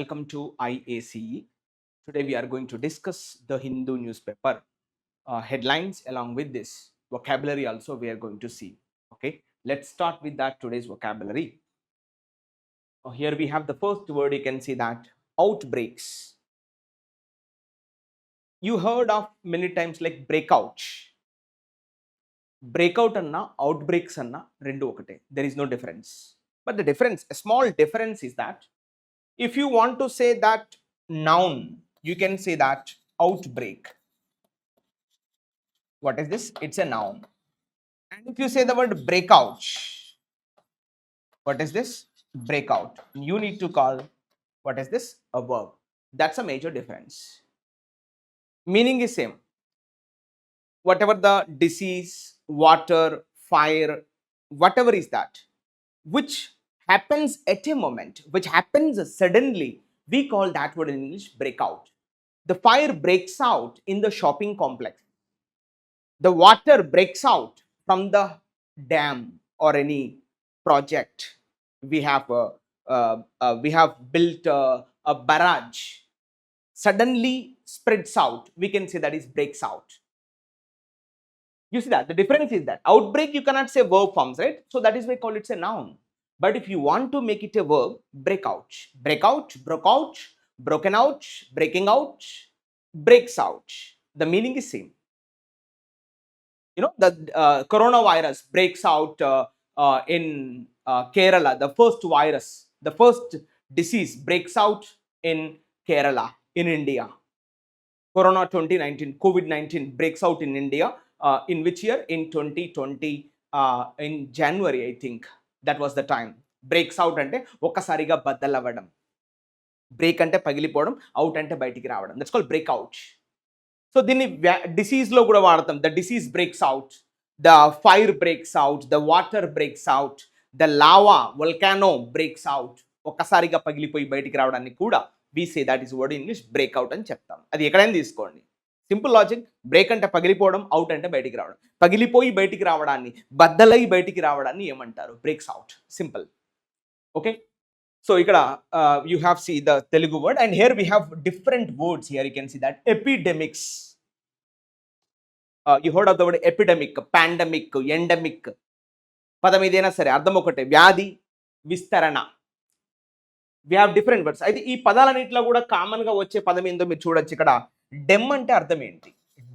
Welcome to IACE. Today we are going to discuss the Hindu newspaper headlines. Along with this vocabulary also we are going to see. Okay, let's start with that today's vocabulary. Here we have the first word. You can see that outbreaks. You heard of many times like breakout. Breakout anna outbreaks anna rendu okate. There is no difference. But the difference, a small difference is that if you want to say that noun, you can say that outbreak. What is this? It's a noun. And if you say the word breakout, what is this? Breakout. You need to call, what is this? A verb. That's a major difference. Meaning is same. Whatever the disease, water, fire, whatever is that, which happens at a moment, which happens suddenly, we call that word in English breakout. The fire breaks out in the shopping complex. The water breaks out from the dam or any project. We have built a barrage. Suddenly spreads out. We can say that is breaks out. You see that the difference is that outbreak you cannot say verb forms, right? So that is why I call it a noun. But if you want to make it a verb, breakout, breakout, broke out, broken out, breaking out, breaks out. The meaning is same. You know, the coronavirus breaks out in Kerala. The first virus, the first disease breaks out in Kerala, in India. Corona 2019, COVID-19 breaks out in India. In which year? In 2020, in January, I think. That was the time. Breaks out అంటే ఒక్కసారిగా బద్దలవ్వడం. Break అంటే పగిలిపోవడం, out అంటే బయటికి రావడం. That's called breakout. So దీన్ని డిసీజ్లో కూడా వాడతాం. The disease breaks out, the fire breaks out, the water breaks out, the lava volcano breaks out. ఒక్కసారిగా పగిలిపోయి బయటికి రావడానికి కూడా we say that is word in English breakout అని చెప్తాం. అది ఎక్కడైనా తీసుకోండి. Simple logic. బ్రేక్ అంటే పగిలిపోవడం, అవుట్ అంటే బయటికి రావడం. పగిలిపోయి బయటికి రావడాన్ని, బద్దలై బయటికి రావడాన్ని ఏమంటారు? Breaks out. Simple. Okay. So ఇక్కడ you have see the Telugu word, and here we have different words. Here you can see that epidemics. You heard of the word epidemic, pandemic, endemic. పదం ఏదైనా సరే అర్థం ఒకటే, వ్యాధి, విస్తరణ. We have different words. అయితే ఈ పదాలన్నింటిలో కూడా కామన్గా వచ్చే పదం ఏందో మీరు చూడొచ్చు. ఇక్కడ డెమ్ అంటే అర్థం ఏంటి?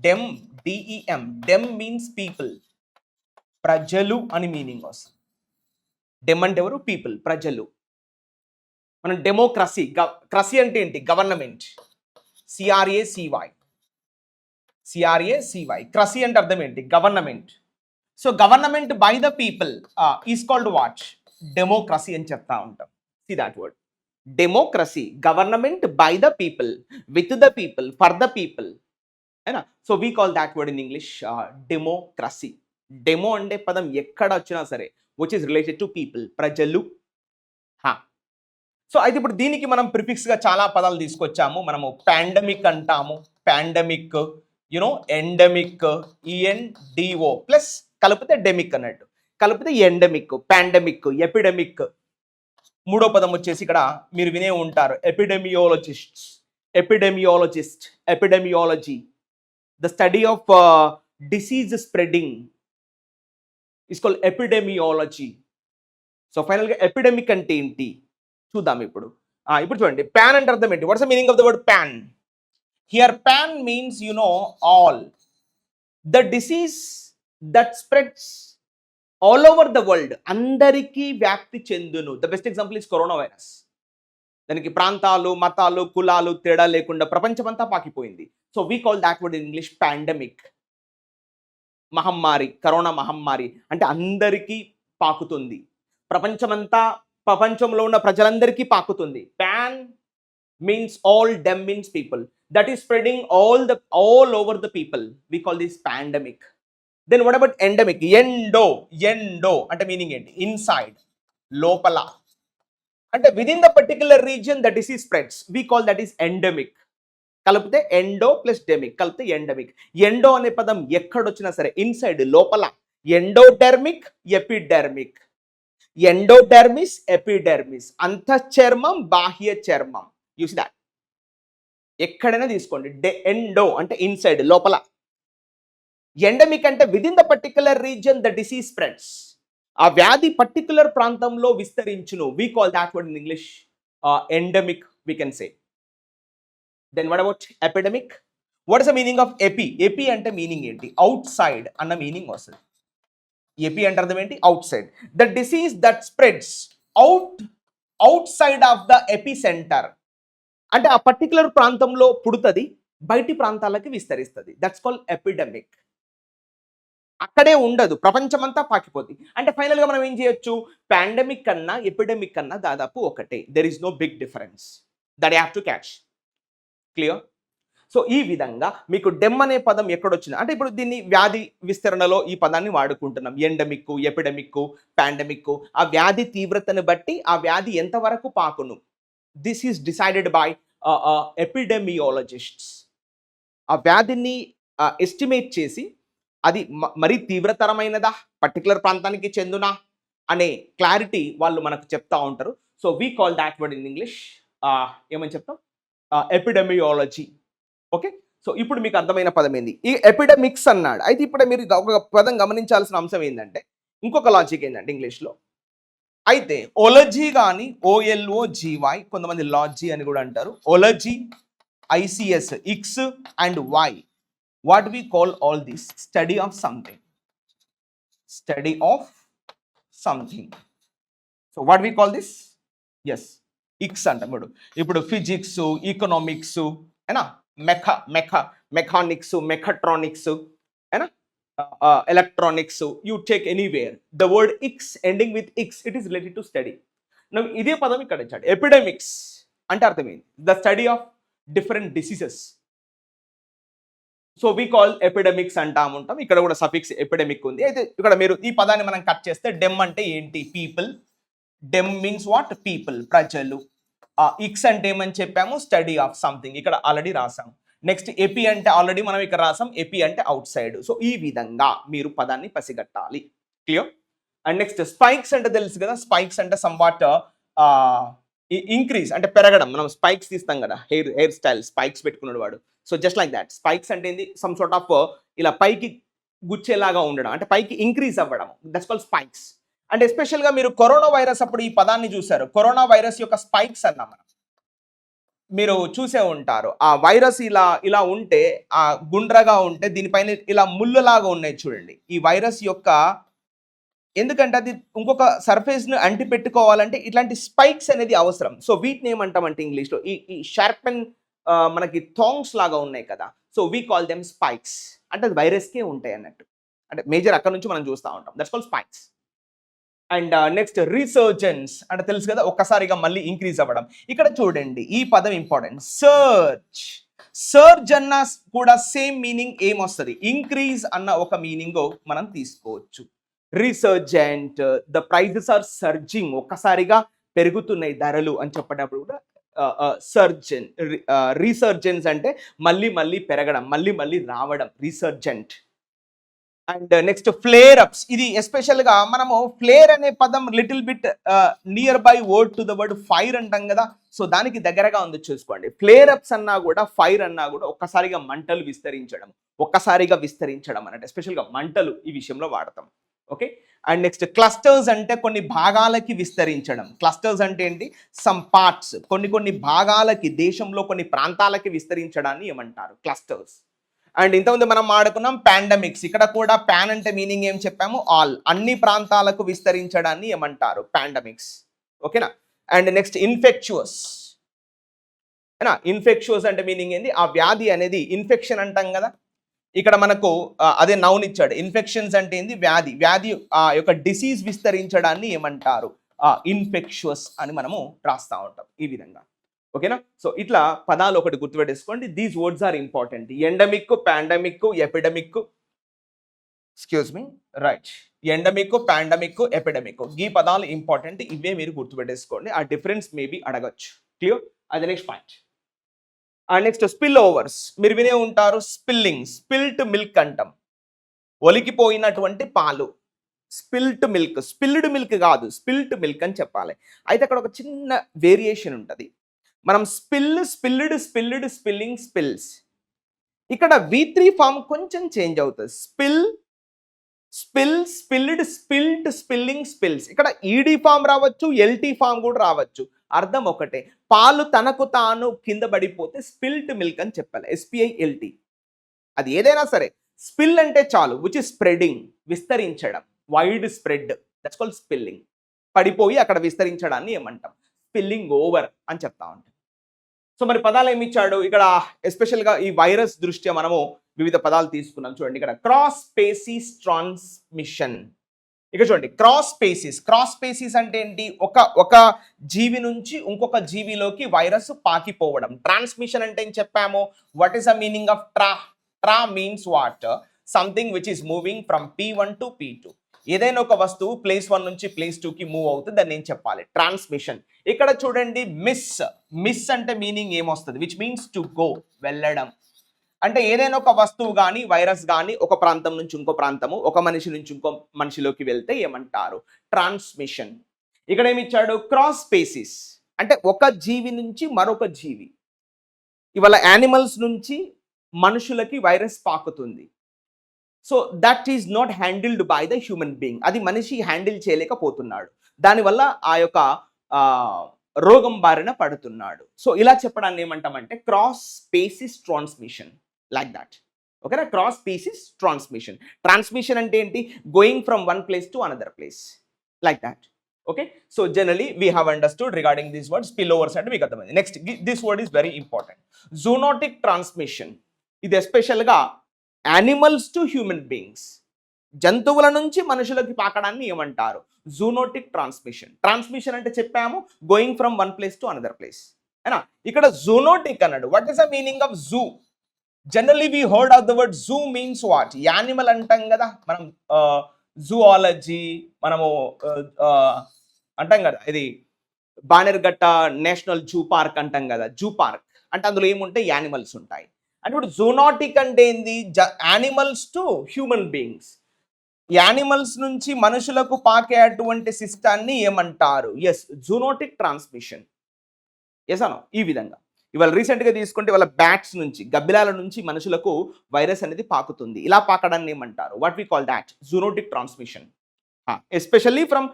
డెమ్, డిఈఎం. డెమ్ మీన్స్ పీపుల్, ప్రజలు అని మీనింగ్ వస్తుంది. డెమ్ అంటే ఎవరు? పీపుల్, ప్రజలు. మనం డెమోక్రసీ, క్రసీ అంటే ఏంటి? గవర్నమెంట్. సిఆర్ఏసివై, సిఆర్ఏసివై. క్రసీ అంటే అర్థం ఏంటి? Government. So government by the people is called what? Democracy అని చెప్తా ఉంటాం. See that word. Democracy, government by the people, with the people, for the people. అయినా so we call that word in English democracy. Demo అంటే పదం ఎక్కడ వచ్చినా సరే which is related to people, ప్రజలు. సో అయితే ఇప్పుడు దీనికి మనం ప్రిఫిక్స్గా చాలా పదాలు తీసుకొచ్చాము. మనము పాండమిక్ అంటాము, పాండమిక్, యునో ఎండమిక్, ఈఎన్డిఓ ప్లస్ కలిపితే డెమిక్ అన్నట్టు. కలిపితే ఎండమిక్, పాండమిక్, ఎపిడమిక్. మూడో పదం వచ్చేసి ఇక్కడ మీరు వినే ఉంటారు epidemiologist, epidemiologist, epidemiology. The study of disease spreading is called epidemiology. So ఫైనల్గా ఎపిడమిక్ అంటే ఏంటి చూద్దాం ఇప్పుడు. ఇప్పుడు చూడండి, పాన్ అంటే అర్థం ఏంటి? What's the meaning of the word pan? Here pan means you know all. The disease that spreads all over the world. అందరికీ వ్యాప్తి చెందును. The best example is corona virus. దానికి ప్రాంతాలు, మతాలు, కులాలు తేడా లేకుండా ప్రపంచమంతా పాకిపోయింది. So we call that word in English pandemic. మహమ్మారి, కరోనా మహమ్మారి అంటే అందరికీ పాకుతుంది. ప్రపంచమంతా, ప్రపంచంలో ఉన్న ప్రజలందరికీ పాకుతుంది. Pan means all, dem means people. That is spreading all over the people. We call this pandemic. Then what about endemic? Endo, endo అంటే మీనింగ్ ఏంటి? ఇన్సైడ్, లోపల. అంటే within the particular region the disease spreads. We call that is endemic. కలిపితే endo plus demic, కలిపితే endemic. Endo అనే పదం ఎక్కడొచ్చినా సరే inside, లోపల. ఎండోడెర్మిక్, ఎపిడెర్మిక్. ఎండోడెర్మిస్, ఎపిడెర్మిస్. అంతఃచర్మం, బాహ్య చర్మం. You see that. ఎక్కడైనా తీసుకోండి, ఎండో అంటే ఇన్సైడ్ లోపల, ఎండమిక్ అంటే within the particular region the disease spreads. ఆ వ్యాధి పర్టికులర్ ప్రాంతంలో విస్తరించును. We call that word in English endemic we can say. Then what about epidemic? What is the meaning of epi? Epi అంటే meaning ఏంటి? Outside అన్న meaning వస్తుంది. Epi అంటే అర్థం ఏంటి? Outside. The disease that spreads outside of the AP centre. అంటే ఆ particular ప్రాంతంలో పుడుతుంది, బయటి ప్రాంతాలకి విస్తరిస్తుంది. That's called epidemic. అక్కడే ఉండదు, ప్రపంచమంతా పాకిపోద్ది. అంటే ఫైనల్ గా మనం ఏం చేయొచ్చు? పాండమిక్ కన్నా ఎపిడమిక్ కన్నా దాదాపు ఒకటే. There is no big difference. That you have to catch. Clear? So ఈ విధంగా మీకు డెమ్ అనే పదం ఎక్కడొచ్చింది అంటే, ఇప్పుడు దీన్ని వ్యాధి విస్తరణలో ఈ పదాన్ని వాడుకుంటున్నాం. Endemic, epidemic, pandemic. ఆ వ్యాధి తీవ్రతను బట్టి ఆ వ్యాధి ఎంతవరకు పాకును, దిస్ ఈస్ డిసైడెడ్ బై ఎపిడెమియాలజిస్ట్స్. ఆ వ్యాధిని ఎస్టిమేట్ చేసి అది మరీ తీవ్రతరమైనదా, పర్టికులర్ ప్రాంతానికి చెందునా అనే క్లారిటీ వాళ్ళు మనకు చెప్తా ఉంటారు. So we call that word in English ఏమని చెప్తాం? ఎపిడెమియాలజీ. ఓకే. సో ఇప్పుడు మీకు అర్థమైన పదం ఏంది? ఈ ఎపిడమిక్స్ అన్నాడు. అయితే ఇప్పుడు మీరు ఒక పదం గమనించాల్సిన అంశం ఏంటంటే, ఇంకొక లాజిక్ ఏంటంటే ఇంగ్లీష్లో, అయితే ఒలజీ కానీ OLOGY, కొంతమంది లాజీ అని కూడా అంటారు, ology, ICS, ics and Y. What we call all this? Study of something. Study of something. So what we call this? Yes, ics అంటాం. ఇప్పుడు ఫిజిక్స్, ఈకనామిక్స్, ఏనా, మెకానిక్స్, మెకాట్రానిక్స్, ఏనా, electronics, you take anywhere, the word x ending with x, it is related to study. Now ఇదే పదం ఇక్కడ ఇచ్చాడు, epidemics అంటే అర్థం ఏంటి? The study of different diseases. So we call epidemics అంటాం ఉంటాం. ఇక్కడ కూడా సఫిక్స్ ఎపిడమిక్ ఉంది. అయితే ఇక్కడ మీరు ఈ పదాన్ని మనం కట్ చేస్తే డెమ్ అంటే ఏంటి? పీపుల్. డెమ్ means what? పీపుల్, ప్రజలు. ఇక్స్ అంటే ఏమని చెప్పాము? స్టడీ ఆఫ్ సంథింగ్, ఇక్కడ ఆల్రెడీ రాసాం. నెక్స్ట్ ఎపి అంటే ఆల్రెడీ మనం ఇక్కడ రాసాం, ఎపి అంటే అవుట్ సైడ్. సో ఈ విధంగా మీరు పదాన్ని పసిగట్టాలి. క్లియర్? అండ్ నెక్స్ట్ స్పైక్స్ అంటే తెలుసు కదా. స్పైక్స్ అంటే సమ్వాట్ ఇంక్రీజ్ అంటే పెరగడం. మనం స్పైక్స్ తీస్తాం కదా, హెయిర్ స్టైల్, స్పైక్స్ పెట్టుకున్నాడు వాడు. So just like that, spikes అంటే ఏంది? సమ్ సార్ట్ ఆఫ్ ఇలా పైకి గుచ్చేలాగా ఉండడం, అంటే పైకి ఇంక్రీజ్ అవ్వడం. That's called spikes. అండ్ ఎస్పెషల్గా మీరు కరోనా వైరస్ అప్పుడు ఈ పదాన్ని చూశారు. కరోనా వైరస్ యొక్క స్పైక్స్ అన్నాం మనం. మీరు చూసే ఉంటారు, ఆ వైరస్ ఇలా ఉంటే, ఆ గుండ్రగా ఉంటే, దీనిపైన ఇలా ముళ్ళలాగా ఉన్నాయి చూడండి. ఈ వైరస్ యొక్క, ఎందుకంటే అది ఇంకొక సర్ఫేస్ను అంటి పెట్టుకోవాలంటే ఇట్లాంటి స్పైక్స్ అనేది అవసరం. సో వీటిని ఏమంటామంటే ఇంగ్లీష్లో ఈ షార్పెన్ మనకి థాంగ్స్ లాగా ఉన్నాయి కదా. So we call them spikes. అంటే అది వైరస్కే ఉంటాయి అన్నట్టు. అంటే మేజర్ అక్కడ నుంచి మనం చూస్తూ ఉంటాం. That's called spikes. And next resurgence అంటే తెలుసు కదా, ఒక్కసారిగా మళ్ళీ ఇంక్రీజ్ అవ్వడం. ఇక్కడ చూడండి ఈ పదం ఇంపార్టెంట్. సర్జ్ అన్న కూడా సేమ్ మీనింగ్ ఏమొస్తుంది? ఇంక్రీజ్ అన్న ఒక మీనింగ్ మనం తీసుకోవచ్చు. రీసర్జెంట్, ద ప్రైజెస్ ఆర్ సర్జింగ్, ఒక్కసారిగా పెరుగుతున్నాయి ధరలు అని చెప్పేటప్పుడు కూడా రీసర్జెన్స్ అంటే మళ్ళీ మళ్ళీ పెరగడం, మళ్ళీ మళ్ళీ రావడం, resurgent. And next flare ups. ఇది ఎస్పెషల్గా మనము ఫ్లేర్ అనే పదం little bit near by word to the word fire అంటాం కదా. సో దానికి దగ్గరగా ఉంది చూసుకోండి. ఫ్లేర్ అప్స్ అన్నా కూడా, ఫైర్ అన్నా కూడా ఒక్కసారిగా మంటలు విస్తరించడం, ఒక్కసారిగా విస్తరించడం అన్నట్టు. ఎస్పెషల్గా మంటలు ఈ విషయంలో వాడతాం. ఓకే. అండ్ నెక్స్ట్ క్లస్టర్స్ అంటే కొన్ని భాగాలకి విస్తరించడం. క్లస్టర్స్ అంటే ఏంటి? సమ్ పార్ట్స్, కొన్ని భాగాలకి, దేశంలో కొన్ని ప్రాంతాలకి విస్తరించడాన్ని ఏమంటారు? క్లస్టర్స్. అండ్ ఇంతకుముందు మనం ఆడుకున్నాం పాండమిక్స్. ఇక్కడ కూడా పాన్ అంటే మీనింగ్ ఏం చెప్పాము? ఆల్, అన్ని ప్రాంతాలకు విస్తరించడాన్ని ఏమంటారు? పాండమిక్స్. ఓకేనా. And next infectious. ఇన్ఫెక్చువస్ అంటే మీనింగ్ ఏంది? ఆ వ్యాధి అనేది ఇన్ఫెక్షన్ అంటాం కదా. ఇక్కడ మనకు అదే నౌన్ ఇచ్చాడు. ఇన్ఫెక్షన్స్ అంటే ఏంది? వ్యాధి యొక్క డిసీజ్ విస్తరించడాన్ని ఏమంటారు? ఇన్ఫెక్చువస్ అని మనము రాస్తా ఉంటాం ఈ విధంగా. ఓకేనా. సో ఇట్లా పదాలు ఒకటి గుర్తుపెట్టేసుకోండి. These words are important. Endemic, pandemic, epidemic, excuse me, right, endemic, pandemic, epidemic, ఈ పదాలు ఇంపార్టెంట్. ఇవే మీరు గుర్తుపెట్టేసుకోండి. ఆ డిఫరెన్స్ మేబీ అడగచ్చు. క్లియర్? అది next point. Next spill overs. మీరు వినే ఉంటారు స్పిల్లింగ్, స్పిల్ట్ మిల్క్ అంటాం. ఒలికిపోయినటువంటి పాలు, స్పిల్ట్ మిల్క్. స్పిల్డ్ మిల్క్ కాదు, స్పిల్ట్ మిల్క్ అని చెప్పాలి. అయితే అక్కడ ఒక చిన్న వేరియేషన్ ఉంటుంది. మనం స్పిల్లింగ్, స్పిల్స్. ఇక్కడ V3 ఫామ్ కొంచెం చేంజ్ అవుతుంది. Spilled, spilling. ఇక్కడ ED ఫామ్ రావచ్చు, LT ఫామ్ కూడా రావచ్చు. అర్థం ఒకటే. పాలు తనకు తాను కింద పడిపోతే స్పిల్ట్ మిల్క్ అని చెప్పాలి. SPILT. అది ఏదైనా సరే స్పిల్ అంటే చాలు, విచ్ ఇస్ స్ప్రెడింగ్, విస్తరించడం, wide spread, that's called spilling. పడిపోయి అక్కడ విస్తరించడాన్ని ఏమంటాం? స్పిల్లింగ్ ఓవర్ అని చెప్తా ఉంటాం. సో మరి పదాలు ఏమి ఇచ్చాడు ఇక్కడ? ఎస్పెషల్గా ఈ వైరస్ దృష్ట్యా మనము వివిధ పదాలు తీసుకున్నాం. చూడండి ఇక్కడ క్రాస్ స్పీసీస్ ట్రాన్స్మిషన్. ఇక్కడ చూడండి క్రాస్ స్పీసీస్ అంటే ఏంటి? ఒక జీవి నుంచి ఇంకొక జీవిలోకి వైరస్ పాకిపోవడం. ట్రాన్స్మిషన్ అంటే ఏం చెప్పాము? What is the meaning of ట్రా? ట్రా means what? Something which is moving from P1 to P2. ఏదైనా ఒక వస్తువు ప్లేస్ 1 నుంచి ప్లేస్ 2కి మూవ్ అవుతుంది, దాన్ని ఏం చెప్పాలి? ట్రాన్స్మిషన్. ఇక్కడ చూడండి మిస్ అంటే మీనింగ్ ఏమొస్తుంది? విచ్ మీన్స్ టు గో, వెళ్ళడం. అంటే ఏదైనా ఒక వస్తువు కానీ వైరస్ కానీ ఒక ప్రాంతం నుంచి ఇంకో ప్రాంతము, ఒక మనిషి నుంచి ఇంకో మనిషిలోకి వెళ్తే ఏమంటారు? ట్రాన్స్మిషన్. ఇక్కడ ఏమి ఇచ్చాడు? క్రాస్ స్పీసీస్ అంటే ఒక జీవి నుంచి మరొక జీవి. ఇవాళ యానిమల్స్ నుంచి మనుషులకి వైరస్ పాకుతుంది. So that is not handled by the human being. అది మనిషి హ్యాండిల్ చేయలేకపోతున్నాడు, దానివల్ల ఆ యొక్క రోగం బారిన పడుతున్నాడు. సో ఇలా చెప్పడాన్ని ఏమంటామంటే cross species transmission, like that. ఓకేనా? Cross species transmission. ట్రాన్స్మిషన్ అంటే ఏంటి? Going from one place to another place, like that. Okay, so generally we have understood regarding this word. Spill overs అంటే మీకు అర్థమైంది. Next, this word is very important. Zoonotic transmission. ఇది ఎస్పెషల్గా animals to human beings, జంతువుల నుంచి మనుషులకి పాకడాన్ని ఏమంటారు? Zoonotic transmission. Transmission అంటే చెప్పాము going from one place to another place. అయినా ఇక్కడ జూనోటిక్ అన్నాడు. What is the meaning of zoo? Generally we heard of the word zoo means what? Animal అంటాం కదా మనం, జూఆలజీ మనము అంటాం కదా, ఇది బాణెర్గట్ట నేషనల్ జూ పార్క్ అంటాం కదా, జూ పార్క్ అంటే అందులో ఏముంటాయి? యానిమల్స్ ఉంటాయి. అంటే ఇప్పుడు జూనోటిక్ అంటే ఏంది? Animals to human beings, animals నుంచి మనుషులకు పాకే అటువంటి సిస్టాన్ని ఏమంటారు? Yes, zoonotic transmission. ఎస్ అను. ఈ విధంగా ఇవాళ రీసెంట్గా తీసుకుంటే ఇవాళ బ్యాట్స్ నుంచి, గబ్బిలాల నుంచి మనుషులకు వైరస్ అనేది పాకుతుంది. ఇలా పాకడాన్ని ఏమంటారు? What we call that? Zoonotic transmission. Especially from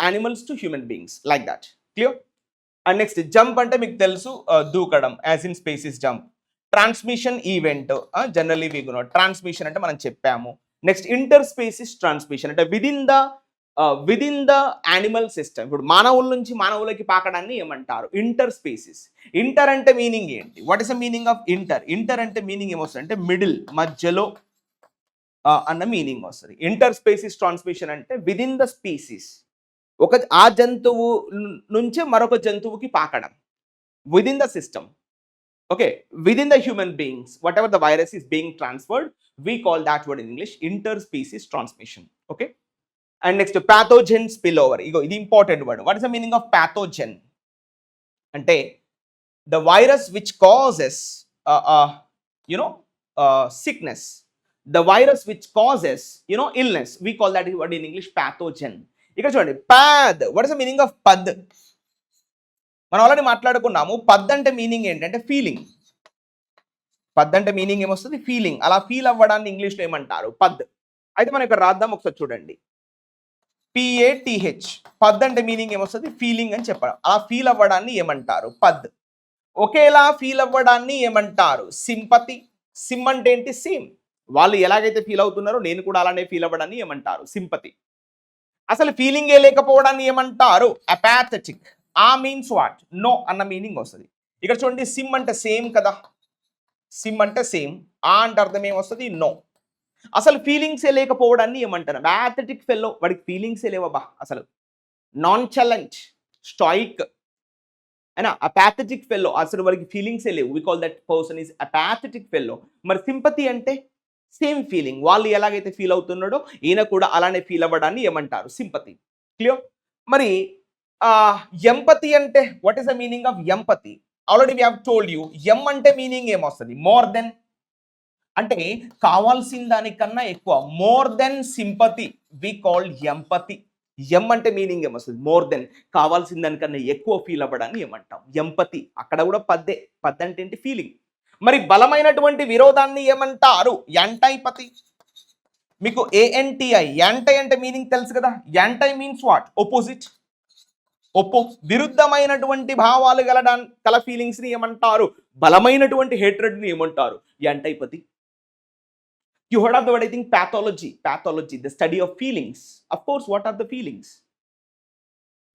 animals to human beings, like that. Clear? And next jump అంటే మీకు తెలుసు, దూకడం, as in species jump. Transmission event, generally we know transmission అంటే మనం చెప్పాము. నెక్స్ట్ ఇంటర్ స్పీసీస్ ట్రాన్స్మిషన్ అంటే within the animal system. ఇప్పుడు మానవుల నుంచి మానవులకి పాకడాన్ని ఏమంటారు? Inter species. ఇంటర్ అంటే మీనింగ్ ఏంటి? What is the meaning of inter? Inter అంటే మీనింగ్ ఏమొస్తుంది అంటే మిడిల్, మధ్యలో అన్న మీనింగ్ వస్తుంది. ఇంటర్ స్పీసీస్ ట్రాన్స్మిషన్ అంటే విదిన్ ద స్పీసీస్, ఆ జంతువు నుంచి మరొక జంతువుకి పాకడం, within the system. Okay, within the human beings, whatever the virus is being transferred, we call that word in English interspecies transmission. Okay, and next, pathogen spillover. This important word. What is the meaning of pathogen? Ante the virus which causes sickness, the virus which causes illness, we call that word in English pathogen. Ikkada chudandi, pad. What is the meaning of pad? మనం already మాట్లాడుకున్నాము. పద్ అంటే meaning ఏంటంటే feeling. పద్ అంటే meaning ఏమొస్తుంది? Feeling. అలా feel అవ్వడాన్ని ఇంగ్లీష్లో ఏమంటారు? పద్. అయితే మనం ఇక్కడ రాద్దాం ఒకసారి చూడండి. PATH. పద్ అంటే మీనింగ్ ఏమొస్తుంది? ఫీలింగ్ అని చెప్పడం. అలా ఫీల్ అవ్వడాన్ని ఏమంటారు? పద్. ఒకేలా ఫీల్ అవ్వడాన్ని ఏమంటారు? సింపతి. సిమ్ అంటే ఏంటి? సేమ్. వాళ్ళు ఎలాగైతే ఫీల్ అవుతున్నారో నేను కూడా అలానే ఫీల్ అవ్వడాన్ని ఏమంటారు? సింపతి. అసలు ఫీలింగే లేకపోవడాన్ని ఏమంటారు? అపాథెటిక్. ఆ మీన్స్ వాట్? నో అన్న మీనింగ్ వస్తుంది. ఇక్కడ చూడండి, సిమ్ అంటే సేమ్ కదా, సిమ్ అంటే సేమ్. ఆ అంటే అర్థం ఏమొస్తుంది? నో. అసలు ఫీలింగ్సే లేకపోవడాన్ని ఏమంటారు? అపాథెటిక్ ఫెల్లో. వాడికి ఫీలింగ్సే లేవబ్బా అసలు. నాన్చలెంట్, స్టాయిక్ అయినా అపాథెటిక్ ఫెల్లో, అసలు వాడికి ఫీలింగ్సే లేవు. We call that person is apathetic fellow. మరి సింపతి అంటే సేమ్ ఫీలింగ్. వాళ్ళు ఎలాగైతే ఫీల్ అవుతున్నాడో ఈయన కూడా అలానే ఫీల్ అవ్వడాన్ని ఏమంటారు? సింపతి. క్లియర్? మరి ఎంపతి అంటే what is the meaning of empathy? Already we have told you. Em అంటే మీనింగ్ ఏమొస్తుంది? More than. అంటే కావాల్సిన దానికన్నా ఎక్కువ. More than sympathy we called empathy. Em అంటే మీనింగ్ ఏమొస్తుంది? మోర్ దెన్, కావాల్సిన దానికన్నా ఎక్కువ ఫీల్ అవ్వడాన్ని ఏమంటాం? ఎంపతి. అక్కడ కూడా పద్దే. అంటే ఏంటి? ఫీలింగ్. మరి బలమైనటువంటి విరోధాన్ని ఏమంటారు? యాంటైపతి. మీకు ఏఎన్టీఐ, యాంటై అంటే మీనింగ్ తెలుసు కదా. Anti means what? ఆపోజిట్. విరుద్ధమైనటువంటి భావాలు గల ఫీలింగ్స్ ని ఏమంటారు? బలమైనటువంటి హేట్రెడ్ ని ఏమంటారు? యాంటైపతి. You heard of the word, I think, pathology. Pathology, the study of feelings. Of course, what are the feelings?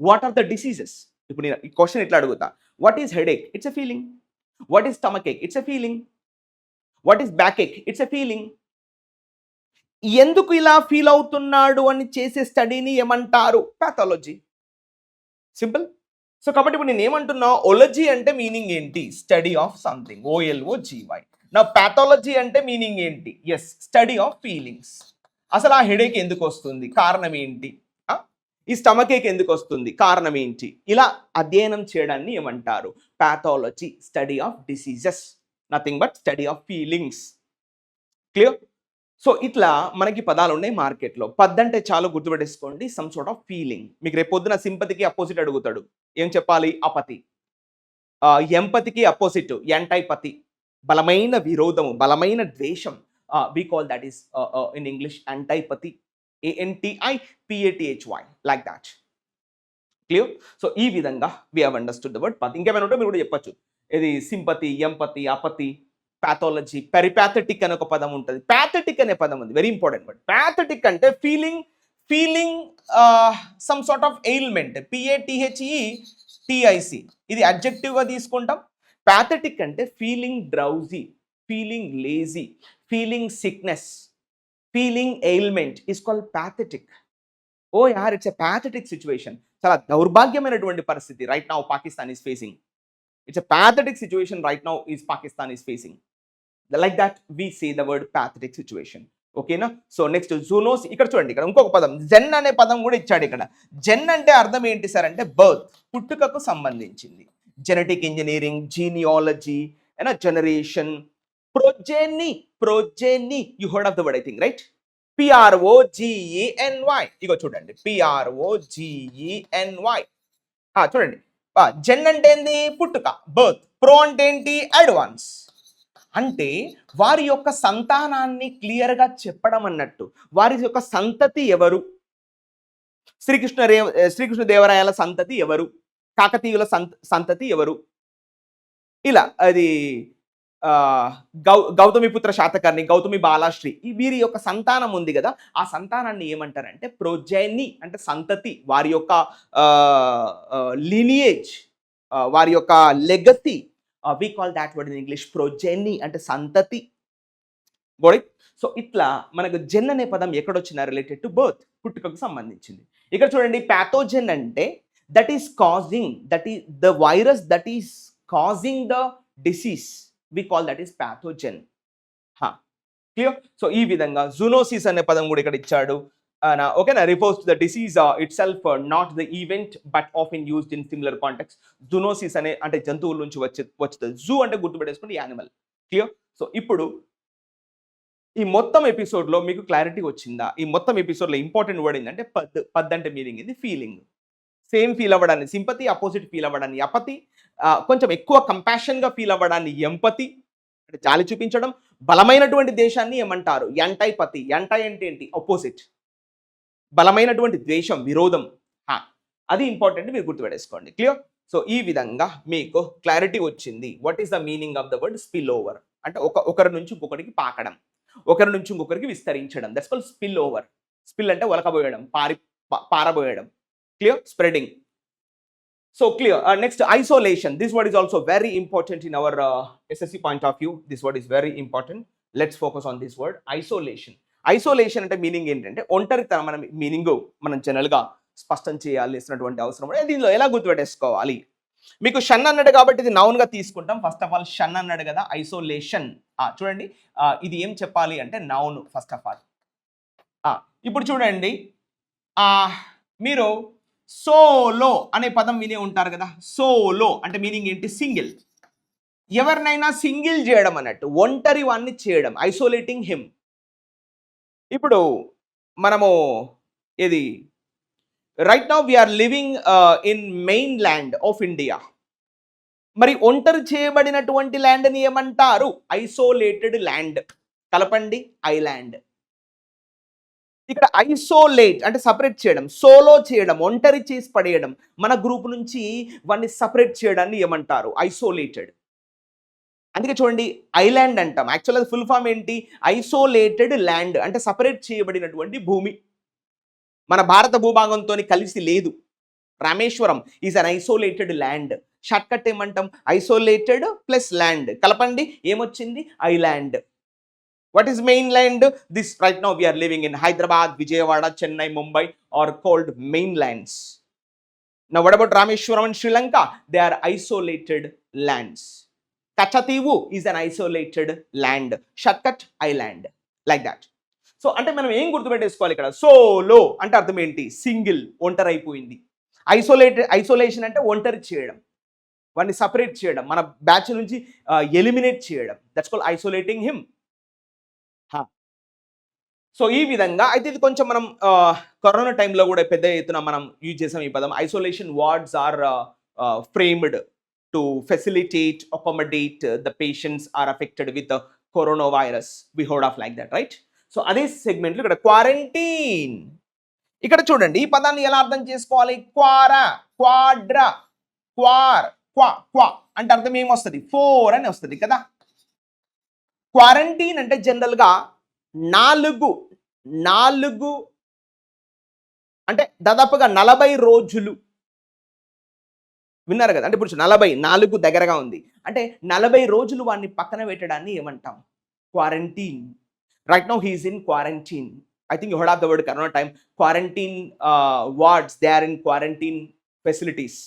What are the diseases? ఇప్పుడు నేను ఈ క్వశ్చన్ ఇట్లా అడుగుతా. What is headache? It's a feeling. What is stomach ache? It's a feeling. What is backache? It's a feeling. ఎందుకు ఇలా feel అవుతున్నాడు అని చేసే స్టడీని ఏమంటారు? పాథాలజీ. సింపుల్. సో కాబట్టి ఇప్పుడు నేను ఏమంటున్నా, ఒలజీ అంటే మీనింగ్ ఏంటి? Study of something. OLOGY. నా పాథాలజీ అంటే మీనింగ్ ఏంటి? Yes, study of feelings. అసలు ఆ హెడేక్ ఎందుకు వస్తుంది? కారణం ఏంటి? ఈ స్టమక్ ఏక్ ఎందుకు వస్తుంది? కారణం ఏంటి? ఇలా అధ్యయనం చేయడాన్ని ఏమంటారు? Pathology. Study of diseases. Nothing but study of feelings. Clear? So ఇట్లా మనకి పదాలు ఉన్నాయి మార్కెట్లో. పద్దంటే చాలు గుర్తుపెట్టేసుకోండి, సమ్ సార్ట్ ఆఫ్ ఫీలింగ్. మీకు రేపు పొద్దున సింపతికి అపోజిట్ అడుగుతాడు, ఏం చెప్పాలి? అపతి. ఎంపతికి అపోజిట్ యాంటైపతి. బలమైన విరోధము, బలమైన ద్వేషం. We call that is in English antipathy. ANTIPATHY, like that. Clear? So ఈ విధంగా we have understood the word pathy. ఇంకేమైనా ఉంటే మీరు కూడా చెప్పచ్చు. ఇది sympathy, empathy, apathy, pathology. Peripatetic అనే ఒక పదం ఉంటుంది. ప్యాథటిక్ అనే పదం ఉంది, వెరీ ఇంపార్టెంట్ వర్డ్. ప్యాథటిక్ అంటే feeling some sort of ailment. PATHETIC. ఇది అడ్జెక్టివ్ గా తీసుకుంటాం. ప్యాథటిక్ అంటే feeling drowsy, feeling lazy, feeling sickness, feeling ailment is called pathetic. Oh యార్, ఇట్స్ ఎ ప్యాథటిక్ సిచ్యువేషన్. చాలా దౌర్భాగ్యమైనటువంటి పరిస్థితి right now Pakistan is facing. It's a pathetic situation right now is Pakistan is facing. Like that we say the word pathetic situation. Okay na? So next జూనోస్. ఇక్కడ చూడండి, ఇక్కడ ఇంకొక పదం జెన్ అనే పదం కూడా ఇచ్చాడు ఇక్కడ. జెన్ అంటే అర్థం ఏంటి సార్ అంటే బర్త్, పుట్టుకకు సంబంధించింది. Genetic engineering, genealogy, generation, progeny. You heard of the word, I think, right? PROGENY. ఇగో చూడండి, PROGENY. చూడండి, జెన్ అంటే ఏంది? పుట్టుక, బర్త్. ప్రో అంటే ఏంటి? అడ్వాన్స్. అంటే వారి యొక్క సంతానాన్ని క్లియర్గా చెప్పడం అన్నట్టు. వారి యొక్క సంతతి ఎవరు? శ్రీకృష్ణదేవరాయల సంతతి ఎవరు? కాకతీయుల సంతతి ఎవరు? ఇలా అది గౌతమిపుత్ర శాతకర్ణి, గౌతమి బాలాశ్రీ, వీరి యొక్క సంతానం ఉంది కదా, ఆ సంతానాన్ని ఏమంటారంటే ప్రోజెనీ. అంటే సంతతి, వారి యొక్క లినియేజ్, వారి యొక్క legacy. We call that word in English progeny, అంటే సంతతి. గోడి. సో ఇట్లా మనకు జెన్ అనే పదం ఎక్కడొచ్చినా రిలేటెడ్ టు బర్త్, పుట్టుకకు సంబంధించింది. ఇక్కడ చూడండి, ప్యాథోజెన్ అంటే that is causing, that is the virus that is causing the disease. We call that is pathogen. Clear? So ఈ విధంగా జూనోసిస్ అనే పదం కూడా ఇక్కడ ఇచ్చాడు. ఓకేనా? Refers to the disease itself, not the event, but often used in similar context. Zoonosis అనే అంటే జంతువుల నుంచి వచ్చేది. జూ అంటే గుర్తుపెట్టేసుకోండి, యానిమల్. క్లియర్? సో ఇప్పుడు ఈ మొత్తం ఎపిసోడ్లో మీకు క్లారిటీ వచ్చిందా? ఈ మొత్తం ఎపిసోడ్లో ఇంపార్టెంట్ వర్డ్ ఏంటంటే పద్ అంటే మీనింగ్ ఇది ఫీలింగ్. సేమ్ ఫీల్ అవ్వడాన్ని సింపతి, అపోజిట్ ఫీల్ అవ్వడాన్ని అపతి, కొంచెం ఎక్కువ కంపాషన్గా ఫీల్ అవ్వడాన్ని ఎంపతి, అంటే జాలి చూపించడం. బలమైనటువంటి దేశాన్ని ఏమంటారు? యాంటైపతి. యాంటై అంటే ఏంటి? అపోజిట్. బలమైనటువంటి ద్వేషం, విరోధం. అది ఇంపార్టెంట్, మీరు గుర్తుపెట్టేసుకోండి. క్లియర్? సో ఈ విధంగా మీకు క్లారిటీ వచ్చింది. What is the meaning of the word spill over? అంటే ఒకరి నుంచి ఇంకొకరికి పాకడం, ఒకరి నుంచి ఇంకొకరికి విస్తరించడం. That's called spill over. Spill అంటే ఒలకబోయడం, పారబోయడం. Clear? Spreading. So clear. Next, isolation. This word is also very important in our SSC point of view. This word is very important. Let's focus on this word, isolation. Isolation అంటే meaning ఏంటంటే ఒంటరితనం. మన meaning మనం జనరల్గా స్పష్టం చేయాల్సినటువంటి అవసరం. దీనిలో ఎలా గుర్తుపెట్టేసుకోవాలి? మీకు షన్ అన్నాడు కాబట్టి ఇది నౌన్ గా తీసుకుంటాం. ఫస్ట్ ఆఫ్ ఆల్ షన్ అన్నాడు కదా, ఐసోలేషన్. చూడండి, ఇది ఏం చెప్పాలి అంటే నౌన్ ఫస్ట్ ఆఫ్ ఆల్. ఇప్పుడు చూడండి, మీరు సోలో అనే పదం వినే ఉంటారు కదా. సోలో అంటే మీనింగ్ ఏంటి? సింగిల్. ఎవరినైనా సింగిల్ చేయడం అన్నట్టు, ఒంటరి వాడిని చేయడం, ఐసోలేటింగ్ హిమ్. ఇప్పుడు మనము ఇది right now we're living in mainland of India. మరి ఒంటరి చేయబడినటువంటి ల్యాండ్ని ఏమంటారు? Isolated land. కలపండి, ఐలాండ్. ఇక్కడ ఐసోలేట్ అంటే సపరేట్ చేయడం, సోలో చేయడం, ఒంటరి చేసి పడేయడం, మన గ్రూప్ నుంచి వాడిని సపరేట్ చేయడాన్ని ఏమంటారు? ఐసోలేటెడ్. అందుకే చూడండి, ఐలాండ్ అంటాం. యాక్చువల్ అది ఫుల్ ఫామ్ ఏంటి? ఐసోలేటెడ్ ల్యాండ్ అంటే సపరేట్ చేయబడినటువంటి భూమి, మన భారత భూభాగంతో కలిసి లేదు. Rameswaram is an isolated land. Short cut ఏమంటాం? Isolated plus land. కలపండి, ఏమొచ్చింది? Island. What is mainland? This right now we are living in Hyderabad, Vijayawada, Chennai, Mumbai are called mainlands. Now what about Rameshwaram and Sri Lanka? They are isolated lands. Kachativu is an isolated land. Shortcut, island. Like that. So అంటే మనం ఏం గుర్తుపెట్టేసుకోవాలి ఇక్కడ? Solo అంటే అర్థం ఏంటి? Single, ఒంటరి అయిపోయింది. Isolation అంటే ఒంటరి చేయడం, వాడిని సపరేట్ చేయడం, మన బ్యాచ్ నుంచి ఎలిమినేట్ చేయడం. That's called isolating him. So ఈ విధంగా అయితే ఇది కొంచెం మనం కరోనా టైంలో కూడా పెద్ద ఎత్తున మనం యూజ్ చేసాం ఈ పదం. Isolation wards are framed to facilitate, accommodate the patients are affected with corona virus. We heard of like that, right? So అదే సెగ్మెంట్లో ఇక్కడ క్వారంటైన్. ఇక్కడ చూడండి, ఈ పదాన్ని ఎలా అర్థం చేసుకోవాలి? క్వారా, క్వాడ్రా, క్వార్, క్వా క్వా అంటే అర్థం ఏమొస్తుంది? 4 అని వస్తుంది కదా. క్వారంటైన్ అంటే జనరల్గా నాలుగు అంటే దాదాపుగా 40 రోజులు. విన్నారు కదా? అంటే ఇప్పుడు 44 దగ్గరగా ఉంది అంటే 40 రోజులు వాడిని పక్కన పెట్టడాన్ని ఏమంటాం? Quarantine. Right now he is in quarantine. I think you heard of the word corona time. Quarantine wards, they are in quarantine facilities.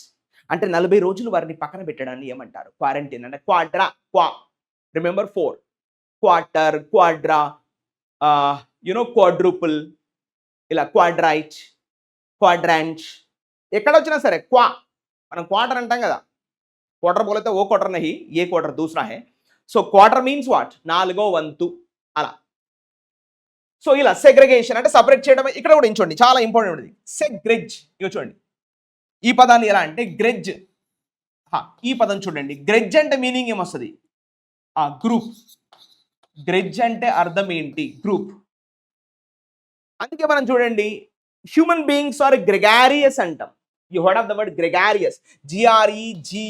అంటే 40 రోజులు వారిని పక్కన పెట్టడాన్ని ఏమంటారు? క్వారంటైన్. అంటే క్వాడ్రా, క్వా, రిమెంబర్ 4, క్వార్టర్, క్వాడ్రా, క్వాడ్రూపుల్, ఇలా క్వాడ్రైట్, క్వాడ్రాంచ్. ఎక్కడ వచ్చినా సరే క్వా, మనం క్వార్టర్ అంటాం కదా. క్వార్టర్ బోలైతే ఓ క్వార్టర్ నహి, ఏ క్వార్టర్ దూసరా హే. So quarter means what? 4వ వంతు అలా. సో ఇలా సెగ్రిగేషన్ అంటే సపరేట్ చేయడం. ఇక్కడ కూడా చూడండి, చాలా ఇంపార్టెంట్ ఉంది. సెగ్రెజ్. ఇక చూడండి, ఈ పదాన్ని ఎలా అంటే గ్రెజ్. ఈ పదం చూడండి, గ్రెజ్ అంటే మీనింగ్ ఏమొస్తుంది? గ్రూప్. గ్రెజ్ అంటే అర్థం ఏంటి? గ్రూప్. అందుకే మనం చూడండి, హ్యూమన్ బీయింగ్స్ ఆర్ గ్రెగారియస్ అంటాం. You heard of the word gregarious. GREGARIOUS.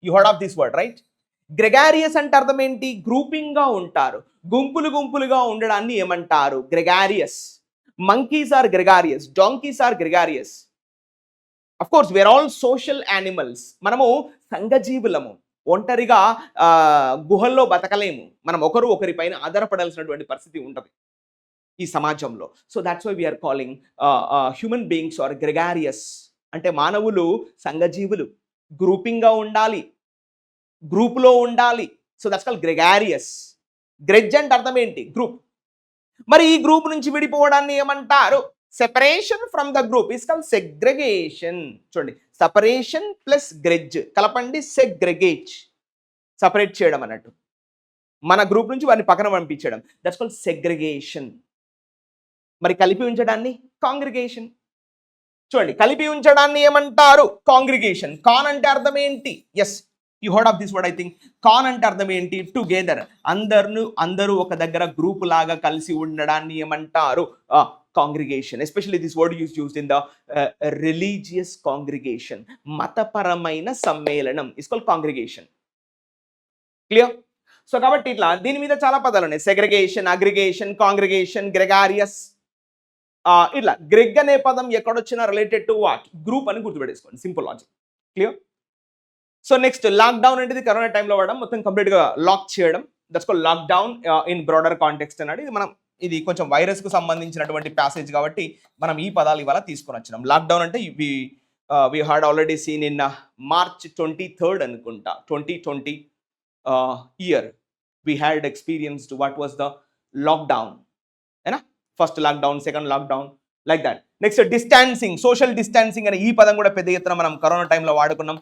You heard of this word, right? Gregarious అంటే అర్థం ఏంటి? గ్రూపింగ్ గా ఉంటారు, గుంపులుగా ఉండడాన్ని ఏమంటారు? Gregarious. Monkeys are gregarious, donkeys are gregarious. Of course we are all social animals. మనము సంఘజీవులము, ఒంటరిగా గుహల్లో బతకలేము. మనం ఒకరిపైన ఆధారపడాల్సినటువంటి పరిస్థితి ఉంటుంది ఈ సమాజంలో. So that's why we are calling human beings are gregarious. అంటే మానవులు సంఘజీవులు, గ్రూపింగ్గా ఉండాలి, గ్రూప్లో ఉండాలి. So that's called gregarious. గ్రెజ్ అంటే అర్థం ఏంటి? గ్రూప్. మరి ఈ గ్రూప్ నుంచి విడిపోవడాన్ని ఏమంటారు? Separation from the group is called segregation. చూడండి, సపరేషన్ ప్లస్ గ్రెజ్ కలపండి, సెగ్రిగేట్. సపరేట్ చేయడం అన్నట్టు, మన గ్రూప్ నుంచి వారిని పక్కన పంపించడం. That's called segregation. మరి కలిపి ఉంచడాన్ని కాంగ్రిగేషన్. చూడండి, కలిపి ఉంచడాన్ని ఏమంటారు? కాంగ్రిగేషన్. కాన్ అంటే అర్థం ఏంటి? Yes, you heard of this word I think. Con అంటే అర్థం ఏంటి? టుగెదర్. అందరూ ఒక దగ్గర గ్రూప్ లాగా కలిసి ఉండడాన్ని ఏమంటారు? Congregation. Especially this word used in the religious congregation. మతపరమైన సమ్మేళనం is called congregation. Clear? So కాబట్టి ఇట్లా దీని మీద చాలా పదాలు ఉన్నాయి. Segregation, aggregation, congregation, gregarious. ఇట్లా గ్రెగ్ అనే పదం ఎక్కడొచ్చినా రిలేటెడ్ టు వాట్? గ్రూప్ అని గుర్తుపెట్టేసుకోండి. Simple logic. Clear? So next, lockdown అనేది కరోనా టైంలో వాడడం, మొత్తం కంప్లీట్గా లాక్ చేయడం. That's called lockdown in broader context అన్నాడు. ఇది కొంచెం వైరస్కు సంబంధించినటువంటి ప్యాసేజ్ కాబట్టి మనం ఈ పదాలు ఇవాళ తీసుకొని వచ్చినాం. లాక్డౌన్ అంటే we had already seen in March 23rd అనుకుంటా, 2020 year we had experienced what was the lockdown. ఏనా? First lockdown, second lockdown, like that. Next distancing, social distancing అనే ఈ పదం కూడా పెద్ద ఎత్తున మనం కరోనా టైంలో వాడుకున్నాం.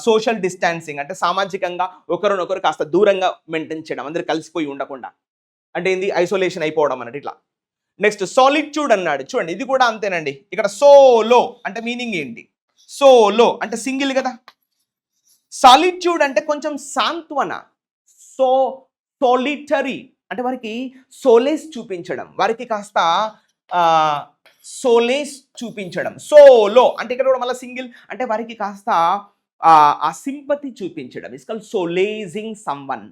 సోషల్ డిస్టాన్సింగ్ అంటే సామాజికంగా ఒకరినొకరు కాస్త దూరంగా మెయింటైన్ చేయడం, అందరు కలిసిపోయి ఉండకుండా. అంటే ఏంది? ఐసోలేషన్ అయిపోవడం అన్నట్టు. ఇట్లా నెక్స్ట్ సాలిట్యూడ్ అన్నాడు, చూడండి ఇది కూడా అంతేనండి. ఇక్కడ సోలో అంటే మీనింగ్ ఏంటి? సోలో అంటే సింగిల్ కదా. సాలిట్యూడ్ అంటే కొంచెం సాంత్వన. సో సోలిటరీ అంటే వారికి సోలేస్ చూపించడం, వారికి కాస్త సోలేస్ చూపించడం. సోలో అంటే ఇక్కడ కూడా మళ్ళీ సింగిల్ అంటే వారికి కాస్త ఆ సింపతి చూపించడం. It's called solacing someone.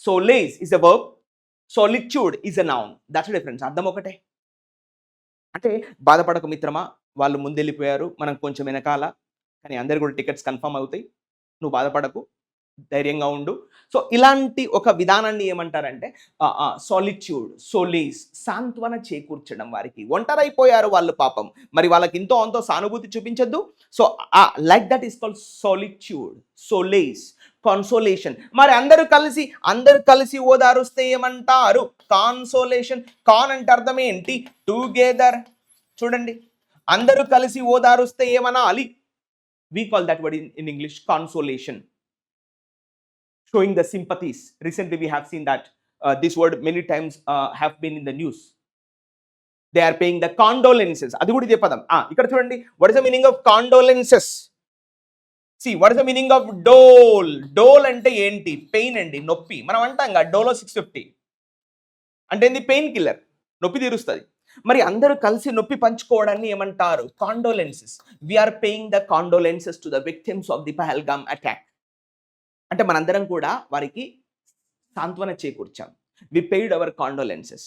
Solace is a verb, solitude is a noun. That's difference. అర్థం ఒకటే. అంటే బాధపడక మిత్రమా, వాళ్ళు ముందెళ్ళిపోయారు, మనం కొంచెం వెనకాల, కానీ అందరు కూడా టికెట్స్ కన్ఫర్మ్ అవుతాయి, నువ్వు బాధపడకు, ధైర్యంగా ఉండు. సో ఇలాంటి ఒక విధానాన్ని ఏమంటారంటే సాలిట్యూడ్, సోలేస్, సాంత్వన చేకూర్చడం. వారికి ఒంటరైపోయారు వాళ్ళు పాపం, మరి వాళ్ళకి ఇంతో అంతో సానుభూతి చూపించద్దు. So like that is called solitude, solace, consolation. మరి అందరూ కలిసి ఓదారుస్తే ఏమంటారు? కాన్సోలేషన్. కాన్ అంటే అర్థం ఏంటి? టుగెదర్. చూడండి, అందరూ కలిసి ఓదారుస్తే ఏమనాలి? We call that word in English consolation. Showing the sympathies. Recently we have seen that this word many times have been in the news. They are paying the condolences. Adi kuda ide padam. Ikkada chudandi, what is the meaning of condolences? See, what is the meaning of dole? Dole ante enti? Pain andi, noppi. Manam antanga Dolo 650 అంటే ఏంది? Pain killer, నొప్పి తీరుస్తుంది. మరి అందరూ కలిసి నొప్పి పంచుకోవడాన్ని ఏమంటారు? Condolences. We are paying the condolences to the victims of the Pahalgam attack. అంటే మనందరం కూడా వారికి సాంత్వన చేకూర్చాం. We paid our condolences,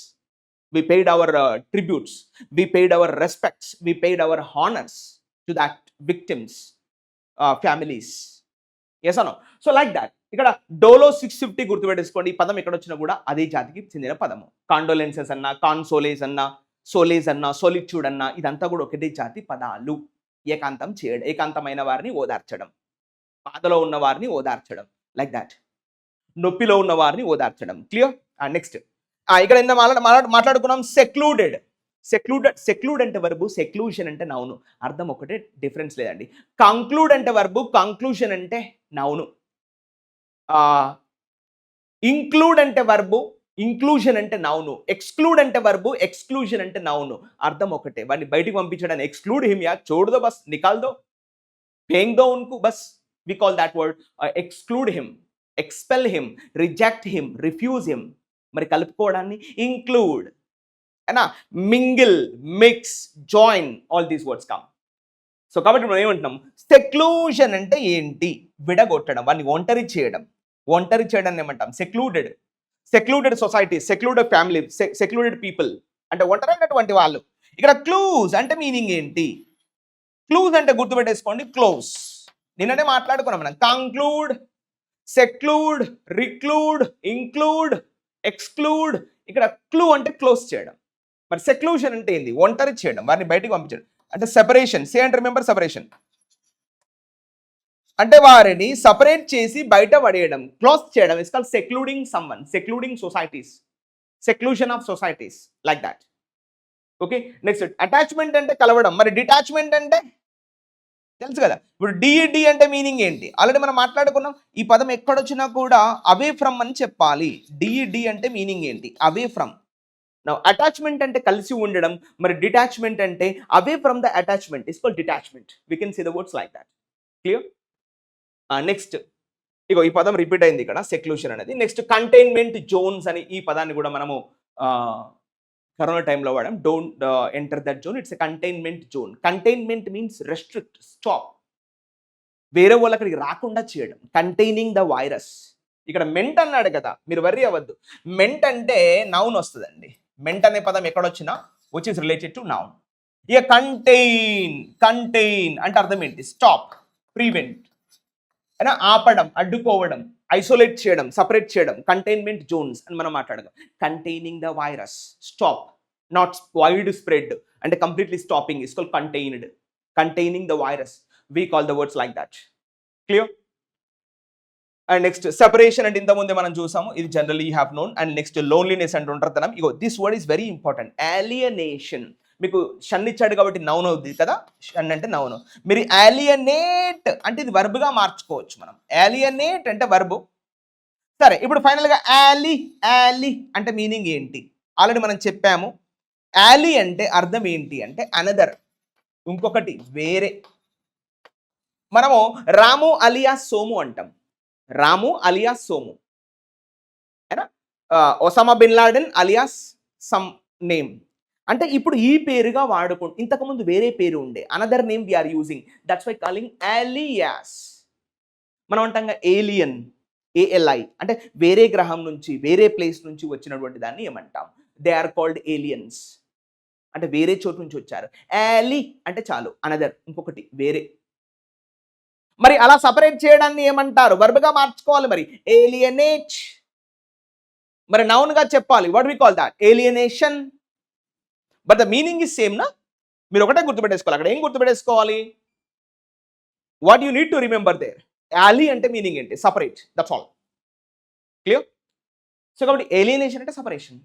we paid our tributes, we paid our respects, we paid our honours to that victims families. Yes అనో? So like that. ఇక్కడ డోలో 650 గుర్తుపెట్టేసుకోండి. ఈ పదం ఎక్కడ వచ్చినా కూడా అదే జాతికి చెందిన పదము. కాండోలెన్సెస్ అన్నా, కాన్సోలేస్ అన్నా, సోలేస్ అన్నా, సోలిట్యూడ్ అన్నా, ఇదంతా కూడా ఒకటే జాతి పదాలు. ఏకాంతం చేయడం, ఏకాంతమైన వారిని ఓదార్చడం, బాధలో ఉన్న వారిని ఓదార్చడం, లైక్ దాట్. నొప్పిలో ఉన్న వారిని ఓదార్చడం. క్లియర్? నెక్స్ట్ ఇక్కడ ఎంత మాట్లాడుకున్నాం? సెక్లూడెడ్. సెక్లూడ్ అంటే వర్బు, సెక్లూషన్ అంటే నౌను. అర్థం ఒకటే, డిఫరెన్స్ లేదండి. కంక్లూడ్ అంటే వర్బు, కంక్లూషన్ అంటే నౌను. ఇంక్లూడ్ అంటే వర్బు, ఇంక్లూజన్ అంటే నౌను. ఎక్స్క్లూడ్ అంటే వర్బు, ఎక్స్క్లూజన్ అంటే నౌను. అర్థం ఒకటే. వాడిని బయటికి పంపించడానికి ఎక్స్క్లూడ్ హిమ్ యా, छोड़ दो बस, निकाल दो, फेंक दो उनको बस. we call that word exclude him, expel him, reject him, refuse him. మరి కలుపుకోవడాన్ని ఇంక్లూడ్ అయినా, mingle, mix, join, all these words come. So కాబట్టి మనం ఏమంటున్నాం? సెక్లూషన్ అంటే ఏంటి? విడగొట్టడం, వాడిని ఒంటరి చేయడం. ఒంటరి చేయడం ఏమంటాం? Secluded society, secluded family, secluded people అంటే ఒంటరైనటువంటి వాళ్ళు. ఇక్కడ క్లూజ్ అంటే మీనింగ్ ఏంటి? క్లూజ్ అంటే గుర్తుపెట్టేసుకోండి, క్లోజ్. నిన్ననే మాట్లాడుకున్నాం మనం. Conclude, seclude, reclude, include, exclude. ఇక్కడ క్లూ అంటే క్లోజ్ చేయడం. మరి సెక్లూషన్ అంటే ఏంది? ఒంటరి చేయడం, వారిని బయటికి పంపించడం. అంటే separation. Say and remember separation అంటే వారిని సపరేట్ చేసి బయట పడేయడం, క్లోజ్ చేయడం. It's called secluding someone, secluding societies, seclusion of societies, like that. Okay, next attachment అంటే కలవడం. మరి డిటాచ్మెంట్ అంటే తెలుసు కదా. ఇప్పుడు డిఈడి అంటే మీనింగ్ ఏంటి? ఆల్రెడీ మనం మాట్లాడుకున్నాం. ఈ పదం ఎక్కడొచ్చినా కూడా అవే ఫ్రమ్ అని చెప్పాలి. డిఈడి అంటే మీనింగ్ ఏంటి? Away from. అటాచ్మెంట్ అంటే కలిసి ఉండడం, మరి డిటాచ్మెంట్ అంటే away from the attachment. It's called detachment. We can see the words like that. Clear? Next ఇగో ఈ పదం రిపీట్ అయింది ఇక్కడ, సెక్లూషన్ అనేది. నెక్స్ట్ కంటైన్మెంట్ జోన్స్ అని ఈ పదాన్ని కూడా మనము కరోనా టైంలో వాడాం. Don't enter that zone, it's a containment zone. Containment means restrict, stop, వేరే వాళ్ళు అక్కడికి రాకుండా చేయడం. Containing the virus. ఇక్కడ మెంట్ అన్నాడు కదా, మీరు వర్రీ అవ్వద్దు. మెంట్ అంటే నౌన్ వస్తుందండి. మెంట్ అనే పదం ఎక్కడొచ్చినా which is related to noun. ఇక కంటైన్ అంటే అర్థం ఏంటి? స్టాప్, ప్రివెంట్, అయినా ఆపడం, అడ్డుకోవడం, ఐసోలేట్ చేయడం, సపరేట్ చేయడం. కంటైన్మెంట్ జోన్స్ అని మనం మాట్లాడదాం. Containing the virus, stop, not wide spread అంటే completely stopping. Is called contained. Containing the virus, we call the words like that. Clear? And next separation అంటే ఇంతకుముందే మనం చూసాము, ఇది generally you have known. And next loneliness అంటే ఒంటరితనం. ఇగో this word is very important. Alienation. మీకు tion ఇచ్చాడు కాబట్టి నౌన్ అవుతుంది కదా. షన్ అంటే నౌన్. మీరు ఏలియనేట్ అంటే ఇది వర్బుగా మార్చుకోవచ్చు మనం. ఏలియనేట్ అంటే వర్బు. సరే, ఇప్పుడు ఫైనల్గా యాలీ అంటే మీనింగ్ ఏంటి? ఆల్రెడీ మనం చెప్పాము. యాలీ అంటే అర్థం ఏంటి అంటే అనదర్, ఇంకొకటి, వేరే. మనము రాము అలియా సోము అంటాం. Ramu alias Somu, Osama bin Laden alias some name. అంటే ఇప్పుడు ఈ పేరుగా వాడుకుంటూ, ఇంతకుముందు వేరే పేరు ఉండే, another name we are using, that's why calling alias. మనం అంటాం ఏలియన్, ఏఎల్ఐ అంటే వేరే గ్రహం నుంచి, వేరే ప్లేస్ నుంచి వచ్చినటువంటి దాన్ని ఏమంటాం, దే ఆర్ కాల్డ్ ఏలియన్స్. అంటే వేరే చోటు నుంచి వచ్చారు. యాలీ అంటే చాలు, అనదర్, ఇంకొకటి, వేరే. మరి అలా సపరేట్ చేయడాన్ని ఏమంటారు, వర్బ్గా మార్చుకోవాలి మరి, ఏలియనేట్. మరి నౌన్ గా చెప్పాలి, what we call that, alienation. But the meaning is same నా. మీరు ఒకటే గుర్తుపెట్టేసుకోవాలి, అక్కడ ఏం గుర్తుపెట్టేసుకోవాలి, what you need to remember there. Ali అంటే మీనింగ్ ఏంటి, separate, that's all. Clear? So కాబట్టి ఏలియనేషన్ అంటే సపరేషన్.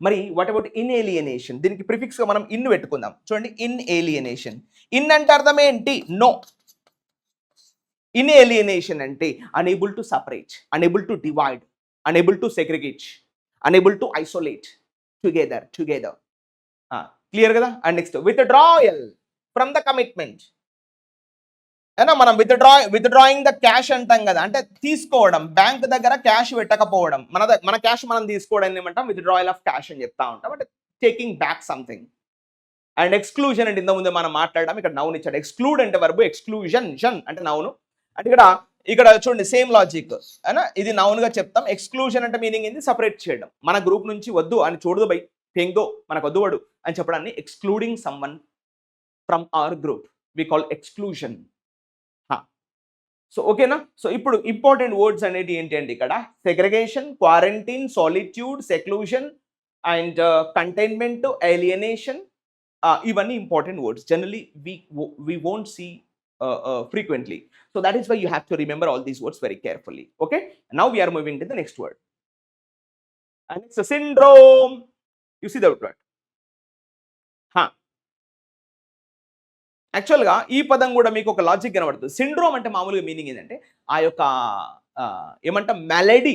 మరి వాట్ అబౌట్ ఇన్ ఏలియనేషన్, దీనికి ప్రిఫిక్స్ గా మనం ఇన్ పెట్టుకుందాం. చూడండి, ఇన్ ఏలియనేషన్. ఇన్ అంటే అర్థం ఏంటి, నో. ఇన్ ఏలియనేషన్ అంటే unable to separate, unable to divide, unable to segregate, unable to isolate, together. Clear కదా? And next withdrawal from the commitment. అయినా మనం విత్డ్రాయింగ్ ద క్యాష్ అంటాం కదా, అంటే తీసుకోవడం, బ్యాంక్ దగ్గర క్యాష్ పెట్టకపోవడం, మన క్యాష్ మనం తీసుకోవడం ఏమంటాం, విత్డ్రాయల్ ఆఫ్ క్యాష్ అని చెప్తా ఉంటాం, అంటే taking back something. And exclusion అంటే ఇంతకుముందు మనం మాట్లాడడం, ఇక్కడ నౌన్ ఇచ్చాడు. ఎక్స్క్లూడ్ అంటే వర్బ్, ఎక్స్క్లూజన్ అంటే నౌను. అంటే ఇక్కడ చూడండి సేమ్ లాజిక్ అయినా, ఇది నౌన్ గా చెప్తాం. ఎక్స్క్లూజన్ అంటే మీనింగ్ ఏంది, సపరేట్ చేయడం. మన గ్రూప్ నుంచి వద్దు అని, చూడదు బై పెంగో, మనకు వద్దు వాడు అని చెప్పడాన్ని excluding someone from our group we call exclusion. So ఓకేనా? సో ఇప్పుడు ఇంపార్టెంట్ వర్డ్స్ అనేది ఏంటి అంటే ఇక్కడ segregation, quarantine, solitude, seclusion and containment, alienation, ఇవన్నీ important words. Generally we won't see frequently. So that is why you have to remember all these words very carefully. Okay? Now we are moving to the next word. And it's a syndrome. You see the word. యాక్చువల్గా ఈ పదం కూడా మీకు ఒక logic కనబడుతుంది. Syndrome అంటే మామూలుగా meaning ఏంటంటే ఆ యొక్క ఏమంటాం, మెలడీ,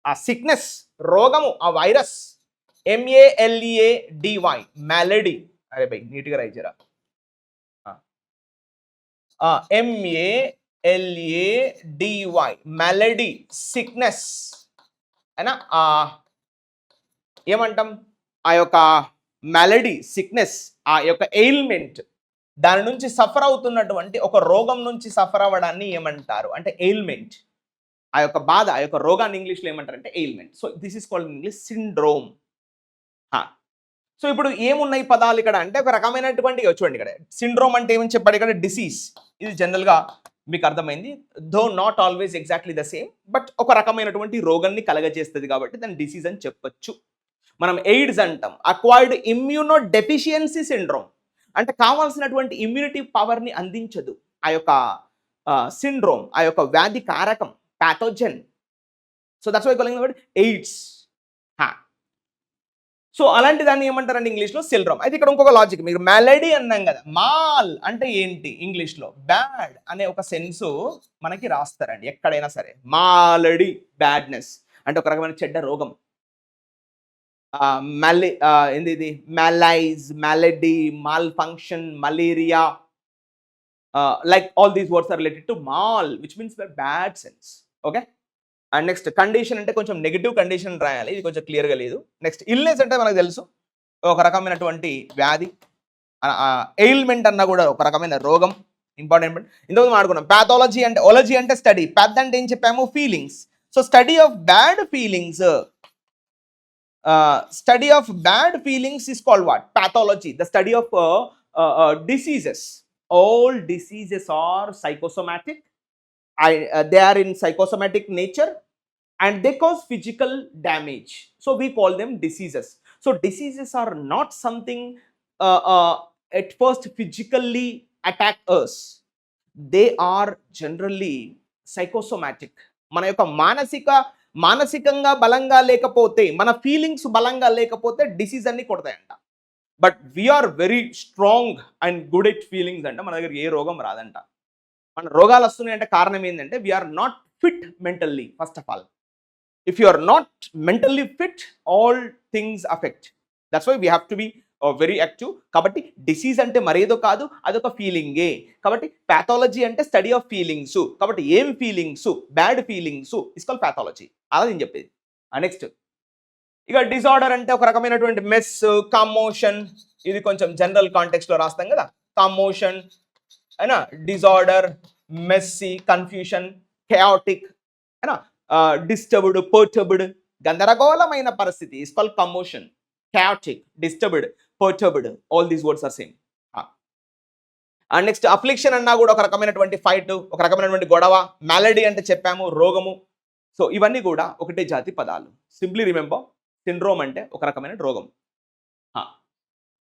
ఆ సిక్నెస్, రోగము, ఆ వైరస్. MELEDY, melody. అరే బై నీట్గా రాయిచారా. MELEDY, మెలడీ, సిక్నెస్ అయినా ఏమంటాం, ఆ యొక్క మెలడీ, సిక్నెస్, ఆ యొక్క ఎయిల్మెంట్, దాని నుంచి సఫర్ అవుతున్నటువంటి ఒక రోగం నుంచి సఫర్ అవ్వడాన్ని ఏమంటారు అంటే ఎయిల్మెంట్. ఆ యొక్క బాధ, ఆ యొక్క రోగాన్ని ఇంగ్లీష్లో ఏమంటారు అంటే ailment. So this is called in English syndrome. So ఇప్పుడు ఏమున్నాయి పదాలు ఇక్కడ అంటే ఒక రకమైనటువంటి, చూడండి ఇక్కడ సిండ్రోమ్ అంటే ఏమని చెప్పాడు ఇక్కడ, డిసీజ్. ఇది జనరల్గా మీకు అర్థమైంది, though not always exactly the same, but ఒక రకమైనటువంటి రోగాన్ని కలగజేస్తుంది కాబట్టి దాన్ని డిసీజ్ అని చెప్పొచ్చు. మనం ఎయిడ్స్ అంటాం, అక్వైర్డ్ ఇమ్యూనో డెఫిషియన్సీ సిండ్రోమ్, అంటే కావాల్సినటువంటి ఇమ్యూనిటీ పవర్ని అందించదు ఆ యొక్క సిండ్రోమ్, ఆ యొక్క వ్యాధి కారకం, pathogen. So that's why calling the word AIDS. So అలాంటి దాన్ని ఏమంటారండి ఇంగ్లీష్లో, సిండ్రోమ్. అయితే ఇక్కడ ఇంకొక లాజిక్, మీరు మెలడీ అన్నాం కదా, మాల్ అంటే ఏంటి ఇంగ్లీష్లో, బ్యాడ్ అనే ఒక సెన్సు మనకి రాస్తారండి ఎక్కడైనా సరే. మాలడీ, బ్యాడ్నెస్ అంటే ఒక రకమైన చెడ్డ రోగం. ఏంది ఇది, malaise, malady, malfunction, malaria, like all these words are related to mal, which means bad sense. Okay? And next condition అంటే కొంచెం నెగిటివ్ కండిషన్ రాయాలి, ఇది కొంచెం క్లియర్గా లేదు. నెక్స్ట్ ఇల్నెస్ అంటే మనకు తెలుసు, ఒక రకమైనటువంటి వ్యాధి. ఎయిల్మెంట్ అన్న కూడా ఒక రకమైన రోగం, ఇంపార్టెంట్. ఇంతకుముందు మాట్లాడుకున్నాం. ప్యాథాలజీ అంటే, ఒలజీ అంటే స్టడీ, పెద్ద అంటే ఏం చెప్పాము, feelings. So study of bad feelings, study of bad feelings is called what? Pathology. The study of diseases. All diseases are psychosomatic. They are in psychosomatic nature and they cause physical damage. So we call them diseases. So diseases are not something at first physically attack us. They are generally psychosomatic. మన యొక్క మానసికంగా బలంగా లేకపోతే, మన feelings బలంగా లేకపోతే disease అన్ని కొడతాయంట. But we are very strong and good at feelings అంటే మన దగ్గర ఏ రోగం రాదంట. మన రోగాలు వస్తున్నాయంటే కారణం ఏంటంటే we're not fit mentally. First of all, if you are not mentally fit, all things affect. That's why we have to be very active. కాబట్టి డిసీజ్ అంటే మరేదో కాదు, అదొక ఫీలింగే. కాబట్టి పాథాలజీ అంటే స్టడీ ఆఫ్ ఫీలింగ్స్. కాబట్టి ఏం feelings, bad feelings is called pathology. అలా నేను చెప్పేది. నెక్స్ట్ ఇక డిజార్డర్ అంటే ఒక రకమైనటువంటి మెస్, కమోషన్. ఇది కొంచెం జనరల్ కాంటెక్స్ట్ లో రాస్తాం కదా, కమోషన్ అయినా, డిజార్డర్, మెస్సీ, కన్ఫ్యూషన్, chaotic అయినా, డిస్టర్బ్డ్, పర్టర్బ్డ్, గందరగోళమైన పరిస్థితి is called commotion. chaotic, disturbed, perturbed, all these words are same. And next affliction అన్నా కూడా ఒక రకమైనటువంటి ఫైట్, ఒక రకమైనటువంటి గొడవ. మ్యాలడీ అంటే చెప్పాము, రోగము. సో ఇవన్నీ కూడా ఒకటే జాతి పదాలు. సింప్లీ రిమెంబర్, సిండ్రోమ్ అంటే ఒక రకమైన రోగం.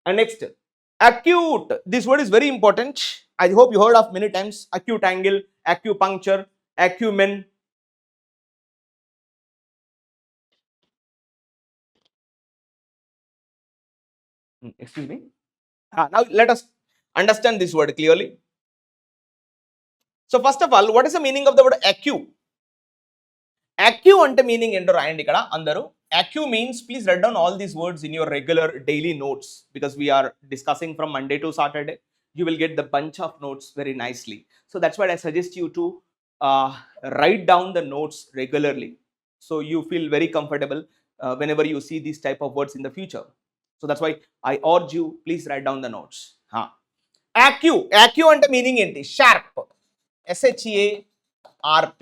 And next acute, this word is very important. I hope you heard of many times. Acute angle, acupuncture, acumen. Excuse me. Now let us understand this word clearly. So first of all, what is the meaning of the word acu? Acu ante meaning endo rayandi ikkada andaru. Acu means, please write down all these words in your regular daily notes, because we are discussing from Monday to Saturday. You will get the bunch of notes very nicely. So that's why I suggest you to write down the notes regularly, so you feel very comfortable whenever you see these type of words in the future. So that's why I urge you, please write down the notes. Acu, acu ante meaning enti? Sharp, SHARP.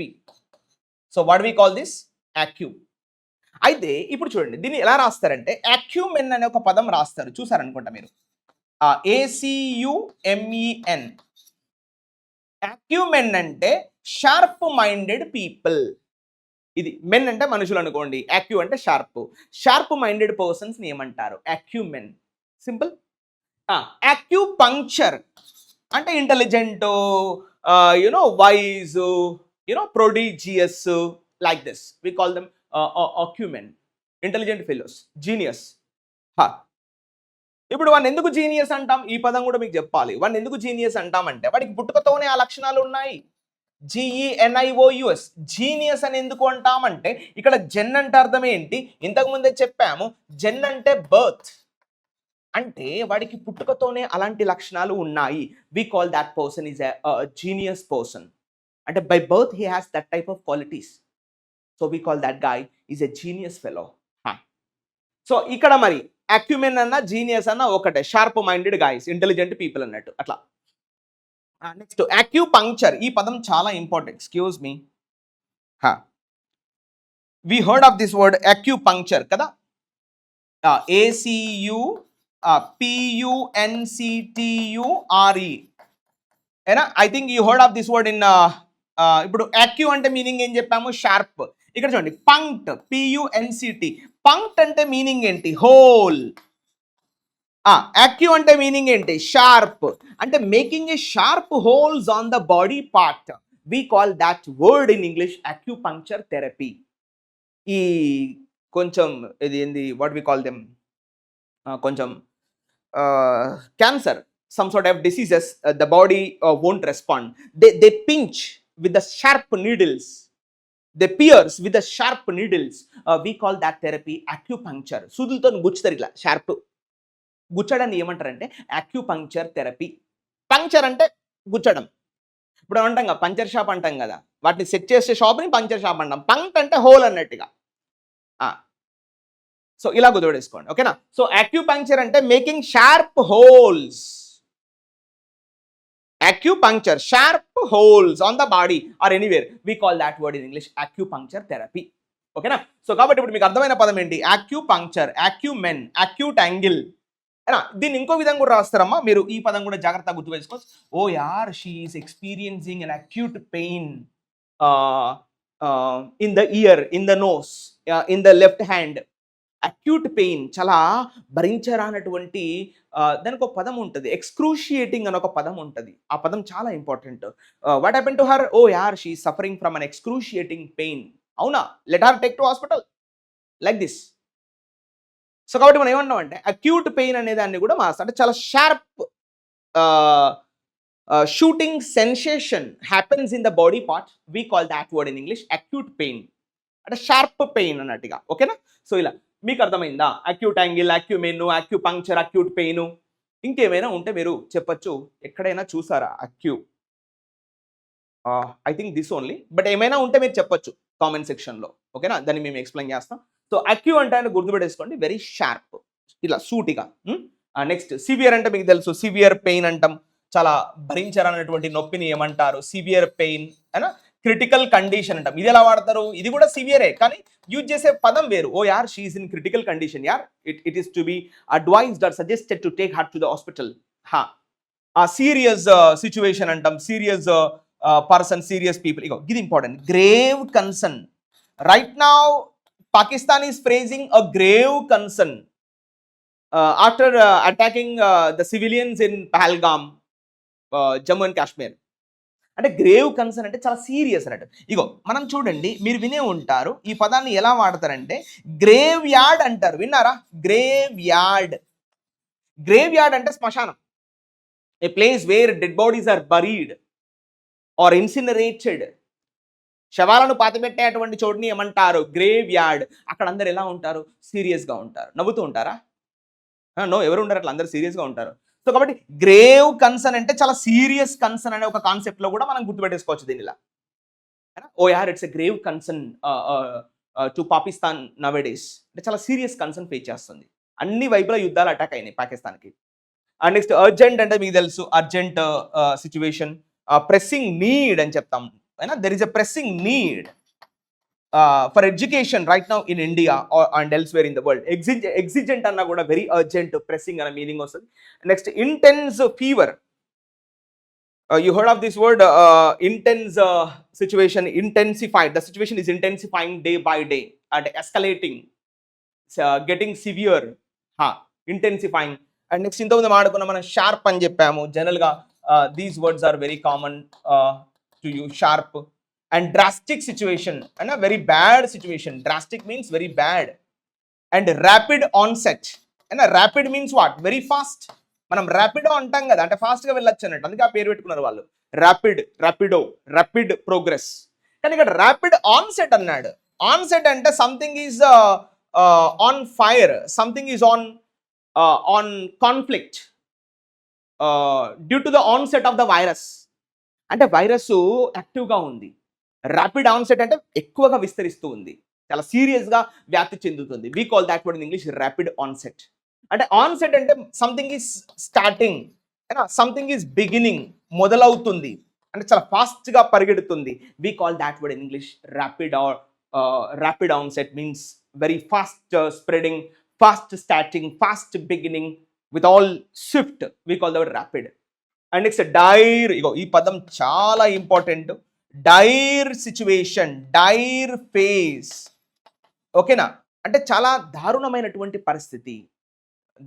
So what do we call this? Acu. అయితే ఇప్పుడు చూడండి, దీన్ని ఎలా రాస్తారంటే అక్యూమెన్ అనే ఒక పదం రాస్తారు, చూసారనుకుంటా మీరు. ACUMEN. అక్యూమెన్ అంటే షార్ప్ మైండెడ్ పీపుల్. ఇది మెన్ అంటే మనుషులు అనుకోండి, అక్యూ అంటే షార్ప్. షార్ప్ మైండెడ్ పర్సన్స్ ని ఏమంటారు? అక్యూమెన్. సింపుల్. అక్యూపంక్చర్ అంటే intelligent, wise, prodigious, like this. We call them acumen, intelligent fellows, genius. ఇప్పుడు వాడిని ఎందుకు జీనియస్ అంటాం? ఈ పదం కూడా మీకు చెప్పాలి. వాడిని ఎందుకు జీనియస్ అంటామంటే వాడికి పుట్టుకతోనే ఆ లక్షణాలు ఉన్నాయి. GENIOUS, జీనియస్ అని ఎందుకు అంటామంటే ఇక్కడ జెన్ అంటే అర్థం ఏంటి? ఇంతకు ముందే చెప్పాము, జెన్ అంటే బర్త్, అంటే వాడికి పుట్టుకతోనే అలాంటి లక్షణాలు ఉన్నాయి. We call that person is a genius person. అంటే by birth he has that type of qualities. So we call that guy is a genius fellow. So ఇక్కడ మరి అక్యూమెన్ అన్న జీనియస్ అన్న ఒకటే, sharp minded guys, intelligent people అన్నట్టు అట్లా. Next acupuncture, ఈ పదం చాలా important. Excuse me, we heard of this word acupuncture కదా. ACUPUNCTURE. ఏనా? I think you heard of this word in. ఇప్పుడు అక్యూ అంటే మీనింగ్ ఏం చెప్పాము? షార్ప్. ఇక్కడ చూడండి, పంక్ట్, PUNCT. పంక్ట్ అంటే మీనింగ్ ఏంటి? హోల్. అక్యూ అంటే మీనింగ్ ఏంటి? షార్ప్. అంటే making a sharp holes on the body part. We call that word in English acupuncture therapy. ఈ కొంచెం ఇది ఏంది, వాట్ వి కాల్ దెమ్, కొంచెం cancer, some sort of diseases, the body won't respond. They pinch with the sharp needles. They pierce with the sharp needles. We call that therapy acupuncture. సూదులతో గుచ్చుతారు ఇట్లా, sharp గుచ్చడాన్ని ఏమంటారంటే అక్యూపంక్చర్ therapy. Puncture అంటే గుచ్చడం. ఇప్పుడు అంటాం కదా puncture shop అంటాం కదా, వాటిని set చేసే షాప్ని పంక్చర్ షాప్ అంటాం. పంక్ట్ అంటే హోల్ అన్నట్టుగా. సో ఇలా గుర్తుపెట్టుకోండి, ఓకేనా. సో అక్యూపంక్చర్ అంటే making sharp holes. Acupuncture, sharp holes on the body or anywhere. We call that word in English acupuncture therapy. ఓకేనా. సో కాబట్టి ఇప్పుడు మీకు అర్థమైన పదం ఏంటి? అక్యూపంక్చర్, అక్యూమెన్, అక్యూట్ యాంగిల్. దీన్ని ఇంకో విధంగా కూడా రాస్తారమ్మా, మీరు ఈ పదం కూడా జాగ్రత్తగా గుర్తుపెట్టుకోవచ్చు. ఓ యార్, she is experiencing an acute pain in the ear, in the nose, in the left hand. Acute pain, చాలా భరించరానటువంటి, దానికి ఒక పదం ఉంటుంది, ఎక్స్క్రూషియేటింగ్ అని ఒక పదం ఉంటుంది. ఆ పదం చాలా important. What happen to her? Oh యార్, she suffering from an excruciating pain. అవునా, let her take to hospital, like this. So కాబట్టి మనం ఏమన్నాం అంటే అక్యూట్ పెయిన్ అనే దాన్ని కూడా మాస్తా, అంటే చాలా sharp shooting sensation happens in the body part. We call that word in English acute pain, అంటే షార్ప్ పెయిన్ అన్నట్టుగా, ఓకేనా. సో ఇలా మీకు అర్థమైందా? Acute angle, acumen, acupuncture, acute pain, ఇంకేమైనా ఉంటే మీరు చెప్పొచ్చు. ఎక్కడైనా చూసారా acu? I think this only. But ఏమైనా ఉంటే మీరు చెప్పొచ్చు కామెంట్ సెక్షన్లో. ఓకేనా? దాన్ని మేము ఎక్స్ప్లెయిన్ చేస్తాం. సో అక్యూ అంటే ఆయన గుర్తుపెట్టేసుకోండి, వెరీ షార్ప్, ఇలా సూటిగా. నెక్స్ట్ సివియర్ అంటే మీకు తెలుసు, సివియర్ పెయిన్ అంటాం, చాలా భరించారన్నటువంటి నొప్పిని ఏమంటారు? సివియర్ పెయిన్ అయినా క్రిటికల్ కండిషన్ అంటాం. ఇది ఎలా వాడతారు? ఇది కూడా సివియరే, కానీ యూజ్ చేసే పదం వేరు. ఓ యార్ she is in critical condition యార్, it is to be advised or suggested to take her to the hospital. ఆ సీరియస్ సిచ్యువేషన్ అంటాం, సీరియస్ పర్సన్, సీరియస్ పీపుల్. ఇగో ఇది important, grave concern. Right now Pakistan is facing a grave concern after attacking the civilians in Pahalgam, Jammu and Kashmir. అంటే grave concern అంటే చాలా serious అన్నట్టు. ఇగో మనం చూడండి, మీరు వినే ఉంటారు ఈ పదాన్ని ఎలా వాడతారంటే గ్రేవ్ యార్డ్ అంటారు. విన్నారా? Grave yard. గ్రేవ్ యార్డ్ అంటే శ్మశానం, a place where dead bodies are buried or incinerated. శవాలను పాతిపెట్టేటువంటి చోటుని ఏమంటారు? Graveyard. అక్కడ అందరు ఎలా ఉంటారు? సీరియస్గా ఉంటారు. నవ్వుతూ ఉంటారా? నో, ఎవరు ఉంటారు అట్లా, అందరు సీరియస్గా ఉంటారు. సో కాబట్టి గ్రేవ్ కన్సర్న్ అంటే చాలా సీరియస్ కన్సర్న్ అనే ఒక కాన్సెప్ట్ లో కూడా మనం గుర్తుపెట్టేసుకోవచ్చు దీనిలా. ఓ యార్ it's a grave concern to Pakistan nowadays. అంటే చాలా సీరియస్ కన్సర్న్ ఫేస్ చేస్తుంది. అన్ని వైపుల యుద్ధాలు అటాక్ అయినాయి పాకిస్తాన్కి. అండ్ నెక్స్ట్ అర్జెంట్ అంటే మీకు తెలుసు, అర్జెంట్ సిచ్యువేషన్, ప్రెస్సింగ్ నీడ్ అని చెప్తాం. There is a pressing need for education right now in India and elsewhere in the world. Exigent అన్నా కూడా వెరీ అర్జెంట్, ప్రెస్సింగ్ అనే మీనింగ్ వస్తుంది. Next intense fever. You heard of this word, intense situation, intensified. The situation is intensifying day by day and escalating, getting severe, intensifying. And next ఇంతకుముందు మాట్లాడుకున్న మనం sharp అని చెప్పాము. జనరల్గా these words are very common to you, sharp. And drastic situation and very bad situation. Drastic means very bad. And rapid onset. And rapid means what? Very fast. మనం ర్యాపిడో అంటాం కదా, అంటే ఫాస్ట్గా వెళ్ళొచ్చు అన్నట్టు, అందుకే ఆ పేరు పెట్టుకున్నారు వాళ్ళు. Rapid, Rapido, rapid progress. కానీ ఇక్కడ ర్యాపిడ్ ఆన్సెట్ అన్నాడు. ఆన్సెట్ అంటే something is on fire, something is on conflict due to the onset of the virus. అంటే వైరస్ యాక్టివ్గా ఉంది. ర్యాపిడ్ ఆన్సెట్ అంటే ఎక్కువగా విస్తరిస్తూ ఉంది, చాలా సీరియస్గా వ్యాప్తి చెందుతుంది. We call that word in English rapid onset. అంటే ఆన్సెట్ అంటే something is starting, something is beginning, మొదలవుతుంది, అంటే చాలా ఫాస్ట్గా పరిగెడుతుంది. We call that word in English rapid. Or rapid onset means very fast spreading, fast starting, fast beginning with all swift. We call the word rapid. And next dire. ఇగో ఈ పదం చాలా important. Dire situation, dire phase. ఓకేనా? అంటే చాలా దారుణమైనటువంటి పరిస్థితి.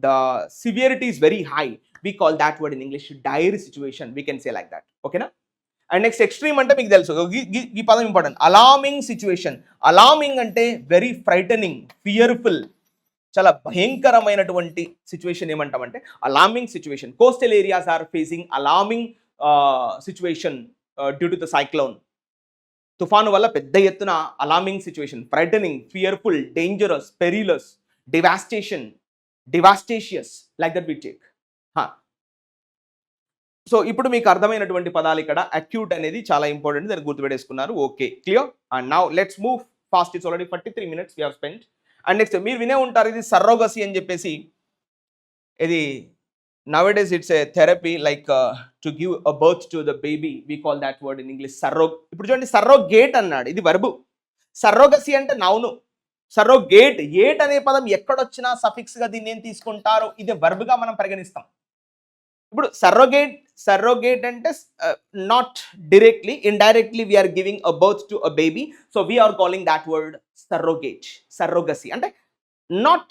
The severity is very high. We call that word in English dire situation. We can say like that. Okay na? And next extreme ante meeku telusu. Ee padam important. Alarming situation. Alarming ante very frightening, fearful. Chala bhayankaramainatuvanti situation emantamante alarming situation. Coastal areas are facing alarming situation due to the cyclone. తుఫాను వల్ల పెద్ద ఎత్తున alarming situation, frightening, fearful, dangerous, perilous, devastation, devastatious, like that we take. So ఇప్పుడు మీకు అర్థమైనటువంటి పదాలు ఇక్కడ. Acute అనేది చాలా ఇంపార్టెంట్, దాన్ని గుర్తుపెట్టేసుకున్నారు. Okay, clear. And now let's move fast. It's already 43 minutes we have spent. And next మీరు వినే ఉంటారు ఇది సర్రోగసీ అని చెప్పేసి. ఇది nowadays it's a therapy like to give a birth to the baby. We call that word in English ఇప్పుడు చూడండి, surrogate అన్నాడు, ఇది వర్బు. సర్రోగసీ అంటే నౌను. సర్రోగేట్, ఏట్ అనే పదం ఎక్కడొచ్చినా సఫిక్స్ గా దీన్ని ఏం తీసుకుంటారు? ఇది వర్బుగా మనం పరిగణిస్తాం. ఇప్పుడు సర్రోగేట్ అంటే not directly, indirectly we are giving a birth to a baby. So we are calling that word surrogate. Surrogacy అంటే నాట్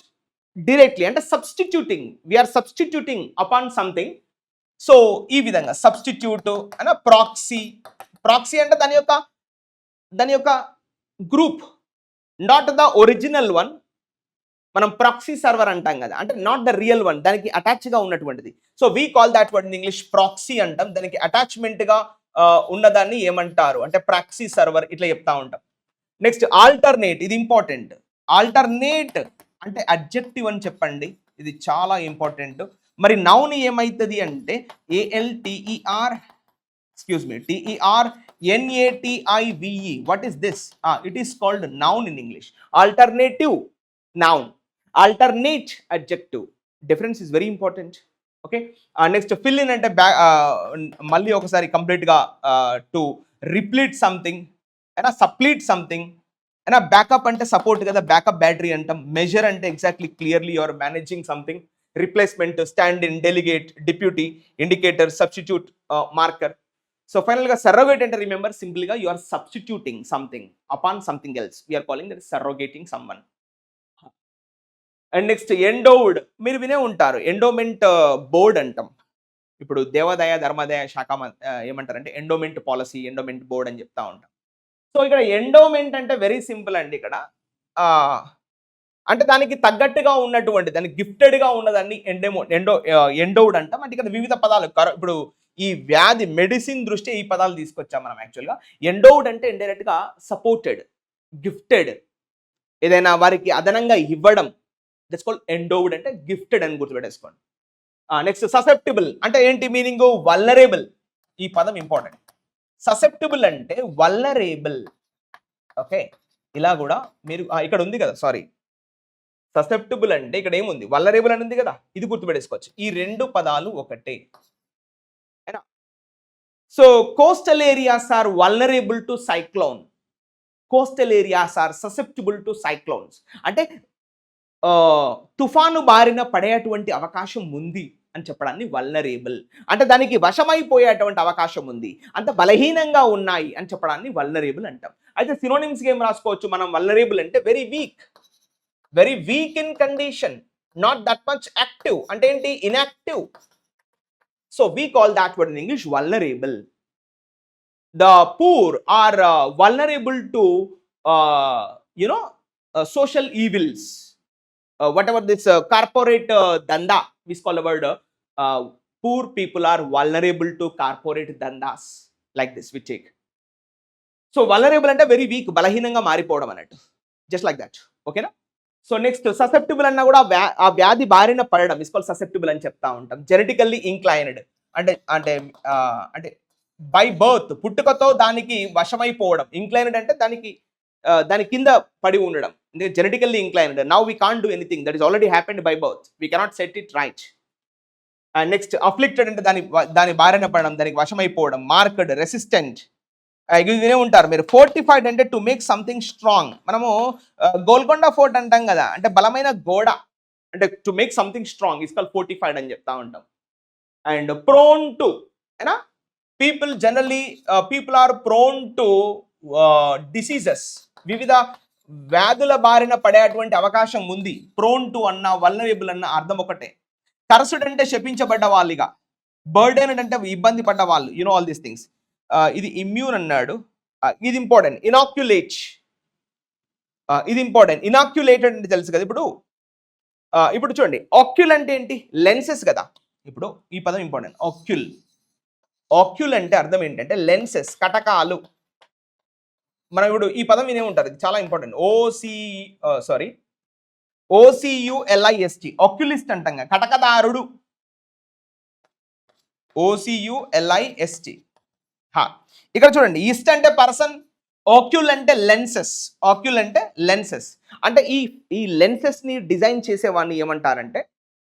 డైరెక్ట్లీ, అంటే substituting, we are substituting upon something. So ఈ విధంగా సబ్స్టిట్యూట్ అన్న ప్రాక్సీ. ప్రాక్సీ అంటే దాని యొక్క group, not the original one. మనం proxy server అంటాం కదా, అంటే నాట్ ద రియల్ వన్, దానికి అటాచ్గా ఉన్నటువంటిది. So we call that word in English proxy అంటాం. దానికి అటాచ్మెంట్గా ఉన్నదాన్ని ఏమంటారు అంటే ప్రాక్సీ సర్వర్, ఇట్లా చెప్తా ఉంటాం. నెక్స్ట్ ఆల్టర్నేట్, ఇది ఇంపార్టెంట్. ఆల్టర్నేట్ అంటే అడ్జెక్టివ్ అని చెప్పండి, ఇది చాలా ఇంపార్టెంట్. మరి నౌన్ ఏమైతుంది అంటే ALTER, excuse me, TERNATIVE. What is this? It is called noun in English. Alternative noun, alternate adjective. Difference is very important. Okay. Next, fill in అంటే మళ్ళీ ఒకసారి కంప్లీట్ గా టు రిప్లీట్ సంథింగ్ అయినా సప్లీట్ something అయినా. Backup అంటే support కదా, backup battery అంటాం. మెజర్ అంటే exactly clearly your managing something. Replacement, stand in, delegate, deputy, indicator, substitute, marker. So final గా సర్రోగేట్ అంటే రిమెంబర్ సింపుల్ గా you are substituting something upon something else. We are calling that surrogating someone. And next endowed, మీరు వినే ఉంటారు, endowment board అంటాం. ఇప్పుడు దేవాదాయ ధర్మాదాయ శాఖ ఏమంటారంటే ఎండోమెంట్ పాలసీ, ఎండోమెంట్ బోర్డ్ అని చెప్తా ఉంటాం. సో ఇక్కడ ఎండోమెంట్ అంటే వెరీ సింపుల్ అండి. ఇక్కడ అంటే దానికి తగ్గట్టుగా ఉన్నటువంటి, దానికి గిఫ్టెడ్గా ఉన్నదాన్ని ఎండోవ్డ్ అంటాం. అంటే ఇక్కడ వివిధ పదాలు, ఇప్పుడు ఈ వ్యాధి మెడిసిన్ దృష్ట్యా ఈ పదాలు తీసుకొచ్చాం మనం. యాక్చువల్గా ఎండోవ్డ్ అంటే ఇండైరెక్ట్ గా సపోర్టెడ్, గిఫ్టెడ్, ఏదైనా వారికి అదనంగా ఇవ్వడం. దట్స్ కాల్డ్ ఎండోవ్డ్, అంటే గిఫ్టెడ్ అని గుర్తుపెట్టేసుకోండి. నెక్స్ట్ ససెప్టిబుల్ అంటే ఏంటి మీనింగ్? వల్నరేబుల్. ఈ పదం ఇంపార్టెంట్. ససెప్టిబుల్ అంటే వల్నరేబుల్. ఓకే, ఇలా కూడా మీరు ఇక్కడ ఉంది కదా, సారీ, ససెప్టిబుల్ అంటే ఇక్కడ ఏముంది, వల్నరేబుల్ అని ఉంది కదా, ఇది గుర్తుపెట్టేసుకోవచ్చు. ఈ రెండు పదాలు ఒకటే. So coastal areas are vulnerable to cyclone. Coastal areas are susceptible to cyclones. అంటే తుఫాను బారిన పడేటువంటి అవకాశం ఉంది అని చెప్పడాన్ని వల్నరేబుల్. అంటే దానికి వశమైపోయేటువంటి అవకాశం ఉంది, అంత బలహీనంగా ఉన్నాయి అని చెప్పడాన్ని వల్నరేబుల్ అంటాం. అయితే సినోనిమ్స్ ఏం రాసుకోవచ్చు మనం? వల్నరేబుల్ అంటే very weak, very weak in condition, not that much active. అంటే ఏంటి? Inactive. So we call that word in English vulnerable. The poor are vulnerable to social evils. Whatever this corporate danda, we call the word poor people are vulnerable to corporate dandas. Like this we take. So vulnerable ante very weak, బలహీనంగా మారిపోవడం అన్నట్టు. Just like that. Okay na? So next susceptible అన్నా కూడా ఆ వ్యాధి బారిన పడడం is called susceptible అని చెప్తా ఉంటాం. జెనెటికల్లీ ఇంక్లైన్డ్ అంటే అంటే అంటే బై బర్త్, పుట్టుకతో దానికి వశమైపోవడం. ఇంక్లైన్డ్ అంటే దాని కింద పడి ఉండడం. Genetically inclined. Now we can't do anything, that is already happened by birth, we cannot set it right. And next afflicted అంటే దాని బారిన పడడం, దానికి వశమైపోవడం. మార్క్డ్, రెసిస్టెంట్, వినే ఉంటారు మీరు. ఫోర్టిఫైడ్ అంటే టు మేక్ సంథింగ్ స్ట్రాంగ్. మనము గోల్కొండ ఫోర్ట్ అంటాం కదా, అంటే బలమైన గోడ, అంటే to make something strong is called fortified అని చెప్తా ఉంటాం. అండ్ ప్రోన్ టు, ఏనా, people generally people are prone to diseases. వివిధ వ్యాధుల బారిన పడేటువంటి అవకాశం ఉంది. ప్రోన్ టు అన్న, వల్నరేబుల్ అన్న అర్థం ఒకటే. కర్సుడ్ అంటే శపించబడ్డ వాళ్ళుగా, బర్డెన్ అంటే ఇబ్బంది పడ్డ వాళ్ళు. You know all these things. ఇది ఇమ్యూన్ అన్నాడు, ఇది ఇంపార్టెంట్. ఇనాక్యులేట్, ఇది ఇంపార్టెంట్. ఇనాక్యులేటెడ్ అంటే తెలుసు కదా. ఇప్పుడు చూడండి, ఆక్యుల్ అంటే ఏంటి? లెన్సెస్ కదా. ఇప్పుడు ఈ పదం ఇంపార్టెంట్. ఆక్యుల్, ఆక్యుల్ అంటే అర్థం ఏంటంటే లెన్సెస్, కటకాలు. మనం ఇప్పుడు ఈ పదం వినే ఉంటారు, ఇది చాలా ఇంపార్టెంట్. OCULIST, ఆక్యులిస్ట్ అంటాం కదా, కటకదారుడు. OCULIST. ఇక్కడ చూడండి, ఈస్ట్ అంటే పర్సన్, ఆక్యుల్ అంటే లెన్సెస్. ఆక్యుల్ అంటే లెన్సెస్. అంటే ఈ లెన్సెస్ ని డిజైన్ చేసేవాడిని ఏమంటారంటే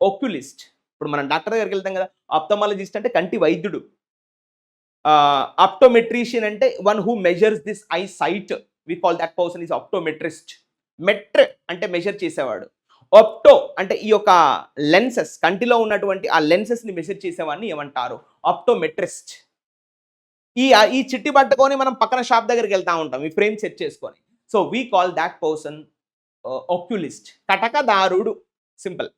ఆక్యులిస్ట్. ఇప్పుడు మనం డాక్టర్ దగ్గరికి వెళ్తాం కదా, ఆప్థమాలజిస్ట్ అంటే కంటి వైద్యుడు. ఆప్టోమెట్రీషియన్ అంటే one who measures this eye sight, we call that person is optometrist. Metre అంటే మెజర్ చేసేవాడు. ఆప్టో అంటే ఈ యొక్క లెన్సెస్, కంటిలో ఉన్నటువంటి ఆ లెన్సెస్ ని మెజర్ చేసేవాడిని ఏమంటారు? ఆప్టోమెట్రిస్ట్. ఈ చిట్టి పట్టుకొని మనం పక్కన షాప్ దగ్గరికి వెళ్తా ఉంటాం, ఈ ఫ్రేమ్ సెట్ చేసుకొని. So we call that person oculist, కటకదారుడు. సింపుల్.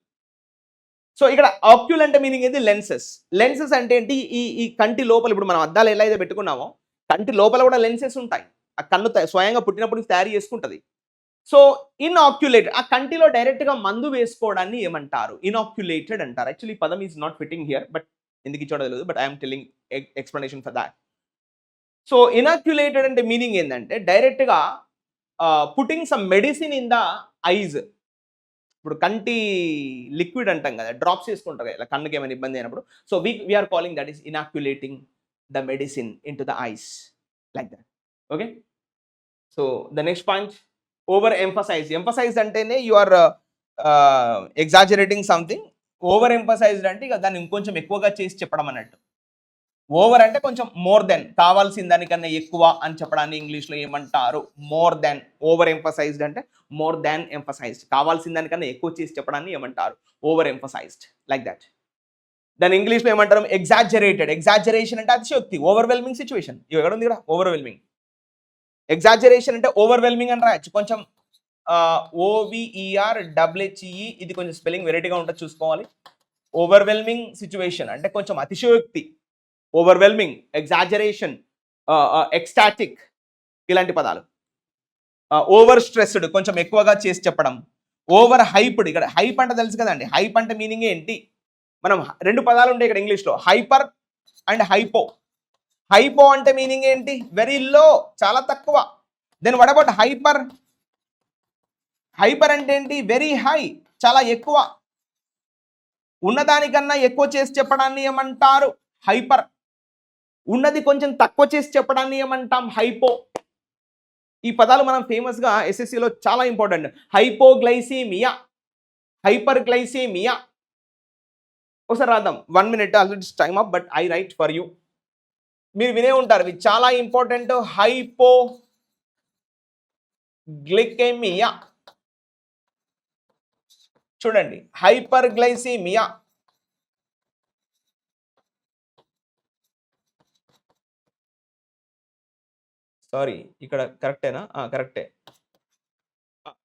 సో ఇక్కడ ఆక్యుల్ అంటే మీనింగ్ ఏంటి? లెన్సెస్. లెన్సెస్ అంటే ఏంటి? ఈ కంటి లోపల, ఇప్పుడు మనం అద్దాలు ఎలా అయితే పెట్టుకున్నామో, కంటి లోపల కూడా లెన్సెస్ ఉంటాయి. ఆ కన్ను స్వయంగా పుట్టినప్పుడు తయారు చేసుకుంటుంది. సో ఇన్ఆక్యులేటెడ్, ఆ కంటిలో డైరెక్ట్ గా మందు వేసుకోవడాన్ని ఏమంటారు? ఇన్ఆక్యులేటెడ్ అంటారు. యాక్చువల్లీ పదం is not fitting here, but ఎందుకు ఇచ్చోడో తెలియదు, but I'm telling explanation for that. So inoculated అంటే మీనింగ్ ఏంటంటే డైరెక్ట్గా putting some medicine in the eyes. ఇప్పుడు కంటి లిక్విడ్ అంటాం కదా, డ్రాప్స్ వేసుకుంటారు కదా, ఇలా కన్నుకి ఏమైనా ఇబ్బంది అయినప్పుడు. So we are calling that is inoculating the medicine into the eyes like that. Okay, so the next point, overemphasize. Emphasize అంటేనే you are exaggerating something. Overemphasized అంటే ఇక దాన్ని ఇంకొంచెం ఎక్కువగా చేసి చెప్పడం అన్నట్టు. ఓవర్ అంటే కొంచెం మోర్ దెన్, కావాల్సిన దానికన్నా ఎక్కువ అని చెప్పడాన్ని ఇంగ్లీష్లో ఏమంటారు? More than. ఓవర్ ఎంఫసైజ్డ్ అంటే మోర్ దాన్ ఎంఫసైజ్డ్, కావాల్సిన దానికన్నా ఎక్కువ చేసి చెప్పడాన్ని ఏమంటారు? Over emphasised like that. దాని ఇంగ్లీష్లో ఏమంటారు? ఎగ్జాజరేటెడ్. ఎగ్జాజరేషన్ అంటే అతిశయోక్తి, ఓవర్వెల్మింగ్ సిచ్యువేషన్. ఎక్కడ ఉంది ఇక్కడ? ఓవర్వెల్మింగ్. ఎగ్జాజరేషన్ అంటే ఓవర్వెల్మింగ్ అని రాయొచ్చు. కొంచెం OVERWHE, ఇది కొంచెం స్పెల్లింగ్ వెరైటీగా ఉంటుంది, చూసుకోవాలి. ఓవర్వెల్మింగ్ సిచ్యువేషన్ అంటే కొంచెం అతిశయోక్తి. ఓవర్వెల్మింగ్, ఎగ్జాజరేషన్, ఎక్స్టాటిక్, ఇలాంటి పదాలు. ఓవర్ స్ట్రెస్డ్, కొంచెం ఎక్కువగా చేసి చెప్పడం. ఓవర్ హైప్డ్, ఇక్కడ హైప్ అంటే తెలుసు కదండి. హైప్ అంటే మీనింగ్ ఏంటి? మనం రెండు పదాలు ఉంటాయి ఇక్కడ ఇంగ్లీష్లో, హైపర్ అండ్ హైపో. హైపో అంటే మీనింగ్ ఏంటి? వెరీ లో, చాలా తక్కువ. Then what about hyper? Hyper అంటే ఏంటి? వెరీ హై, చాలా ఎక్కువ. ఉన్నదానికన్నా ఎక్కువ చేసి చెప్పడాన్ని ఏమంటారు? హైపర్. ఉన్నది కొంచెం తక్కువ చేసి చెప్పడాన్ని ఏమంటాం? హైపో. ఈ పదాలు మనం ఫేమస్గా ఎస్ఎస్సిలో చాలా ఇంపార్టెంట్. Hypoglycaemia, hyper glycaemia. ఒకసారి రాద్దాం. 1 minute, already time up, but I right for you. మీరు వినే ఉంటారు, ఇవి చాలా ఇంపార్టెంట్. హైపోగ్లికెమియా, చూడండి, హైపర్ గ్లైసీమియా. సారీ, ఇక్కడ కరెక్టేనా? కరెక్టే.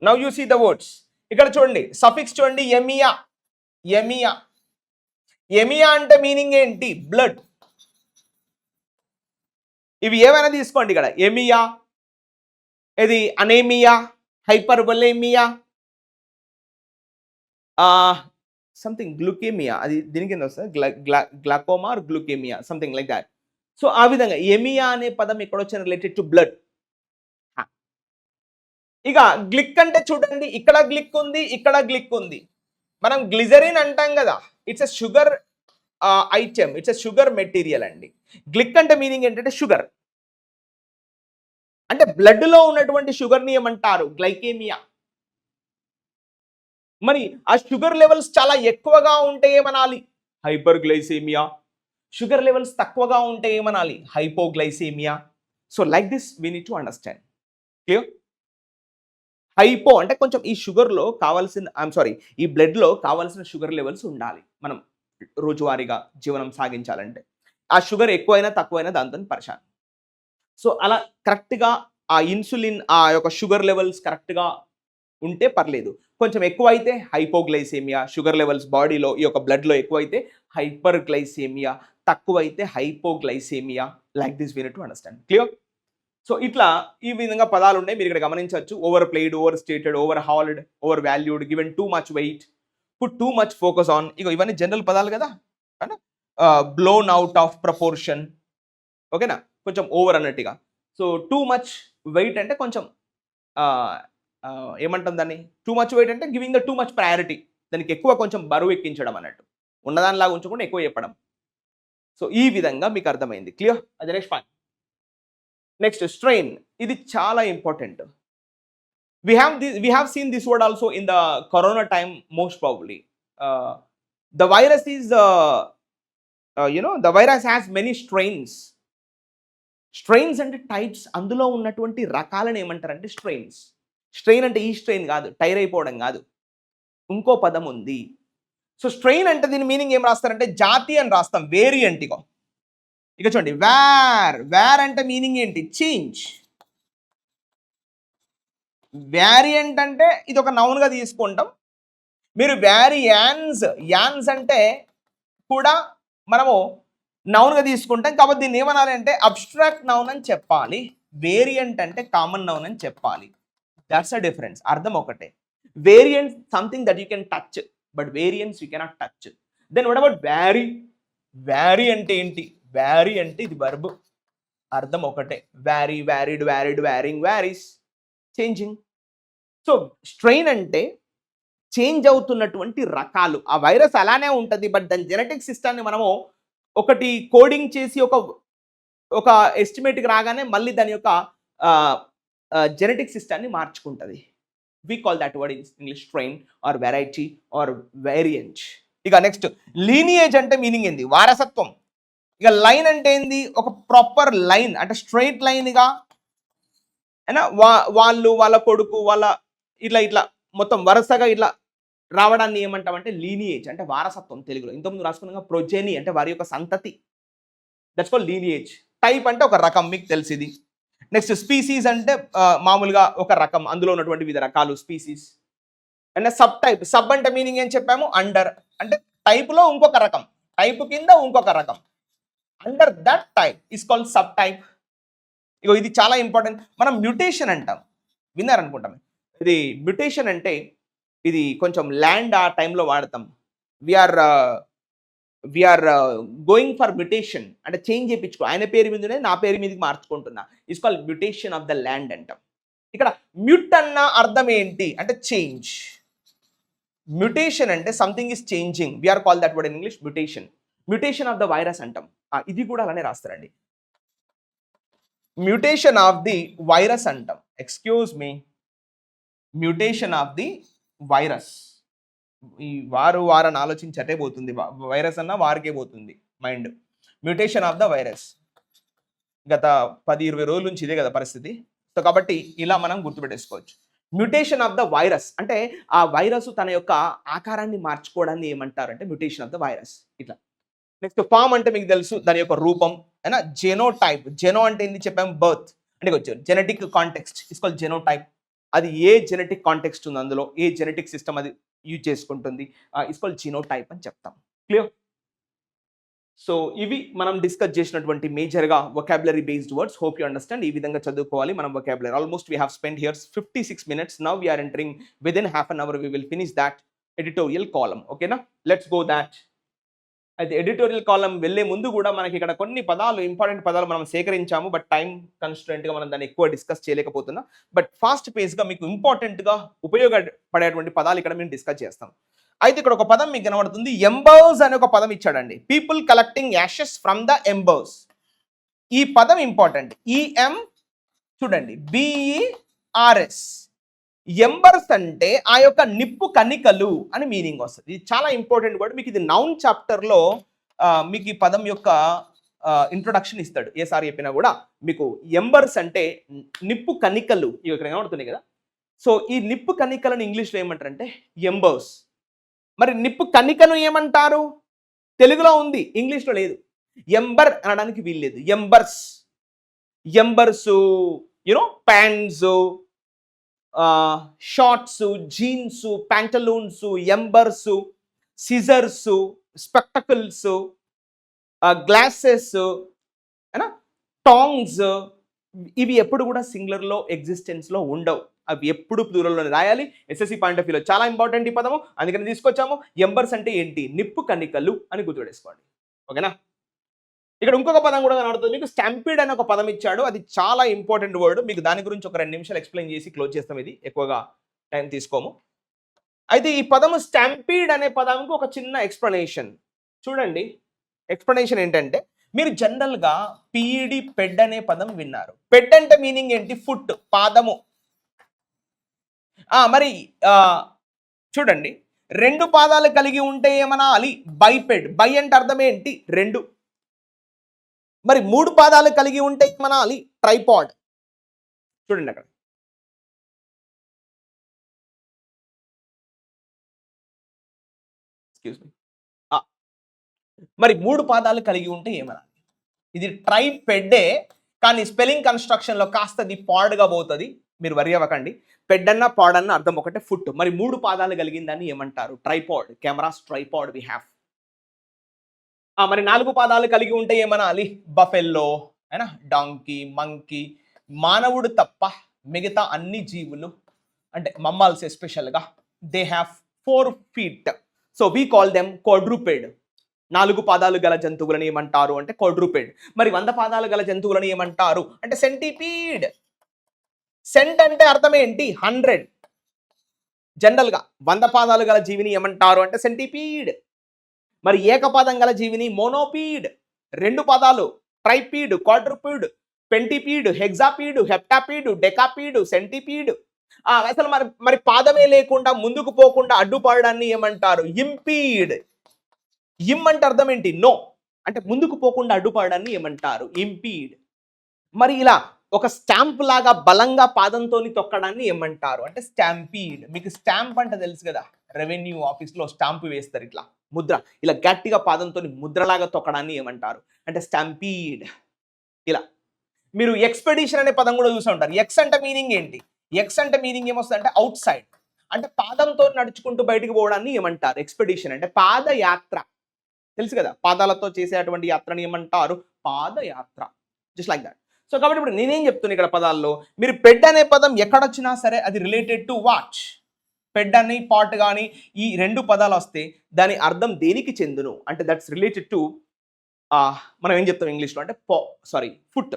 Now you see the words. ఇక్కడ చూడండి, సఫిక్స్ చూడండి, ఎమియా. ఎమియా, ఎమియా అంటే మీనింగ్ ఏంటి? బ్లడ్. ఇవి ఏమైనా తీసుకోండి, ఇక్కడ ఎమియా, ఇది అనేమియా, హైపర్బొలేమియా, సంథింగ్ గ్లూకేమియా, అది దీని కింద వస్తుంది, glaucoma or glycaemia, something like that. So ఆ విధంగా ఎమియా అనే పదం ఎక్కడ వచ్చిన? Related to blood. ఇక గ్లిక్ అంటే చూడండి, ఇక్కడ గ్లిక్ ఉంది, ఇక్కడ గ్లిక్ ఉంది. మనం గ్లిజరిన్ అంటాం కదా, it's a sugar item, it's a sugar material అండి. గ్లిక్ అంటే మీనింగ్ ఏంటంటే షుగర్, అంటే బ్లడ్ లో ఉన్నటువంటి షుగర్ ని ఏమంటారు? గ్లైకేమియా. మరి ఆ షుగర్ లెవెల్స్ చాలా ఎక్కువగా ఉంటే ఏమనాలి? హైపర్ గ్లైసేమియా. షుగర్ లెవెల్స్ తక్కువగా ఉంటే ఏమనాలి? Hypoglycaemia. So like this we need to understand. Clear? Hypo అంటే కొంచెం ఈ షుగర్లో కావాల్సిన, ఈ బ్లడ్లో కావాల్సిన షుగర్ లెవెల్స్ ఉండాలి మనం రోజువారీగా జీవనం సాగించాలంటే. ఆ షుగర్ ఎక్కువైనా తక్కువైనా దాంతో పరిశాన్. సో అలా కరెక్ట్గా ఆ ఇన్సులిన్, ఆ యొక్క షుగర్ లెవెల్స్ కరెక్ట్గా ఉంటే పర్లేదు. కొంచెం ఎక్కువైతే హైపోగ్లైసేమియా, షుగర్ లెవెల్స్ బాడీలో ఈ యొక్క బ్లడ్లో ఎక్కువైతే హైపర్ గ్లైసేమియా, తక్కువైతే hypoglycaemia. Like this we need to understand. Clear? So ఇట్లా ఈ విధంగా పదాలు ఉన్నాయి, మీరు ఇక్కడ గమనించవచ్చు. Overplayed, overstated, overhauled, overvalued, given too much weight, put too much focus on. ఇక ఇవన్నీ జనరల్ పదాలు కదా. బ్లోన్ అవుట్ ఆఫ్ ప్రపోర్షన్, ఓకేనా, కొంచెం ఓవర్ అన్నట్టుగా. సో టూ మచ్ వెయిట్ అంటే కొంచెం ఏమంటాం దాన్ని? టూ మచ్ వెయిట్ అంటే giving the too much priority, దానికి ఎక్కువ కొంచెం బరువు ఎక్కించడం అన్నట్టు, ఉన్నదానిలాగా ఉంచకుండా ఎక్కువ చెప్పడం. సో ఈ విధంగా మీకు అర్థమైంది. క్లియర్? అది నెక్స్ట్ పాయింట్. నెక్స్ట్ స్ట్రెయిన్, ఇది చాలా important. we have seen this word also in the corona time, most probably. The virus is the virus has many strains. Strains అంటే టైప్స్, అందులో ఉన్నటువంటి రకాలను ఏమంటారంటే స్ట్రెయిన్స్. స్ట్రెయిన్ అంటే ఈ స్ట్రెయిన్ కాదు, టైర్ అయిపోవడం కాదు, ఇంకో పదం ఉంది. సో స్ట్రెయిన్ అంటే దీని మీనింగ్ ఏం రాస్తారంటే జాతి అని రాస్తాం, వేరియంట్. ఇక చూడండి, వేర్ అంటే మీనింగ్ ఏంటి? చేంజ్. వేరియంట్ అంటే ఇది ఒక నౌన్గా తీసుకుంటాం. మీరు యాన్స్ అంటే కూడా మనము నౌన్గా తీసుకుంటాం, కాబట్టి దీన్ని ఏమనాలి అంటే అబ్స్ట్రాక్ట్ నౌన్ అని చెప్పాలి. వేరియంట్ అంటే కామన్ నౌన్ అని చెప్పాలి. That's a difference. అర్థం ఒకటే. Variant something that you can touch, but variance you cannot touch. Then what about vary? Vary అంటే ఏంటి? వ్యారీ అంటే ఇది వర్బ్, అర్థం ఒకటే. Vary, varied, varied, varying, varies, changing. So strain అంటే చేంజ్ అవుతున్నటువంటి రకాలు. ఆ వైరస్ అలానే ఉంటుంది, బట్ దాని జెనెటిక్ సిస్టమ్‌ని మనము ఒకటి కోడింగ్ చేసి ఒక ఎస్టిమేట్‌కి రాగానే మళ్ళీ దాని యొక్క జెనెటిక్ సిస్టమ్‌ని మార్చుకుంటది. We call that word in English strain or variety or variant. ఇక నెక్స్ట్ లీనియేజ్ అంటే మీనింగ్ ఏంది? వారసత్వం. ఇక లైన్ అంటే ఏంది? ఒక ప్రాపర్ లైన్ అంటే స్ట్రెయిట్ లైన్‌గా వాళ్ళు వాళ్ళ కొడుకు వాళ్ళ ఇట్లా మొత్తం వరుసగా ఇట్లా రావడాన్ని ఏమంటామంటే లీనియేజ్ అంటే వారసత్వం తెలుగులో. ఇంతకుముందు రాసుకున్నాగా ప్రొజెనీ అంటే వారి యొక్క సంతతి. That's called lineage. టైప్ అంటే ఒక రకం, మీకు తెలిసింది. నెక్స్ట్ స్పీసీస్ అంటే మామూలుగా ఒక రకం, అందులో ఉన్నటువంటి వివిధ రకాలు species. And sub type. Sub అంటే మీనింగ్ ఏం చెప్పాము? అండర్ అంటే టైప్లో ఇంకొక రకం, టైప్ కింద ఇంకొక రకం. Under that type is called subtype. ఇగో ఇది చాలా ఇంపార్టెంట్. మనం మ్యూటేషన్ అంటాం, విన్నారనుకుంటాం. ఇది మ్యూటేషన్ అంటే ఇది కొంచెం ల్యాండ్ ఆ టైంలో వాడతాం. వీఆర్ గోయింగ్ ఫర్ మ్యూటేషన్ అంటే చేంజ్ చేయించుకో, ఆయన పేరు మీదనే నా పేరు మీదకి మార్చుకుంటున్నా. It's called mutation of the land అంటాం. ఇక్కడ మ్యూట్ అన్న అర్థం ఏంటి అంటే చేంజ్. మ్యూటేషన్ అంటే something is changing. We're call that word in English mutation. Mutation of the virus అంటాం. ఇది కూడా అలానే రాస్తారండి. మ్యూటేషన్ ఆఫ్ ది వైరస్ అంటాం. Excuse me, mutation of the virus. ఈ వారని ఆలోచించటే పోతుంది. వైరస్ అన్న వారికే పోతుంది mind. Mutation of the virus. గత 10-20 రోజుల నుంచి ఇదే కదా పరిస్థితి. సో కాబట్టి ఇలా మనం గుర్తుపెట్టేసుకోవచ్చు. మ్యూటేషన్ ఆఫ్ ద వైరస్ అంటే ఆ వైరస్ తన యొక్క ఆకారాన్ని మార్చుకోవడాన్ని ఏమంటారు అంటే మ్యూటేషన్ ఆఫ్ ద వైరస్. ఇట్లా. నెక్స్ట్ ఫామ్ అంటే మీకు తెలుసు దాని యొక్క రూపం. అయినా జెనోటైప్. జెనో అంటే ఏంది చెప్పాము? బర్త్ అంటే వచ్చారు. Genetic context is called genotype. అది ఏ జెనెటిక్ కాంటెక్స్ట్ ఉంది, అందులో ఏ జెనెటిక్ సిస్టమ్ అది యూజ్ చేసుకుంటుంది, ఇస్ కాల్డ్ జీనోటైప్ అని చెప్తాం. క్లియర్? సో ఇవి మనం డిస్కస్ చేసినటువంటి మేజర్గా vocabulary based words. Hope you understand. ఈ విధంగా చదువుకోవాలి మనం vocabulary. Almost we have spend here 56 minutes. Now we're entering within half an hour we will finish that editorial column. ఓకేనా? Let's go that. అయితే ఎడిటోరియల్ కాలం వెళ్ళే ముందు కూడా మనకి ఇక్కడ కొన్ని పదాలు, ఇంపార్టెంట్ పదాలు మనం సేకరించాము, బట్ టైం కన్స్ట్రెంట్గా మనం దాన్ని ఎక్కువ డిస్కస్ చేయలేకపోతున్నాం. బట్ ఫాస్ట్ పేస్గా మీకు ఇంపార్టెంట్గా ఉపయోగపడేటువంటి పదాలు ఇక్కడ మేము డిస్కస్ చేస్తాం. అయితే ఇక్కడ ఒక పదం మీకు కనబడుతుంది. ఎంబర్స్ అనే ఒక పదం ఇచ్చాడండి. People collecting Ashes from the embers. ఈ పదం ఇంపార్టెంట్. ఈఎం చూడండి, బిఈఆర్ఎస్. ఎంబర్స్ అంటే ఆ యొక్క నిప్పు కణికలు అని మీనింగ్ వస్తుంది. ఇది చాలా ఇంపార్టెంట్ వర్డ్. మీకు ఇది నౌన్ చాప్టర్లో మీకు ఈ పదం యొక్క ఇంట్రొడక్షన్ ఇస్తాడు. ఏ సారి చెప్పినా కూడా మీకు ఎంబర్స్ అంటే నిప్పు కణికలు ఇక్కడ కనబడుతున్నాయి కదా. సో ఈ నిప్పు కణికలను ఇంగ్లీష్లో ఏమంటారంటే ఎంబర్స్. మరి నిప్పు కణికను ఏమంటారు? తెలుగులో ఉంది, ఇంగ్లీష్లో లేదు. ఎంబర్ అనడానికి వీల్లేదు. Embers, embers, you know pants, shorts, jeans, pantaloons, embers, scissors, spectacles, glasses, tongs, ఇవి ఎప్పుడు కూడా సింగులర్లో ఎగ్జిస్టెన్స్లో ఉండవు. అవి ఎప్పుడు ప్లూరల్లోనే రాయాలి. ఎస్ఎస్సి పాయింట్ ఆఫ్ వ్యూలో చాలా ఇంపార్టెంట్ ఈ పదము, అందుకని తీసుకొచ్చాము. ఎంబర్స్ అంటే ఏంటి? నిప్పు కణికలు అని గుర్తుపెట్టేసుకోండి. ఓకేనా? ఇక్కడ ఇంకొక పదం కూడా కనబడుతుంది మీకు. స్టాంపీడ్ అనే ఒక పదం ఇచ్చాడు. అది చాలా ఇంపార్టెంట్ వర్డ్. మీకు దాని గురించి ఒక 2 నిమిషాలు ఎక్స్ప్లెయిన్ చేసి క్లోజ్ చేస్తాం. ఇది ఎక్కువగా టైం తీసుకోము. అయితే ఈ పదము స్టాంపీడ్ అనే పదానికి ఒక చిన్న ఎక్స్ప్లెనేషన్ చూడండి. ఎక్స్ప్లెనేషన్ ఏంటంటే, మీరు జనరల్గా పీఈడి పెడ్ అనే పదం విన్నారు. పెడ్ అంటే మీనింగ్ ఏంటి? ఫుట్, పాదము. మరి చూడండి, 2 పాదాలు కలిగి ఉంటే ఏమనాలి? బైపెడ్. బై అంటే అర్థం ఏంటి? 2. మరి 3 పాదాలు కలిగి ఉంటే ఏమనాలి? ట్రైపాడ్. చూడండి అక్కడ. Excuse me. మరి 3 పాదాలు కలిగి ఉంటే ఏమనాలి? ఇది ట్రైపెడ్డే, కానీ స్పెల్లింగ్ కన్స్ట్రక్షన్లో కాస్త అది పాడ్గా పోతుంది. మీరు వరి అవ్వకండి. పెడ్ అన్న పాడ్ అన్న అర్థం ఒకటే, ఫుట్. మరి 3 పాదాలు కలిగిందని ఏమంటారు? Tripod. Cameras tripod we have. మరి 4 పాదాలు కలిగి ఉంటే ఏమనాలి? బఫెల్లో, అయినా డాంకీ, మంకీ. మానవుడు తప్ప మిగతా అన్ని జీవులు అంటే మమ్మాల్స్ ఎస్పెషల్గా they have 4 feet. So we call them quadruped. 4 పాదాలు గల జంతువులను ఏమంటారు అంటే క్వాడ్రూపెడ్. మరి 100 పాదాలు గల జంతువులను ఏమంటారు అంటే సెంటిపీడ్. సెంట్ అంటే అర్థం ఏంటి? 100. జనరల్ గా 100 పాదాలు గల జీవిని ఏమంటారు అంటే సెంటిపీడ్. మరి ఏకపాదం గల జీవిని మోనోపీడ్. 2 పాదాలు ట్రైపీడ్, క్వాడ్రూపీడ్, పెంటిపీడ్, హెగ్జాపీడ్, హెప్టాపీడ్, డెకాపీడ్, సెంటిపీడ్. అసలు మరి మరి పాదమే లేకుండా ముందుకు పోకుండా అడ్డుపడడాన్ని ఏమంటారు? ఇంపీడ్. ఇమ్ అంటే అర్థం ఏంటి? నో. అంటే ముందుకు పోకుండా అడ్డుపడడాన్ని ఏమంటారు? ఇంపీడ్. మరి ఇలా ఒక స్టాంప్ లాగా బలంగా పాదంతోని తొక్కడాన్ని ఏమంటారు అంటే స్టాంపీడ్. మీకు స్టాంప్ అంటే తెలుసు కదా, రెవెన్యూ ఆఫీస్లో స్టాంప్ వేస్తారు, ఇట్లా ముద్ర, ఇలా గట్టిగా పాదంతో ముద్రలాగా తొక్కడాన్ని ఏమంటారు అంటే స్టాంపీడ్. ఇలా మీరు ఎక్స్పెడిషన్ అనే పదం కూడా చూసి ఉంటారు. ఎక్స్ అంటే మీనింగ్ ఏంటి? ఎక్స్ అంటే మీనింగ్ ఏమొస్తుంది అంటే అవుట్ సైడ్, అంటే పాదంతో నడుచుకుంటూ బయటికి పోవడాన్ని ఏమంటారు? ఎక్స్పెడిషన్ అంటే పాదయాత్ర. తెలుసు కదా, పాదాలతో చేసేటువంటి యాత్రని ఏమంటారు? పాదయాత్ర. Just like that. సో కాబట్టి ఇప్పుడు నేనేం చెప్తున్నా ఇక్కడ పదాల్లో, మీరు పెడ్ అనే పదం ఎక్కడొచ్చినా సరే అది రిలేటెడ్ టు వాచ్. పెడ్ అని పాట్ కానీ ఈ 2 పదాలు వస్తే దాని అర్థం దేనికి చెందును అంటే దట్స్ రిలేటెడ్ టు మనం ఏం చెప్తాం ఇంగ్లీష్లో అంటే ఫుట్.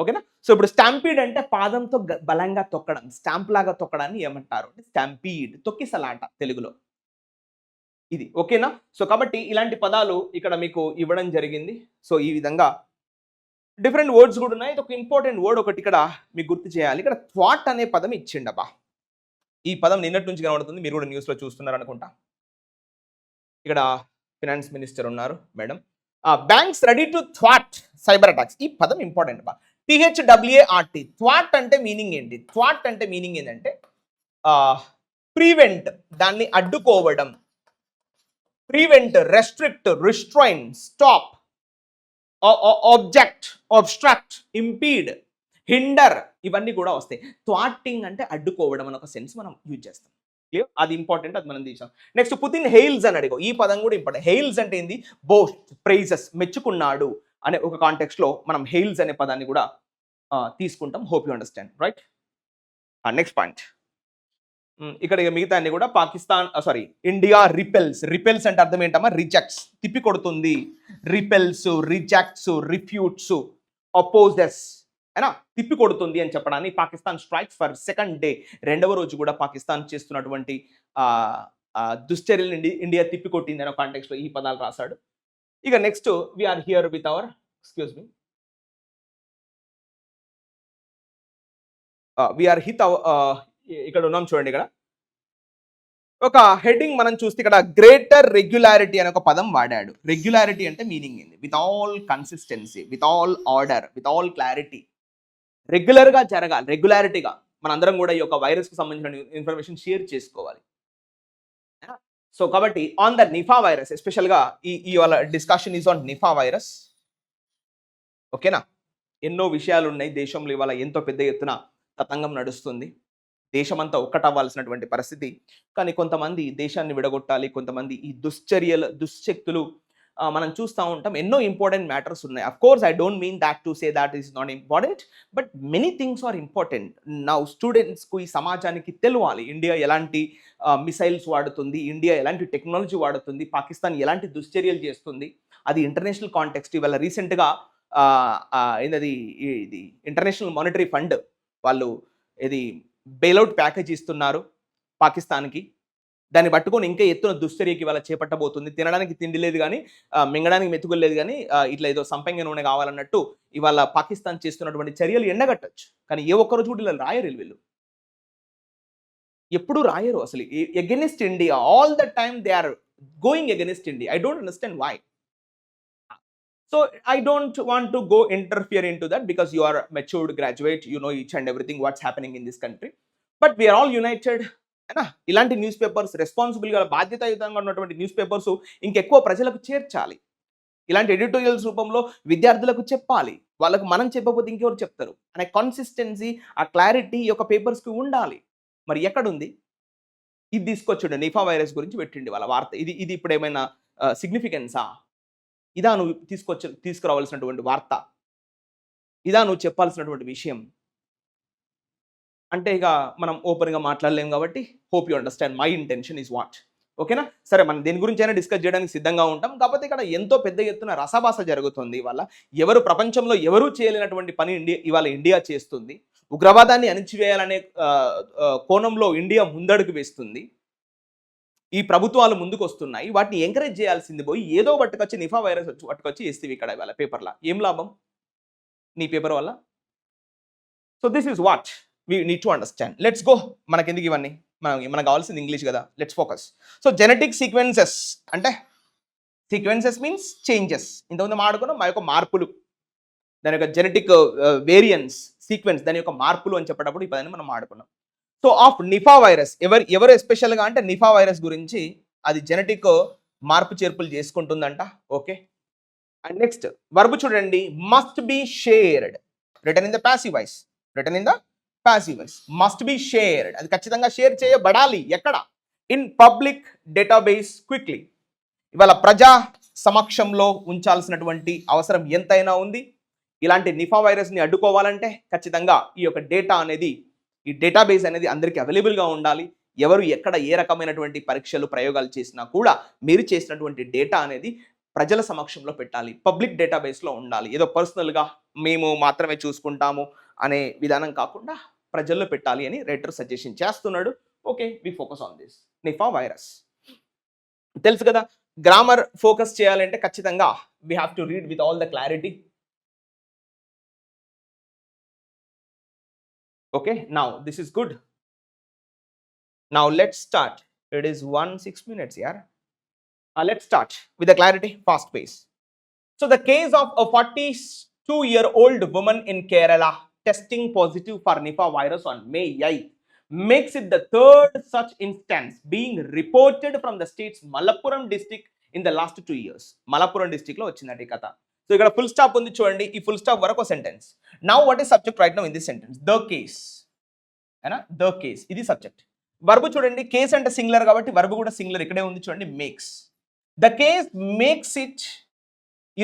ఓకేనా? సో ఇప్పుడు స్టాంపీడ్ అంటే పాదంతో బలంగా తొక్కడం, స్టాంప్ లాగా తొక్కడాన్ని ఏమంటారు అంటే స్టాంపీడ్. తొక్కిసలాట తెలుగులో. ఇది ఓకేనా? సో కాబట్టి ఇలాంటి పదాలు ఇక్కడ మీకు ఇవ్వడం జరిగింది. సో ఈ విధంగా డిఫరెంట్ వర్డ్స్ కూడా ఉన్నాయి. ఇది ఒక ఇంపార్టెంట్ వర్డ్ ఒకటి ఇక్కడ మీకు గుర్తు చేయాలి. ఇక్కడ థ్వాట్ అనే పదం ఇచ్చిండబ్బా. ఈ పదం నిన్నటి నుంచి కనబడుతుంది, మీరు కూడా న్యూస్లో చూస్తున్నారు అనుకుంటా. ఇక్కడ ఫినాన్స్ మినిస్టర్ ఉన్నారు మేడం. బ్యాంక్స్ రెడీ టు థ్వాట్ సైబర్ అటాక్స్. ఈ పదం ఇంపార్టెంట్ బా. THWART. థ్వాట్ అంటే మీనింగ్ ఏంటి? థ్వాట్ అంటే మీనింగ్ ఏంటంటే ప్రివెంట్, దాన్ని అడ్డుకోవడం. Prevent, restrict, restrain, stop, object, obstruct, impede, hinder, ఇవన్నీ కూడా వస్తాయి. థ్వాటింగ్ అంటే అడ్డుకోవడం అని ఒక సెన్స్ మనం యూజ్ చేస్తాం. క్లియర్? అది ఇంపార్టెంట్, అది మనం తీసాం. నెక్స్ట్ పుతిన్ హెయిల్స్ అని అడిగో. ఈ పదం కూడా ఇంపార్టెంట్. హెయిల్స్ అంటే ఏంది? బోస్ట్, ప్రైజెస్, మెచ్చుకున్నాడు అనే ఒక కాంటెక్స్ట్ లో మనం హెయిల్స్ అనే పదాన్ని కూడా తీసుకుంటాం. Hope you understand, right? Next point. ఇక్కడ మిగతా అన్ని కూడా పాకిస్తాన్ ఇండియా రిపెల్స్. రిపెల్స్ అంటే అర్థం ఏంటమ్మా? రిజెక్ట్స్, తిప్పి కొడుతుంది. రిపెల్స్, రిజెక్ట్స్, రిఫ్యూట్స్, అపోజెస్ అయినా తిప్పి కొడుతుంది అని చెప్పడాన్ని Pakistan strikes for second day, 2వ రోజు కూడా పాకిస్తాన్ చేస్తున్నటువంటి దుశ్చర్యలు ఇండియా తిప్పి కొట్టింది అనే కాంటెక్స్ట్ లో ఈ పదాలు రాశాడు. ఇక next we're here with our we're with ఇక్కడ ఉన్నాం చూడండి. ఇక్కడ ఒక హెడ్డింగ్ మనం చూస్తే ఇక్కడ గ్రేటర్ రెగ్యులారిటీ అనే ఒక పదం వాడాడు. రెగ్యులారిటీ అంటే మీనింగ్ ఏంది? With all consistency, with all order, with all clarity. Regular గా జరగాలి, రెగ్యులారిటీగా. మనందరం కూడా ఈ యొక్క వైరస్ కు సంబంధించిన ఇన్ఫర్మేషన్ షేర్ చేసుకోవాలి. సో కాబట్టి on the Nipah virus, special గా ఈ వాళ్ళ discussion is on Nipah virus. ఓకేనా? ఎన్నో విషయాలు ఉన్నాయి దేశంలో. ఇవాళ ఎంతో పెద్ద ఎత్తున తతంగం నడుస్తుంది. దేశమంతా ఒక్కటవ్వాల్సినటువంటి పరిస్థితి. కానీ కొంతమంది దేశాన్ని విడగొట్టాలి, కొంతమంది ఈ దుశ్శక్తులు మనం చూస్తూ ఉంటాం. ఎన్నో ఇంపార్టెంట్ మ్యాటర్స్ ఉన్నాయి. Of course I don't mean that to say that is not important, but many things are important. Now స్టూడెంట్స్కు, ఈ సమాజానికి తెలియాలి ఇండియా ఎలాంటి మిసైల్స్ వాడుతుంది, ఇండియా ఎలాంటి టెక్నాలజీ వాడుతుంది, పాకిస్తాన్ ఎలాంటి దుశ్చర్యలు చేస్తుంది. అది ఇంటర్నేషనల్ కాంటెక్స్ట్. ఇవాళ రీసెంట్గా ఇది ఇంటర్నేషనల్ మానిటరీ ఫండ్ వాళ్ళు ఇది బెయిల్అవుట్ ప్యాకేజ్ ఇస్తున్నారు పాకిస్తాన్కి. దాన్ని పట్టుకొని ఇంకా ఎత్తున దుశ్చర్యకి ఇవాళ చేపట్టబోతుంది. తినడానికి తిండి లేదు కానీ, మింగడానికి మెతుకులు లేదు కానీ, ఇట్లా ఏదో సంపంగ నూనె కావాలన్నట్టు ఇవాళ పాకిస్తాన్ చేస్తున్నటువంటి చర్యలు ఎండగట్టచ్చు. కానీ ఏ ఒక్కరోజు కూడా ఇలా రాయరు వీళ్ళు, ఎప్పుడు రాయరు అసలు. Against India all the time they are going against India. I don't understand why. So I don't want to go interfere into that because you are a matured graduate, you know each and everything what's happening in this country. But we are all united. ఇలాంటి news papers, రెస్పాన్సిబుల్గా బాధ్యతాయుతంగా ఉన్నటువంటి news papers ఇంకెక్కువ ప్రజలకు చేర్చాలి. ఇలాంటి editorials రూపంలో విద్యార్థులకు చెప్పాలి. వాళ్ళకు మనం చెప్పకపోతే ఇంకెవరు చెప్తారు అనే కన్సిస్టెన్సీ, ఆ క్లారిటీ ఈ యొక్క పేపర్స్కి ఉండాలి. మరి ఎక్కడుంది? ఇది తీసుకొచ్చిండు, నిఫా వైరస్ గురించి పెట్టిండి వాళ్ళ వార్త. ఇది ఇప్పుడు ఏమైనా సిగ్నిఫికెన్సా? ఇదా నువ్వు తీసుకురావాల్సినటువంటి వార్త? ఇదా నువ్వు చెప్పాల్సినటువంటి విషయం? అంటే ఇక మనం ఓపెన్గా మాట్లాడలేం కాబట్టి hope you understand my intention is what. ఓకేనా? సరే, మనం దీని గురించి అయినా డిస్కస్ చేయడానికి సిద్ధంగా ఉంటాం. కాకపోతే ఇక్కడ ఎంతో పెద్ద ఎత్తున రసభాస జరుగుతుంది ఇవాళ. ప్రపంచంలో ఎవరూ చేయలేనటువంటి పని ఇవాళ ఇండియా చేస్తుంది. ఉగ్రవాదాన్ని అణిచివేయాలనే కోణంలో ఇండియా ముందడుగు వేస్తుంది. ఈ ప్రభుత్వాలు ముందుకు వస్తున్నాయి. వాటిని ఎంకరేజ్ చేయాల్సింది పోయి ఏదో పట్టుకొచ్చి నిఫా వైరస్ పట్టుకొచ్చి వేస్తేవి ఇక్కడ ఇవాళ పేపర్లో. ఏం లాభం నీ పేపర్ వల్ల? So this is what we need to understand. Let's go. మనకెందుకు ఇవన్నీ? మనకు కావాల్సింది ఇంగ్లీష్ కదా. Let's focus. So genetic sequences అంటే సీక్వెన్సెస్ మీన్స్ చేంజెస్. ఇంతకుముందు మాట్లాడుకున్నాం మా యొక్క మార్పులు, దాని యొక్క జెనెటిక్ వేరియన్స్, సీక్వెన్స్ దాని యొక్క మార్పులు అని చెప్పేటప్పుడు ఈ పదాన్ని మనం మాట్లాడుకున్నాం. సో ఆఫ్ నిఫా వైరస్ ఎవరు ఎస్పెషల్గా అంటే నిఫా వైరస్ గురించి అది జెనెటిక్ మార్పు చేర్పులు చేసుకుంటుందంట. ఓకే. అండ్ నెక్స్ట్ వర్బ్ చూడండి, must be shared, return in the passive voice, return in the passive voice, must be shared, అది ఖచ్చితంగా షేర్ చేయబడాలి. ఎక్కడ? In public database quickly. ఇవాళ ప్రజా సమక్షంలో ఉంచాల్సినటువంటి అవసరం ఎంతైనా ఉంది. ఇలాంటి నిఫా వైరస్ని అడ్డుకోవాలంటే ఖచ్చితంగా ఈ యొక్క డేటా అనేది, ఈ డేటాబేస్ అనేది అందరికీ అవైలబుల్గా ఉండాలి. ఎవరు ఎక్కడ ఏ రకమైనటువంటి పరీక్షలు ప్రయోగాలు చేసినా కూడా మీరు చేసినటువంటి డేటా అనేది ప్రజల సమక్షంలో పెట్టాలి, పబ్లిక్ డేటాబేస్లో ఉండాలి. ఏదో పర్సనల్గా మేము మాత్రమే చూసుకుంటాము అనే విధానం కాకుండా ప్రజల్లో పెట్టాలి అని రైటర్ సజెషన్ చేస్తున్నాడు. Okay, we focus on this Nipah virus. తెలుసు కదా, గ్రామర్ ఫోకస్ చేయాలంటే ఖచ్చితంగా we have to read with all the clarity. Okay, now this is good. Now let's start. It is 6 minutes here. Let's start with the clarity, fast pace. So the case of a 42-year-old woman in Kerala testing positive for Nipah virus on May 8th makes it the third such instance being reported from the state's Malappuram district in the last 2 years. Malappuram district lo vachinadi katha. So ఇక్కడ full stop ఉంది చూడండి. ఈ full stop వరకు sentence. Now what is subject right now in this sentence? The case. అయినా the case ఇది subject. Verb చూడండి, case అంటే singular కాబట్టి వర్బ్ కూడా సింగులర్ ఇక్కడే ఉంది చూడండి, makes. The case makes it,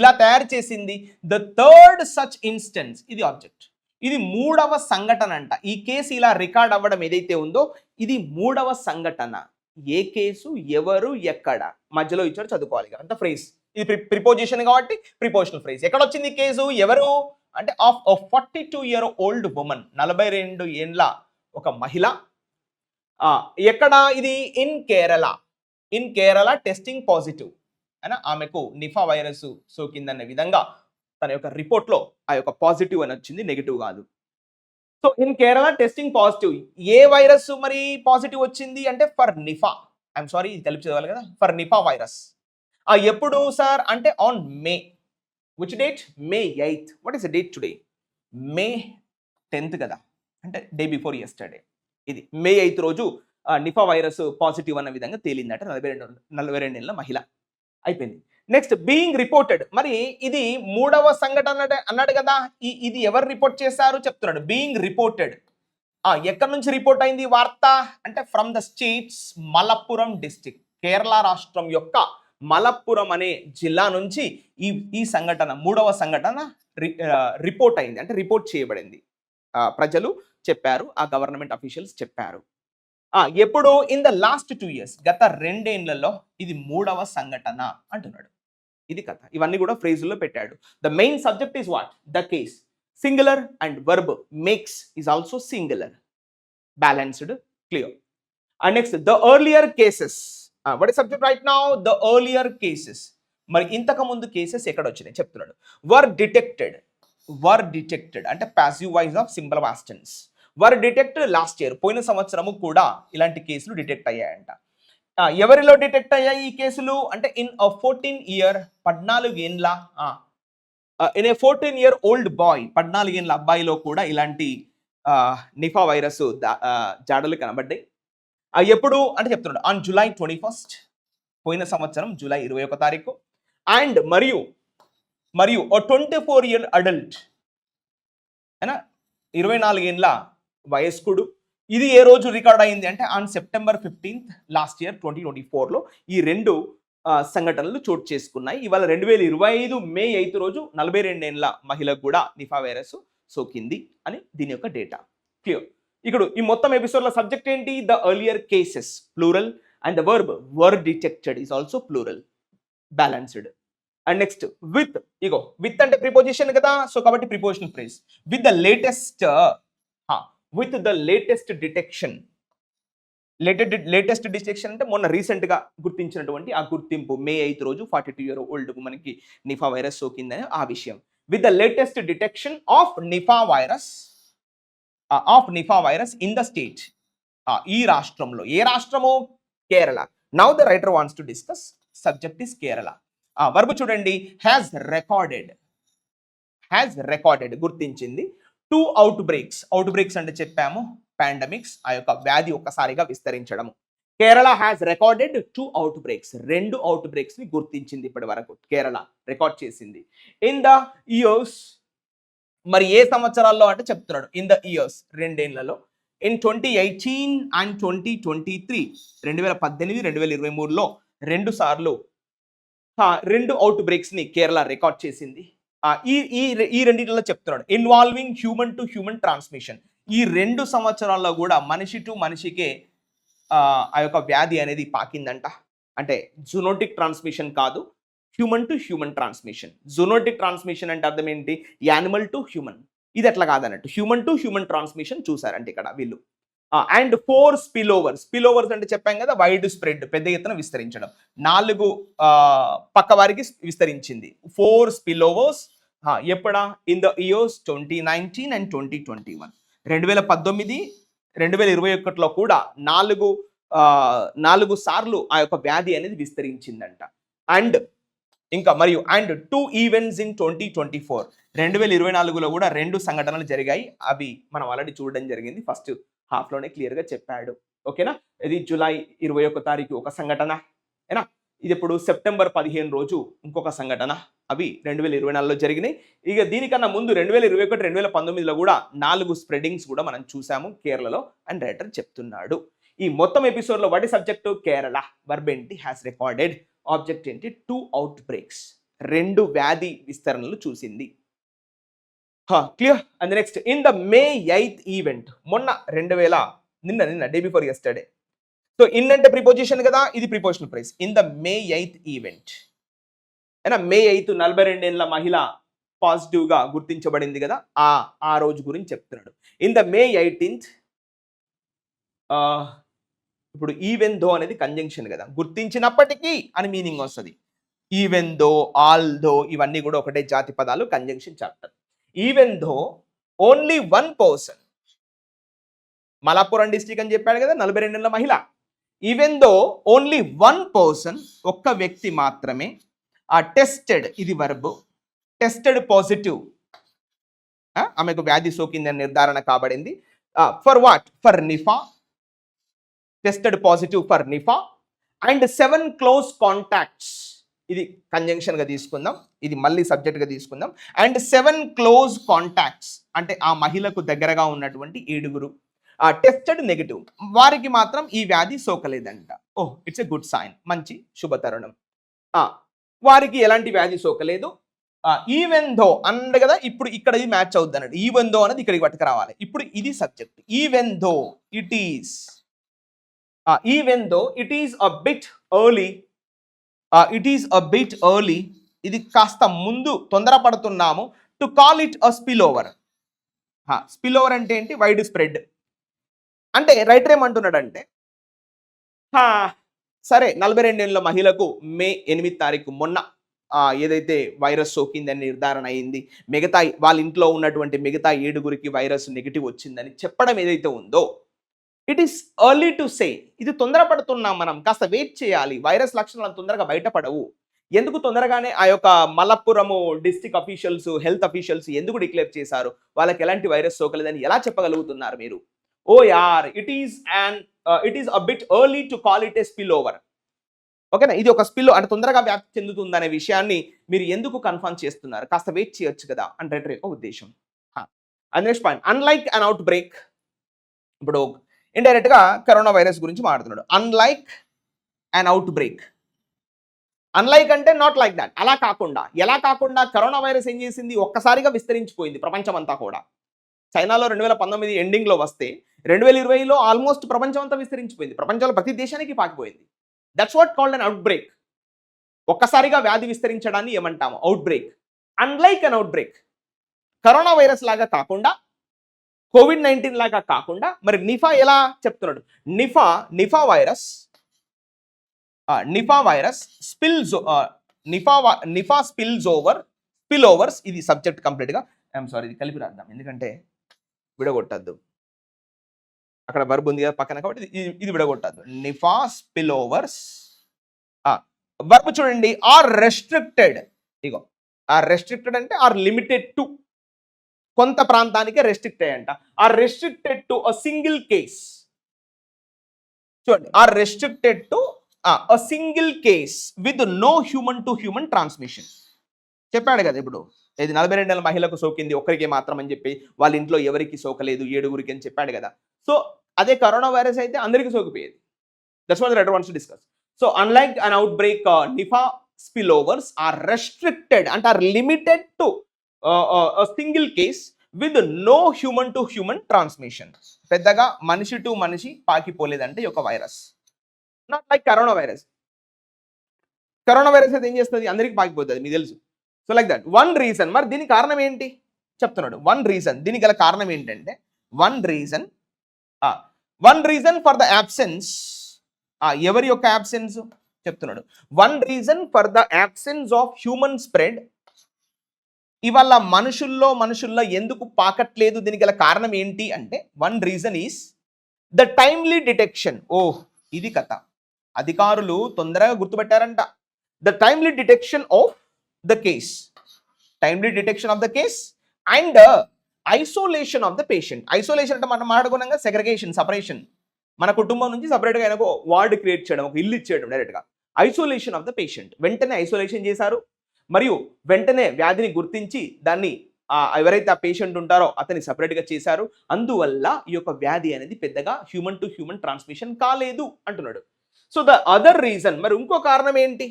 ఇలా తయారు చేసింది. ద థర్డ్ సచ్ ఇన్స్టెన్స్, ఇది ఆబ్జెక్ట్. ఇది మూడవ సంఘటన అంట. ఈ కేసు ఇలా రికార్డ్ అవ్వడం ఏదైతే ఉందో ఇది మూడవ సంఘటన. ఏ కేసు, ఎవరు, ఎక్కడ, మధ్యలో ఇచ్చాడు చదువుకోవాలి అంత ఫ్రేజ్. ఇది ప్రిపోజిషన్ కాబట్టి ప్రిపోజిషనల్ ఫ్రేజ్. ఎక్కడ వచ్చింది కేసు, ఎవరు అంటే ఆఫ్ 42-year-old woman, 42 ఏండ్ల ఒక మహిళ. ఎక్కడ ఇది? In Kerala. In Kerala testing positive అయినా ఆమెకు నిఫా వైరస్ సోకిందనే విధంగా తన యొక్క రిపోర్ట్లో ఆ యొక్క పాజిటివ్ అని వచ్చింది, నెగిటివ్ కాదు. So in Kerala testing positive. A virus మరి పాజిటివ్ వచ్చింది అంటే ఫర్ నిఫా. ఐఎమ్ సారీ, ఇది కలిపి చదవాలి కదా, ఫర్ నిఫా వైరస్. ఎప్పుడు సార్ అంటే on May. Which date? May 8th. What is the date today? May 10th కదా, అంటే డే బిఫోర్ యెస్టర్డే. ఇది మే 8th రోజు నిఫా వైరస్ పాజిటివ్ అన్న విధంగా తేలిందట 42 ఏళ్ల మహిళ. అయిపోయింది. Next being reported. మరి ఇది మూడవ సంఘటన అన్నాడు కదా, ఇది ఎవరు రిపోర్ట్ చేశారు చెప్తున్నాడు. Being reported. ఎక్కడి నుంచి రిపోర్ట్ అయింది వార్త అంటే from the states Malappuram district, Kerala రాష్ట్రం యొక్క మలప్పురం అనే జిల్లా నుంచి ఈ సంఘటన, మూడవ సంఘటన రిపోర్ట్ అయింది, అంటే రిపోర్ట్ చేయబడింది. ప్రజలు చెప్పారు, ఆ గవర్నమెంట్ అఫీషియల్స్ చెప్పారు. ఎప్పుడు? ఇన్ ద లాస్ట్ 2 years, గత 2 ఏళ్లలో ఇది మూడవ సంఘటన అంటున్నాడు. ఇది కథ. ఇవన్నీ కూడా ఫ్రేజుల్లో పెట్టాడు. The main subject is what? The case. Singular and verb makes is also singular. Balanced, clear. And next the earlier cases. What is subject right now? The earlier cases. మరి ఇంతకు ముందు కేసెస్ ఎక్కడ వచ్చినాయి చెప్తున్నాడు. Were detected. వర్ డిటెక్టెడ్ అంటే passive voice of simple past tense. Were detected last year, పోయిన సంవత్సరము కూడా ఇలాంటి కేసులు డిటెక్ట్ అయ్యాయంట. ఎవరిలో డిటెక్ట్ అయ్యాయి ఈ కేసులు అంటే ఇన్ 14 year, 14 ఏండ్ల ఇన్ ఏ 14-year-old బాయ్, 14 ఏండ్ల అబ్బాయిలో కూడా ఇలాంటి నిఫా వైరస్ జాడలు కనబడ్డాయి. ఎప్పుడు అంటే చెప్తున్నాడు ఆన్ July 21st, పోయిన సంవత్సరం జూలై 21వ తారీఖు. అండ్ మరియు 24-year అడల్ట్ అయినా 24 ఏండ్ల వయస్కుడు. ఇది ఏ రోజు రికార్డ్ అయింది అంటే on September 15th last year 2024లో ఈ రెండు సంఘటనలు చోటు చేసుకున్నాయి. ఇవాళ 2025 మే 8th రోజు 42 ఏండ్ల మహిళకు కూడా నిఫా వైరస్ సోకింది అని దీని యొక్క డేటా. క్లియర్. ఇక్కడ ఈ మొత్తం ఎపిసోడ్ల సబ్జెక్ట్ ఏంటి? The earlier cases plural and the verb were detected is also plural, balanced. And next with. With అంటే ప్రిపోజిషన్ కదా, సో కాబట్టి prepositional phrase. With the latest with the latest detection. Latest detection అంటే మొన్న రీసెంట్గా గుర్తించినటువంటి ఆ గుర్తింపు మే 8 రోజు 42-year-old మనకి నిఫా వైరస్ సోకిందని ఆ విషయం. With the latest detection of Nipah virus in the state. ఈ రాష్ట్రంలో, ఏ రాష్ట్రము? Kerala. Now the writer wants to discuss, subject is Kerala. Verb చూడండి, హ్యాస్ రికార్డెడ్ గుర్తించింది 2 అవుట్ బ్రేక్స్ అంటే చెప్పాము పాండమిక్స్, ఆ యొక్క వ్యాధి ఒక్కసారిగా విస్తరించడం. Kerala has recorded 2 out-breaks, 2 out-breaks ని గుర్తించింది ఇప్పటి వరకు కేరళ రికార్డ్ చేసింది. ఇన్ ద ఇయర్స్, మరి ఏ సంవత్సరాల్లో అంటే చెప్తున్నాడు ఇన్ ద ఇయర్స్, రెండేళ్లలో. ఇన్ 2018 అండ్ 2023, 2018 2023లో 2 సార్లు 2 అవుట్-బ్రేక్స్ ని కేరళ రికార్డ్ చేసింది. ఈ రెండింటిలో చెప్తున్నాడు involving human to human transmission. ఈ 2 సంవత్సరాల్లో కూడా మనిషి టు మనిషికే ఆ యొక్క వ్యాధి అనేది పాకిందంట. అంటే జూనోటిక్ ట్రాన్స్మిషన్ కాదు, human to human transmission. Zoonotic transmission అంటే అర్థం ఏంటి? Animal to human. ఇది అట్లా కాదన్నట్టు, హ్యూమన్ టు హ్యూమన్ ట్రాన్స్మిషన్ చూసారంటే ఇక్కడ వీళ్ళు. అండ్ 4 స్పిల్ఓవర్స్ అంటే చెప్పాం కదా, వైడ్ స్ప్రెడ్, పెద్ద ఎత్తున విస్తరించడం. 4 పక్క వారికి విస్తరించింది. 4 స్పిల్ఓవర్స్ ఎప్పుడా? In the years 2019 and 2021. 2019 2021లో కూడా 4 సార్లు ఆ యొక్క వ్యాధి అనేది విస్తరించిందంట. అండ్ ఇంకా మరియు 2 ఈవెంట్స్ ఇన్ 2024, 2024లో కూడా 2 సంఘటనలు జరిగాయి. అవి మనం ఆల్రెడీ చూడడం జరిగింది, ఫస్ట్ హాఫ్ లోనే క్లియర్ గా చెప్పాడు. ఓకేనా? ఇది జూలై 21 తారీఖు ఒక సంఘటన, ఏనా? ఇది ఇప్పుడు సెప్టెంబర్ 15 రోజు ఇంకొక సంఘటన. అవి 2024లో జరిగినాయి. ఇక దీనికన్నా ముందు 2021 2019లో కూడా 4 స్ప్రెడింగ్స్ కూడా మనం చూసాము కేరళలో అండ్ రైటర్ చెప్తున్నాడు. ఈ మొత్తం ఎపిసోడ్ లో వాటి సబ్జెక్టు కేరళ, వర్బ్ ఏంటి? హ్యాస్ రికార్డెడ్, ఆబ్జెక్ట్ ఏంటి? 2 అవుట్-బ్రేక్స్, 2 వ్యాధి విస్తరణలు చూసింది. Clear? And next, in the May 8th event, మొన్న నిన్న day before yesterday. So in అంటే ప్రిపోజిషన్ కదా, ఇది prepositional price. In the May 8th event, అయినా మే 8 42 ఏళ్ల మహిళ పాజిటివ్ గా గుర్తించబడింది కదా, ఆ రోజు గురించి చెప్తున్నాడు. ఇన్ ద మే 18th, ఇప్పుడు ఈవెన్ దో అనేది కంజంక్షన్ కదా, గుర్తించినప్పటికీ అని మీనింగ్ వస్తుంది. ఈవెన్ దో, ఆల్ దో, ఇవన్నీ కూడా ఒకటే జాతి పదాలు, conjunction chapter. Even though only 1 person, Malappuram district అని చెప్పాడు కదా, 42 ఏళ్ల మహిళ. ఈవెన్ దో ఓన్లీ 1 పర్సన్, ఒక్క వ్యక్తి మాత్రమే టెస్టెడ్, ఇది వర్బ్, టెస్టెడ్ పాజిటివ్, ఆమెకు వ్యాధి సోకిందని నిర్ధారణ కాబడింది. For what? For Nipah, tested positive for Nipah. And 7 close contacts, ఇది కంజంక్షన్ గా తీసుకుందాం, ఇది మళ్ళీ సబ్జెక్ట్ గా తీసుకుందాం. అండ్ 7 క్లోజ్ కాంటాక్ట్స్ అంటే ఆ మహిళకు దగ్గరగా ఉన్నటువంటి 7 టెస్టెడ్ నెగిటివ్, వారికి మాత్రం ఈ వ్యాధి సోకలేదంట. ఓహ్, ఇట్స్ ఎ గుడ్ సైన్, మంచి శుభతరుణం. వారికి ఎలాంటి వ్యాధి సోకలేదు. ఈవెన్ దో అన్నాడు కదా, ఇప్పుడు ఇక్కడ ఇది మ్యాచ్ అవుద్ది అన్నాడు. ఈవెన్ దో అనేది ఇక్కడికి పట్టుకు రావాలి. ఇప్పుడు ఇది subject. Even though it is, even though it is a bit early, ఇది కాస్త ముందు తొందరపడుతున్నాము. To call it a spillover. Spillover అంటే ఏంటి? Wide spread. అంటే రైటర్ ఏమంటున్నాడంటే, సరే 42 ఏళ్ల మహిళకు మే 8 తారీఖు మొన్న ఏదైతే వైరస్ సోకిందని నిర్ధారణ అయింది, మిగతా వాళ్ళ ఇంట్లో ఉన్నటువంటి మిగతా 7 వైరస్ నెగిటివ్ వచ్చిందని చెప్పడం ఏదైతే ఉందో, it is early to say, ఇది తొందరపడుతున్నాం మనం, కాస్త వెయిట్ చేయాలి. వైరస్ లక్షణాలు తొందరగా బయటపడవు. ఎందుకు తొందరగానే ఆ యొక్క మలప్పురము డిస్ట్రిక్ట్ అఫీషియల్స్, హెల్త్ అఫీషియల్స్ ఎందుకు డిక్లేర్ చేశారు? వాళ్ళకి ఎలాంటి వైరస్ సోకలేదని ఎలా చెప్పగలుగుతున్నారు మీరు? ఓ యార్, it is a bit early to call it A spill over. ఓకేనా? ఇది ఒక స్పిల్ అంటే తొందరగా వ్యాప్తి చెందుతుందనే విషయాన్ని మీరు ఎందుకు కన్ఫర్మ్ చేస్తున్నారు? కాస్త వెయిట్ చేయొచ్చు కదా అని రైటర్ యొక్క ఉద్దేశం. Next point, unlike an out break. ఇప్పుడు ఇండైరెక్ట్ గా కరోనా వైరస్ గురించి మాట్లాడుతున్నాడు. Unlike an outbreak. Unlike అంటే నాట్ లైక్ దాట్, అలా కాకుండా. ఎలా కాకుండా? కరోనా వైరస్ ఏం చేసింది? ఒక్కసారిగా విస్తరించిపోయింది ప్రపంచం అంతా కూడా. చైనాలో 2019 ఎండింగ్లో వస్తే 2020లో ఆల్మోస్ట్ ప్రపంచం అంతా విస్తరించిపోయింది. ప్రపంచంలో ప్రతి దేశానికి పాకిపోయింది. That's what called an outbreak. ఒక్కసారిగా వ్యాధి విస్తరించడాన్ని ఏమంటాము? Outbreak. Unlike an outbreak, corona virus లాగా కాకుండా COVID-19 లాగా కాకుండా మరి నిఫా ఎలా చెప్తున్నాడు? నిఫా వైరస్ స్పిల్ ఓవర్స్ ఇది సబ్జెక్ట్ కంప్లీట్ గా. ఐఎమ్ సారీ, ఇది కలిపి రాద్దాం ఎందుకంటే విడగొట్టద్దు, అక్కడ వర్బ్ ఉంది కదా పక్కన, కాబట్టి ఇది విడగొట్టద్దు. నిఫా స్పిల్ ఓవర్స్ వర్బ్ చూడండి, ఆర్ రెస్ట్రిక్టెడ్. ఇగో ఆర్ రెస్ట్రిక్టెడ్ అంటే ఆర్ లిమిటెడ్ టు, కొంత ప్రాంతానికి రెస్ట్రిక్ట్ అయ్యంట. Are restricted to a single case. చూడండి, are restricted to a single case with no human to human transmission. చెప్పాడు కదా ఇప్పుడు, ఇది 42 నెలల మహిళకు సోకింది, ఒక్కరికి మాత్రం అని చెప్పి, వాళ్ళ ఇంట్లో ఎవరికి సోకలేదు, 7గురికి అని చెప్పాడు కదా. సో అదే కరోనా వైరస్ అయితే అందరికీ సోకిపోయేది. That's what the writer wants to discuss. So unlike an outbreak, Nipah spillovers are restricted అంటే are limited to single case with no human to human transmission. పెద్దగా మనిషి to మనిషి పాకిపోలేదంటే ఈ యొక్క virus. Not like corona virus. Corona virus అయితే ఏం చేస్తుంది, అందరికీ పాకిపోతుంది, మీకు తెలుసు. So like that one reason. మరి దీనికి కారణం ఏంటి చెప్తున్నాడు. వన్ రీజన్, దీనికి గల కారణం ఏంటంటే one reason for the absence. ఎవరి యొక్క యాబ్సెన్స్ చెప్తున్నాడు. One reason for the absence of human spread. ఇవాళ మనుషుల్లో ఎందుకు పాకట్లేదు, దీనికి గల కారణం ఏంటి అంటే one reason is the timely detection. Oh, ఇది కథ. అధికారులు తొందరగా గుర్తుపెట్టారంట. The timely detection of the case, and isolation of the patient. Isolation అంటే మనం మాట్లాడుకున్నాం, సెగ్రిగేషన్, సపరేషన్. మన కుటుంబం నుంచి సపరేట్గా ఆయన వార్డు క్రియేట్ చేయడం, ఒక ఇల్లు ఇచ్చేయడం డైరెక్ట్గా. ఐసోలేషన్ ఆఫ్ ద పేషెంట్, వెంటనే ఐసోలేషన్ చేశారు, మరియు వెంటనే వ్యాధిని గుర్తించి దాన్ని ఎవరైతే ఆ పేషెంట్ ఉంటారో అతన్ని సపరేట్గా చేశారు. అందువల్ల ఈ యొక్క వ్యాధి అనేది పెద్దగా హ్యూమన్ టు హ్యూమన్ ట్రాన్స్మిషన్ కాలేదు అంటున్నాడు. సో ద అదర్ రీజన్, మరి ఇంకో కారణం ఏంటి?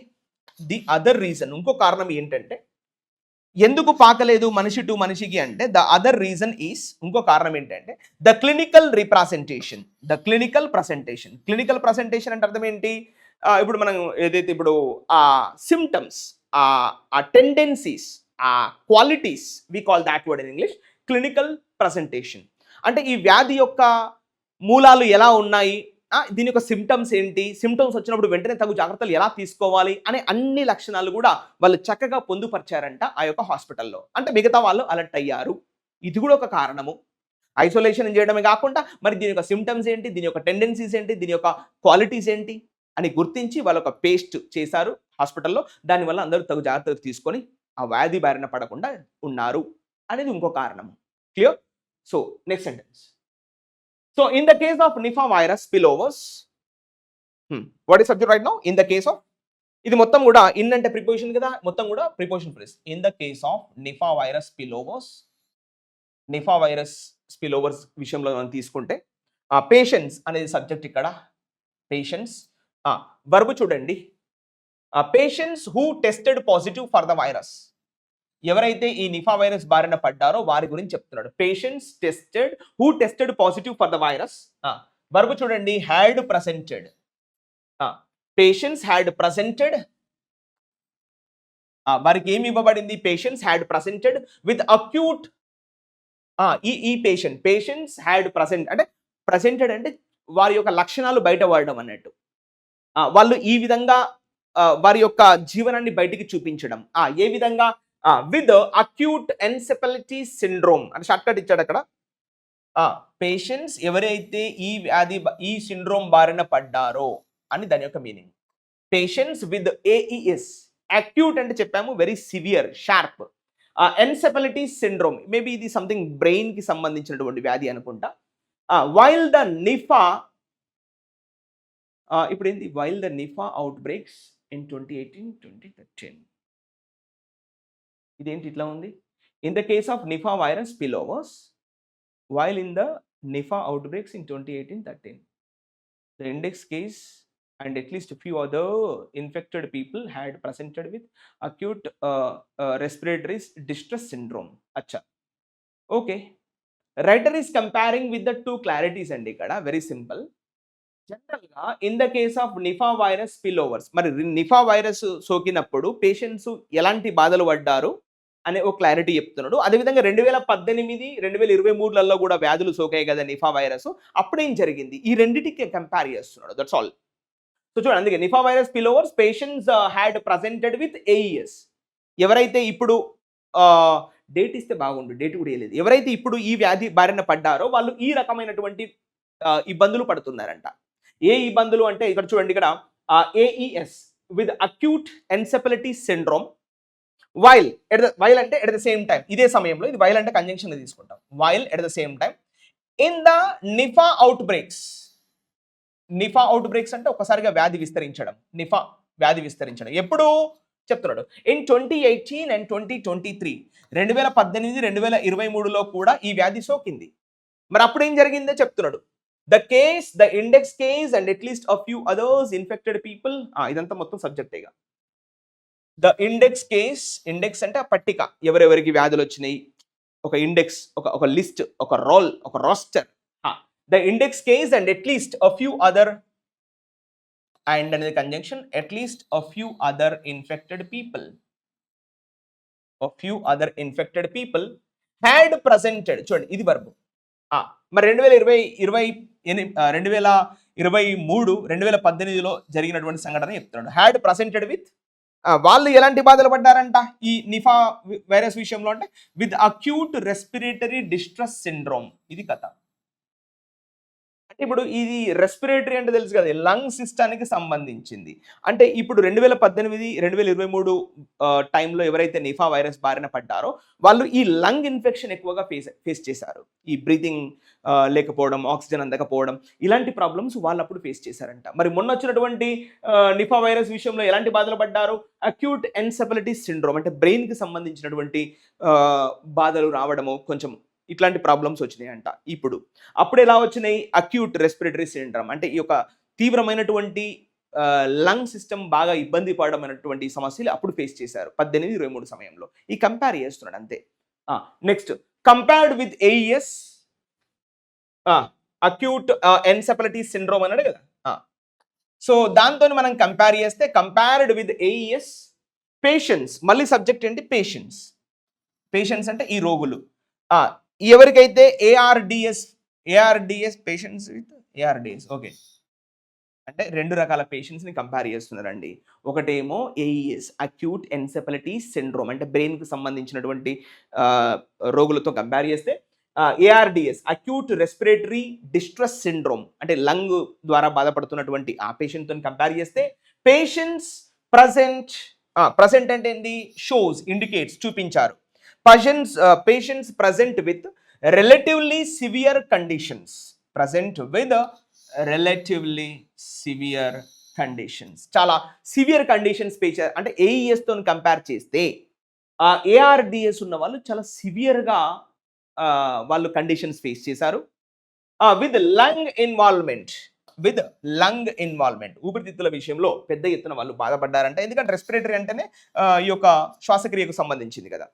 ఇంకో కారణం ఏంటంటే ఎందుకు పాకలేదు మనిషి టు మనిషికి అంటే ద అదర్ రీజన్ ఈస్, ఇంకో కారణం ఏంటంటే the clinical representation. Clinical presentation అంటే అర్థం ఏంటి? ఇప్పుడు మనం ఏదైతే ఇప్పుడు ఆ సిమ్టమ్స్, ఆ టెండెన్సీస్, ఆ qualities, we call that word in English clinical presentation. అంటే ఈ వ్యాధి యొక్క మూలాలు ఎలా ఉన్నాయి, దీని యొక్క సిమ్టమ్స్ ఏంటి, సిమ్టమ్స్ వచ్చినప్పుడు వెంటనే తగు జాగ్రత్తలు ఎలా తీసుకోవాలి అనే అన్ని లక్షణాలు కూడా వాళ్ళు చక్కగా పొందుపరిచారంట ఆ యొక్క హాస్పిటల్లో. అంటే మిగతా వాళ్ళు అలర్ట్ అయ్యారు. ఇది కూడా ఒక కారణము. ఐసోలేషన్ చేయడమే కాకుండా మరి దీని యొక్క సిమ్టమ్స్ ఏంటి, దీని యొక్క టెండెన్సీస్ ఏంటి, దీని యొక్క క్వాలిటీస్ ఏంటి అని గుర్తించి వాళ్ళు ఒక పేస్ట్ చేశారు హాస్పిటల్లో. దానివల్ల అందరూ తగు జాగ్రత్తలు తీసుకొని ఆ వ్యాధి బారిన పడకుండా ఉన్నారు అనేది ఇంకో కారణము. Clear? So next sentence. So in the case of Nipah virus spillovers, what is subject right now? In the case of, ఇది మొత్తం కూడా ఇన్ అంటే ప్రిపోజిషన్ కదా, మొత్తం కూడా preposition phrase. In the case of Nipah virus spillovers విషయంలో మనం తీసుకుంటే పేషెంట్స్ అనేది సబ్జెక్ట్ ఇక్కడ. పేషెంట్స్ వర్బ్ చూడండి, patients who tested positive for the virus. ఎవరైతే ఈ నిఫా వైరస్ బారిన పడ్డారో వారి గురించి చెప్తున్నాడు. Patients tested who tested positive for the virus. Verb చూడండి, had presented. Patients had presented, వారికి ఏమి ఇవ్వబడింది? Patients had presented with acute. ఈ పేషెంట్స్ హ్యాడ్ ప్రెసెంట్ అంటే ప్రెసెంటెడ్ అంటే వారి యొక్క లక్షణాలు బయట పడడం అన్నట్టు. వాళ్ళు ఈ విధంగా వారి యొక్క జీవనాన్ని బయటికి చూపించడం. ఏ విధంగా? విత్ అక్యూట్ ఎన్సెఫలైటిస్ సిండ్రోమ్ అంటే షార్ట్ కట్ ఇచ్చాడు అక్కడ. పేషెంట్స్ ఎవరైతే ఈ సిండ్రోమ్ బారిన పడ్డారో అని దాని యొక్క meaning. Patients with AES, acute అంటే చెప్పాము very severe, sharp. Encephalitis syndrome maybe ఇది సంథింగ్ బ్రెయిన్ కి సంబంధించినటువంటి వ్యాధి అనుకుంటా. వైల్ ద నిఫా, ఇప్పుడు ఏంటి? While the Nipah outbreaks in 2018-2013. ఇదేంటి ఇట్లా ఉంది? In the case of Nipah virus spillovers while in the Nipah outbreaks in 2018-13 the index case and at least a few other infected people had presented with acute respiratory distress syndrome. Acha, okay. Writer is comparing with the two clarities and ikkada very simple. General ga in the case of Nipah virus spillovers, మరి Nipah virus సోకినప్పుడు patients ఎలాంటి బాధలు పడ్డారు అనే ఒక clarity చెప్తున్నాడు. అదేవిధంగా 2018, 2023లలో కూడా వ్యాధులు సోకాయి కదా నిఫా వైరస్. అప్పుడేం జరిగింది? ఈ రెండిటికి కంపేర్ చేస్తున్నాడు. That's all. సో చూడండి, అందుకే Nipah virus spillovers patients had presented with AES. ఎవరైతే ఇప్పుడు డేట్ ఇస్తే బాగుండు, డేట్ కూడా ఇవ్వలేదు. ఎవరైతే ఇప్పుడు ఈ వ్యాధి బారిన పడ్డారో వాళ్ళు ఈ రకమైనటువంటి ఇబ్బందులు పడుతున్నారంట. ఏ ఇబ్బందులు అంటే ఇక్కడ చూడండి, ఇక్కడ AES with acute encephalitis syndrome while అంటే ఎట్ ద సేమ్ టైం, ఇదే సమయంలో, ఇది వైల్ అంటే కంజంక్షన్ తీసుకుంటాం, while at the same time in the Nipah outbreaks. Nipah outbreaks అంటే ఒక్కసారిగా వ్యాధి విస్తరించడం, నిఫా వ్యాధి విస్తరించడం. ఎప్పుడు చెప్తున్నాడు? ఇన్ 2018 అండ్ 2023, 2018, 2023లో కూడా ఈ వ్యాధి సోకింది. మరి అప్పుడు ఏం జరిగిందో చెప్తున్నాడు. The index case and at least a few others infected people. ఇదంతా మొత్తం సబ్జెక్టేగా. ద ఇండెక్స్ కేస్, ఇండెక్స్ అంటే పట్టిక, ఎవరెవరికి వ్యాధులు వచ్చినాయి, ఒక ఇండెక్స్, ఒక లిస్ట్, ఒక రోల్, ఒక roster. The index case and at least a few other, and అనేది conjunction, at least a few other infected people, a few other infected people had presented. చూడండి, ఇది వర్బ్. మరి 2023, 2018లో జరిగినటువంటి సంఘటన చెప్తున్నాడు. హ్యాడ్ ప్రజెంటెడ్ విత్, వాళ్ళు ఎలాంటి బాధలు పడ్డారంట ఈ నిఫా వైరస్ విషయంలో అంటే with acute respiratory distress syndrome. ఇది కథ. అంటే ఇప్పుడు ఇది రెస్పిరేటరీ అంటే తెలుసు కదా, లంగ్ సిస్టానికి సంబంధించింది. అంటే ఇప్పుడు 2018, 2023 టైంలో ఎవరైతే నిఫా వైరస్ బారిన పడ్డారో వాళ్ళు ఈ లంగ్ ఇన్ఫెక్షన్ ఎక్కువగా ఫేస్ చేశారు. ఈ బ్రీతింగ్ లేకపోవడం, ఆక్సిజన్ అందకపోవడం, ఇలాంటి ప్రాబ్లమ్స్ వాళ్ళు అప్పుడు ఫేస్ చేశారంట. మరి మొన్న వచ్చినటువంటి నిఫా వైరస్ విషయంలో ఎలాంటి బాధలు పడ్డారు? అక్యూట్ ఎన్సెఫలైటిస్ సిండ్రోమ్, అంటే బ్రెయిన్కి సంబంధించినటువంటి బాధలు రావడము, కొంచెం ఇట్లాంటి ప్రాబ్లమ్స్ వచ్చినాయి అంట. ఇప్పుడు అప్పుడు ఎలా వచ్చినాయి? అక్యూట్ రెస్పిరేటరీ సిండ్రోమ్, అంటే ఈ యొక్క తీవ్రమైనటువంటి లంగ్ సిస్టమ్ బాగా ఇబ్బంది పడడం అనేటువంటి సమస్యలు అప్పుడు ఫేస్ చేశారు 18-23 సమయంలో. ఈ కంపేర్ చేస్తున్నాడు అంతే. Next, compared with AES, acute encephalitis syndrome అన్నాడు కదా. సో దాంతో మనం కంపేర్ చేస్తే కంపేర్డ్ విత్ ఏఈఎస్ పేషెంట్స్, మళ్ళీ సబ్జెక్ట్ ఏంటి? పేషెంట్స్. పేషెంట్స్ అంటే ఈ రోగులు. ఎవరికైతే ARDS patients with ARDS, okay, అంటే రెండు రకాల పేషెంట్స్ని కంపేర్ చేస్తున్నారండి. ఒకటేమో ఏఈఎస్, అక్యూట్ ఎన్సెఫలైటిస్ సిండ్రోమ్, అంటే బ్రెయిన్కి సంబంధించినటువంటి రోగులతో కంపేర్ చేస్తే ARDS, acute respiratory distress syndrome, అంటే లంగ్ ద్వారా బాధపడుతున్నటువంటి ఆ పేషెంట్తో కంపేర్ చేస్తే పేషెంట్స్ ప్రజెంట్ అంటే ఏంటి? షోస్, ఇండికేట్స్, చూపించారు. Patients present with relatively severe conditions. చాలా సివియర్ కండిషన్స్ అంటే ఏఈఎస్ తో కంపేర్ చేస్తే ఏఆర్డిఎస్ ఉన్న వాళ్ళు చాలా సివియర్గా వాళ్ళు కండిషన్స్ ఫేస్ చేశారు. విత్ లంగ్ ఇన్వాల్వ్మెంట్, ఊపిరితిత్తుల విషయంలో పెద్ద ఎత్తున వాళ్ళు బాధపడ్డారంట. ఎందుకంటే రెస్పిరేటరీ అంటేనే ఈ యొక్క శ్వాసక్రియకు సంబంధించింది కదా.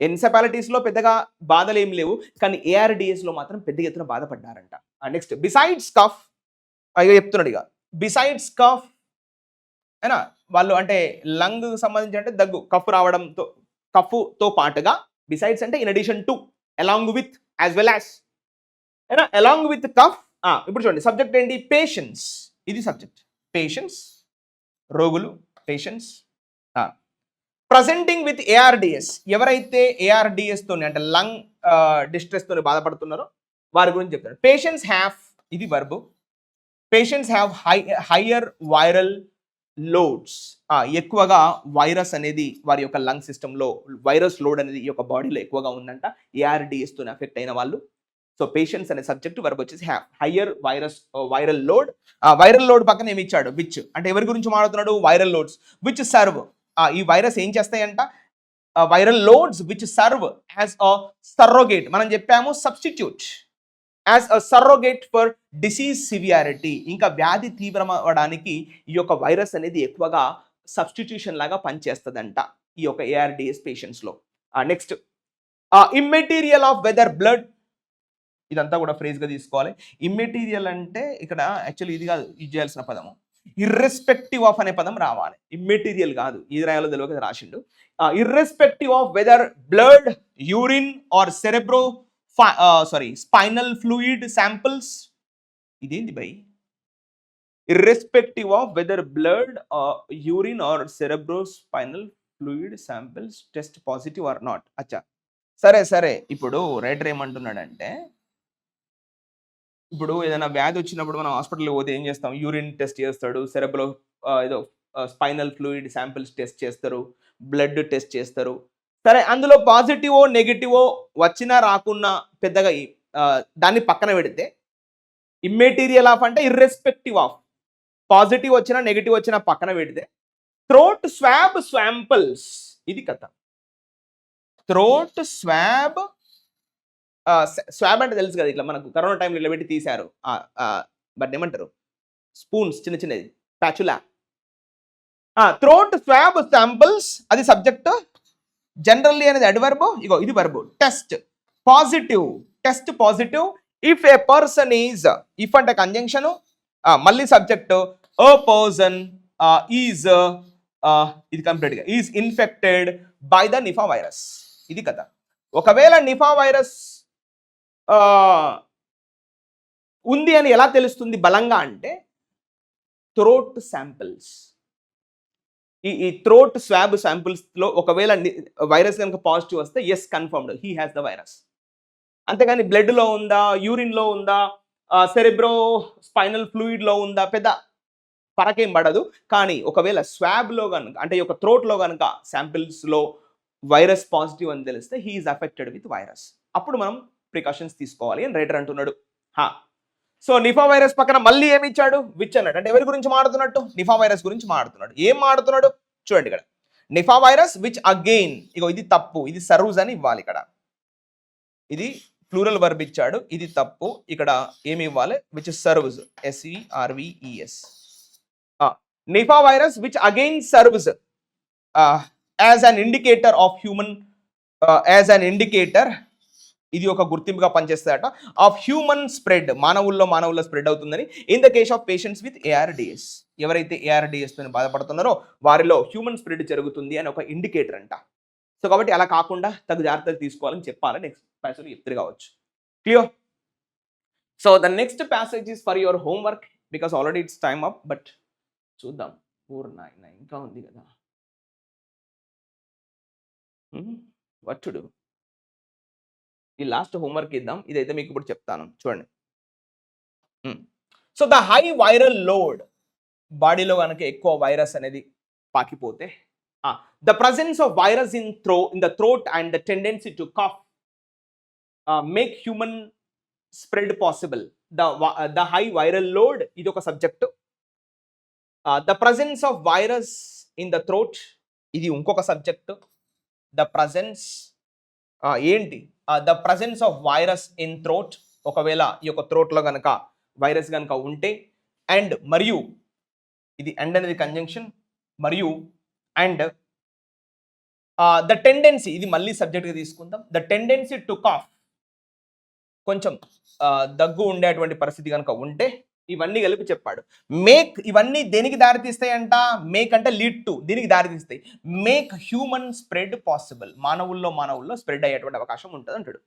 ఎన్సెఫాలిటీస్లో పెద్దగా బాధలు ఏం లేవు, కానీ ఏఆర్డిఎస్లో మాత్రం పెద్ద ఎత్తున బాధపడ్డారంట. నెక్స్ట్, బిసైడ్స్ కఫ్, అయ్యో చెప్తున్నాడు ఇక, బిసైడ్స్ కఫ్ అయినా వాళ్ళు అంటే లంగ్ సంబంధించి అంటే దగ్గు, కఫ్తో పాటుగా, బిసైడ్స్ అంటే in addition to, along with, as well as, అయినా అలాంగ్ విత్ కఫ్. ఇప్పుడు చూడండి, సబ్జెక్ట్ ఏంటి? పేషెంట్స్. ఇది సబ్జెక్ట్. పేషెంట్స్, రోగులు, పేషెంట్స్. ప్రజెంటింగ్ విత్ ఏఆర్డిఎస్, ఎవరైతే ఏఆర్డిఎస్ తోని అంటే లంగ్ డిస్ట్రెస్ తోని బాధపడుతున్నారో వారి గురించి చెప్తారు. పేషెంట్స్ హ్యావ్, ఇది verb, patients have higher viral loads, ఎక్కువగా వైరస్ అనేది వారి యొక్క లంగ్ సిస్టంలో వైరస్ లోడ్ అనేది ఈ యొక్క బాడీలో ఎక్కువగా ఉందంట ఏఆర్డిఎస్ తోని ఎఫెక్ట్ అయిన వాళ్ళు. సో పేషెంట్స్ అనే సబ్జెక్ట్, వర్బ్ వచ్చేసి have, higher viral load. Viral load పక్కన ఏమి ఇచ్చాడు? విచ్, అంటే ఎవరి గురించి మాట్లాడుతున్నాడు? వైరల్ లోడ్స్ విచ్ సర్వ్, ఈ వైరస్ ఏం చేస్తాయంట? Viral loads which serve as a surrogate, మనం చెప్పాము substitute, as a surrogate for disease severity, ఇంకా వ్యాధి తీవ్రమవడానికి ఈ యొక్క వైరస్ అనేది ఎక్కువగా సబ్స్టిట్యూషన్ లాగా పనిచేస్తుందంట ఈ యొక్క ఏఆర్డిఎస్ పేషెంట్స్లో. Next, immaterial of whether blood, ఇదంతా కూడా ఫ్రేజ్గా తీసుకోవాలి. ఇమ్మెటీరియల్ అంటే ఇక్కడ యాక్చువల్లీ ఇది కాదు, ఇది చేయాల్సిన పదము. ఇర్రెస్పెక్టివ్ ఆఫ్ అనే పదం రావాలి, ఇమ్మెటీరియల్ కాదు. ఇది రాయాలో తెలియక రాసిండు. Irrespective of whether blood, urine or cerebrospinal fluid samples. ఇదేంది బై? irrespective of whether blood or urine or cerebrospinal fluid samples test positive or not. అచ్చా సరే ఇప్పుడు రైటర్ ఏమంటున్నాడంటే, ఇప్పుడు ఏదైనా వ్యాధి వచ్చినప్పుడు మనం హాస్పిటల్కి పోతే ఏం చేస్తాం? యూరిన్ టెస్ట్ చేస్తాడు, సెరెబ్రో ఏదో స్పైనల్ ఫ్లూయిడ్ శాంపిల్స్ టెస్ట్ చేస్తారు, బ్లడ్ టెస్ట్ చేస్తారు. సరే, అందులో పాజిటివో నెగిటివో వచ్చినా రాకున్నా పెద్దగా దాన్ని పక్కన పెడితే, ఇమ్మెటీరియల్ ఆఫ్ అంటే ఇర్రెస్పెక్టివ్ ఆఫ్, పాజిటివ్ వచ్చినా నెగిటివ్ వచ్చినా పక్కన పెడితే, థ్రోట్ స్వాబ్ శాంపిల్స్. ఇది కథ. థ్రోట్ స్వాబ్ స్వాబ్ అంటే తెలుసు కదా, ఇట్లా మనకు కరోనా టైంలో ఇలా పెట్టి తీశారు, బట్ ఏమంటారు, స్పూన్స్ చిన్నది, ప్యాచులా. థ్రోట్ స్వాబ్ శాంపిల్స్ అది సబ్జెక్ట్, జనరల్లీ అనేది అడ్వర్బ్, ఇగో ఇది verb. Test positive, test positive if A person is, if అంటే కంజంక్షన్, మళ్ళీ సబ్జెక్ట్, a person is ఇది కంప్లీట్ గా is infected by the Nipah virus. ఇది కదా. ఒకవేళ నిఫా వైరస్ ఉంది అని ఎలా తెలుస్తుంది బలంగా అంటే, థ్రోట్ శాంపిల్స్, ఈ థ్రోట్ స్వాబ్ శాంపిల్స్ లో ఒకవేళ వైరస్ కనుక పాజిటివ్ వస్తే yes confirmed he has the virus. అంతేగాని బ్లడ్ లో ఉందా, యూరిన్ లో ఉందా, సెరెబ్రో స్పైనల్ ఫ్లూయిడ్ లో ఉందా, పెద్ద పరకేం పడదు. కానీ ఒకవేళ స్వాబ్ లో కనుక, అంటే ఈ యొక్క థ్రోట్ లో కనుక శాంపిల్స్ లో వైరస్ పాజిటివ్ అని తెలిస్తే he is affected with virus. అప్పుడు మనం ప్రికాషన్స్ తీసుకోవాలి అని రైటర్ అంటున్నాడు. సో నిఫా వైరస్ పక్కన మళ్ళీ ఏమి ఇచ్చాడు? విచ్ అన్నాడు. అంటే ఎవరి గురించి మాడుతున్నట్టు? నిఫా వైరస్ గురించి మాడుతున్నాడు. ఏం మాడుతున్నాడు చూడండి ఇక్కడ. నిఫా వైరస్ విచ్ అగైన్, ఇగో ఇది తప్పు, ఇది సర్వ్స్ అని ఇవ్వాలి ఇక్కడ. ఇది ప్లూరల్ వర్బ్ ఇచ్చాడు, ఇది తప్పు. ఇక్కడ ఏమి ఇవ్వాలి? Which serves, SERVES. Nipah virus which again serves as an indicator of human, as an indicator, ఇది ఒక గుర్తింపుగా పనిచేస్తాయట, ఆఫ్ హ్యూమన్ స్ప్రెడ్, మానవుల్లో స్ప్రెడ్ అవుతుందని, in the case of patients with ARDS. ఎవరైతే ARDS తో బాధపడుతున్నారో వారిలో హ్యూమన్ స్ప్రెడ్ జరుగుతుంది అని ఒక ఇండికేటర్ అంట. సో కాబట్టి అలా కాకుండా తగు జాగ్రత్తలు తీసుకోవాలని చెప్పాలని నెక్స్ట్ ప్యాసేజ్ చెప్తారు కావచ్చు. Clear? So the next passage is for your homework, because already it's time up. But చూద్దాం, 4 ఇంకా ఉంది కదా. What to do? ఈ లాస్ట్ హోంవర్క్ ఇద్దాం. ఇదైతే మీకు ఇప్పుడు చెప్తాను చూడండి. So the high viral load, బాడీలో కనుక ఎక్కువ వైరస్ అనేది పాకిపోతే, the presence of virus in the throat and the tendency to cough make human spread possible. The high viral load ఇది ఒక subject. The presence of virus in the throat ఇది ఇంకొక subject. The presence ఏంటి? The presence of virus in throat, ఒకవేళ ఈ యొక్క థ్రోట్లో కనుక virus కనుక ఉంటే, అండ్ మరియు ఇది అండ్ అనేది కంజంక్షన్, మరియు అండ్ ద టెండెన్సీ, ఇది మళ్ళీ సబ్జెక్ట్గా తీసుకుందాం. ద టెండెన్సీ టు కాఫ్, కొంచెం దగ్గు ఉండేటువంటి పరిస్థితి కనుక ఉంటే, ఇవన్నీ కలిపి చెప్పాడు. మేక్, ఇవన్నీ దేనికి దారితీస్తాయి అంట? మేక్ అంటే లీడ్ టు, దీనికి దారితీస్తాయి. మేక్ హ్యూమన్ స్ప్రెడ్ పాసిబుల్, మానవుల్లో స్ప్రెడ్ అయ్యేటువంటి అవకాశం ఉంటుంది అంటాడు.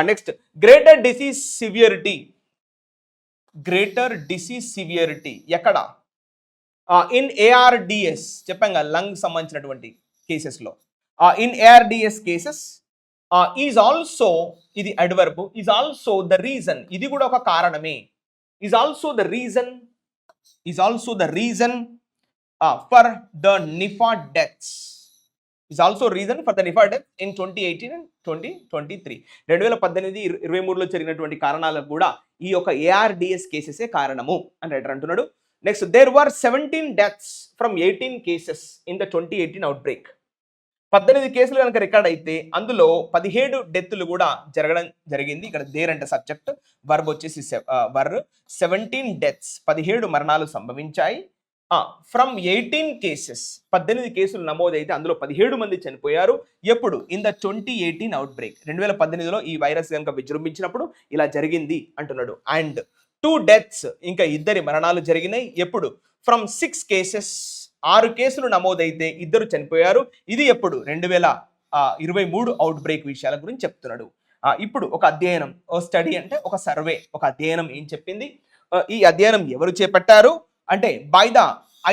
Next, greater disease severity. Greater disease severity ఎక్కడ? ఇన్ ARDS చెప్పాం కదా, లంగ్ సంబంధించినటువంటి కేసెస్లో. In ARDS cases is also, ఇది adverb, is also the reason, ఇది కూడా ఒక కారణమే. is also the reason for the Nipah deaths. Is also reason for the Nipah deaths in 2018 and 2023. 2018-23లో జరిగినటువంటి కారణాలకు కూడా ఈ యొక్క ARDS కేసెసే కారణము అని రైటర్ అంటున్నాడు. Next, there were 17 deaths from 18 cases in the 2018 outbreak. 18 కేసులు కనుక రికార్డ్ అయితే అందులో 17 డెత్లు కూడా జరగడం జరిగింది. ఇక్కడ దేర్ అంటే సబ్జెక్ట్, వర్బ్ వచ్చేసి 17 డెత్స్, 17 మరణాలు సంభవించాయి. ఫ్రమ్ 18 కేసెస్, 18 కేసులు నమోదైతే అందులో 17 మంది చనిపోయారు. ఎప్పుడు? ఇన్ ద 2018 అవుట్ బ్రేక్, 2018లో ఈ వైరస్ కనుక విజృంభించినప్పుడు ఇలా జరిగింది అంటున్నాడు. అండ్ 2 డెత్స్, ఇంకా 2 మరణాలు జరిగినాయి. ఎప్పుడు? ఫ్రమ్ 6 కేసెస్ 6 కేసులు నమోదైతే 2 చనిపోయారు. ఇది ఎప్పుడు 2023 అవుట్ బ్రేక్ విషయాల గురించి చెప్తున్నాడు. ఇప్పుడు ఒక అధ్యయనం, ఓ స్టడీ అంటే ఒక సర్వే, ఒక అధ్యయనం ఏం చెప్పింది? ఈ అధ్యయనం ఎవరు చేపట్టారు అంటే by the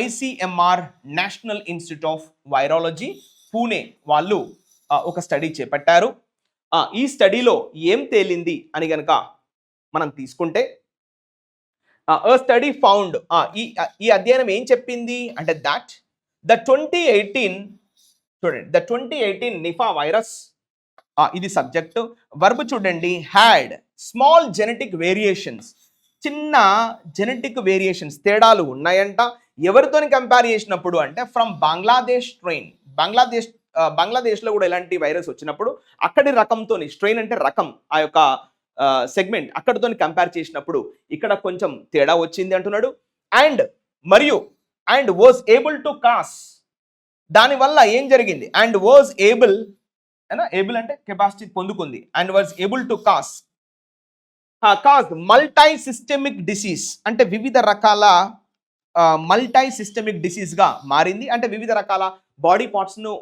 ICMR national institute of virology Pune వాళ్ళు ఒక స్టడీ చేపట్టారు. ఈ స్టడీలో ఏం తేలింది అని గనక మనం తీసుకుంటే స్టడీ ఫౌండ్, ఈ అధ్యయనం ఏం చెప్పింది అంటే దట్ ద 2018 చూడండి, ద 2018 నిఫా వైరస్, ఇది సబ్జెక్ట్. వర్బ్ చూడండి, హ్యాడ్ స్మాల్ జెనెటిక్ వేరియేషన్స్, చిన్న జెనెటిక్ వేరియేషన్స్ తేడాలు ఉన్నాయంట. ఎవరితోని కంపేర్ చేసినప్పుడు అంటే ఫ్రమ్ బంగ్లాదేశ్ స్ట్రెయిన్. బంగ్లాదేశ్లో కూడా ఇలాంటి వైరస్ వచ్చినప్పుడు అక్కడి రకంతో, స్ట్రెయిన్ అంటే రకం, ఆ యొక్క సెగ్మెంట్ అక్కడితో కంపేర్ చేసినప్పుడు ఇక్కడ కొంచెం తేడా వచ్చింది అంటున్నాడు. And was able to cause, దానివల్ల ఏం జరిగింది? అండ్ వాజ్ ఏబుల్ అంటే కెపాసిటీ పొందుకుంది. And was able to cause multisystemic disease, అంటే వివిధ రకాల మల్టీ సిస్టమిక్ డిసీజ్ గా మారింది. అంటే వివిధ రకాల బాడీ పార్ట్స్ ను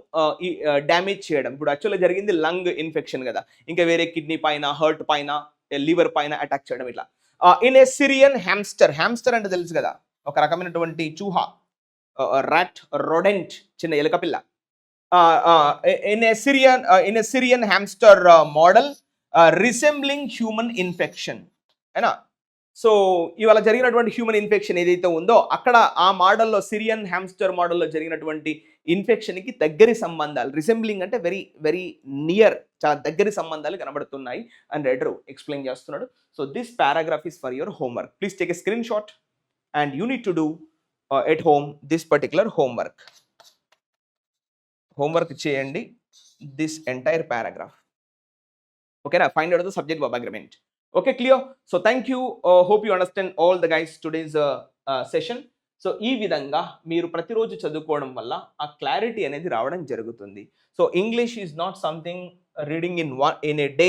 డ్యామేజ్ చేయడం. ఇప్పుడు యాక్చువల్గా జరిగింది లంగ్ ఇన్ఫెక్షన్ కదా, ఇంకా వేరే కిడ్నీ పైన, హర్ట్ పైన, లివర్ పైన అటాక్ చేయడం ఇట్లా. ఇన్ ఏ సిరియన్ హ్యామ్స్టర్ అంటే తెలుసు కదా, ఒక రకమైనటువంటి చూహ, రాట్, రొడెంట్, చిన్న ఎలుక పిల్ల. In a Syrian hamster model resembling human infection అయినా. సో ఇవాళ జరిగినటువంటి హ్యూమన్ ఇన్ఫెక్షన్ ఏదైతే ఉందో అక్కడ ఆ మోడల్లో, సిరియన్ హ్యామ్స్టర్ మోడల్లో జరిగినటువంటి ఇన్ఫెక్షన్కి దగ్గరి సంబంధాలు, రిసెంబ్లింగ్ అంటే వెరీ వెరీ నియర్, చాలా దగ్గరి సంబంధాలు కనబడుతున్నాయి అని రైటర్ ఎక్స్ప్లెయిన్ చేస్తున్నాడు. So this paragraph is for your homework. Please take a screen shot and you need to do at home this particular homework చేయండి దిస్ ఎంటైర్ పారాగ్రాఫ్. ఓకేనా? Find out the subject verb agreement. Okay, clear? So thank you. Hope you understand all the guys today's session. So ఈ విధంగా మీరు ప్రతిరోజు చదువుకోవడం వల్ల ఆ clarity అనేది రావడం జరుగుతుంది. So English is not something reading in a day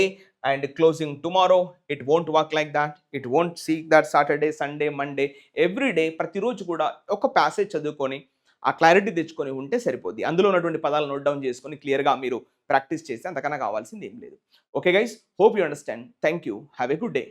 and closing tomorrow. It won't work like that. It won't see that Saturday, Sunday, Monday, every day ప్రతిరోజు కూడా ఒక ప్యాసేజ్ చదువుకొని ఆ క్లారిటీ తెచ్చుకొని ఉంటే సరిపోద్ది. అందులో ఉన్నటువంటి పదాలు నోట్ డౌన్ చేసుకొని క్లియర్గా మీరు ప్రాక్టీస్ చేస్తే అంతకన్నా కావాల్సింది ఏం లేదు. Okay guys, hope you understand. Thank you. Have a good day.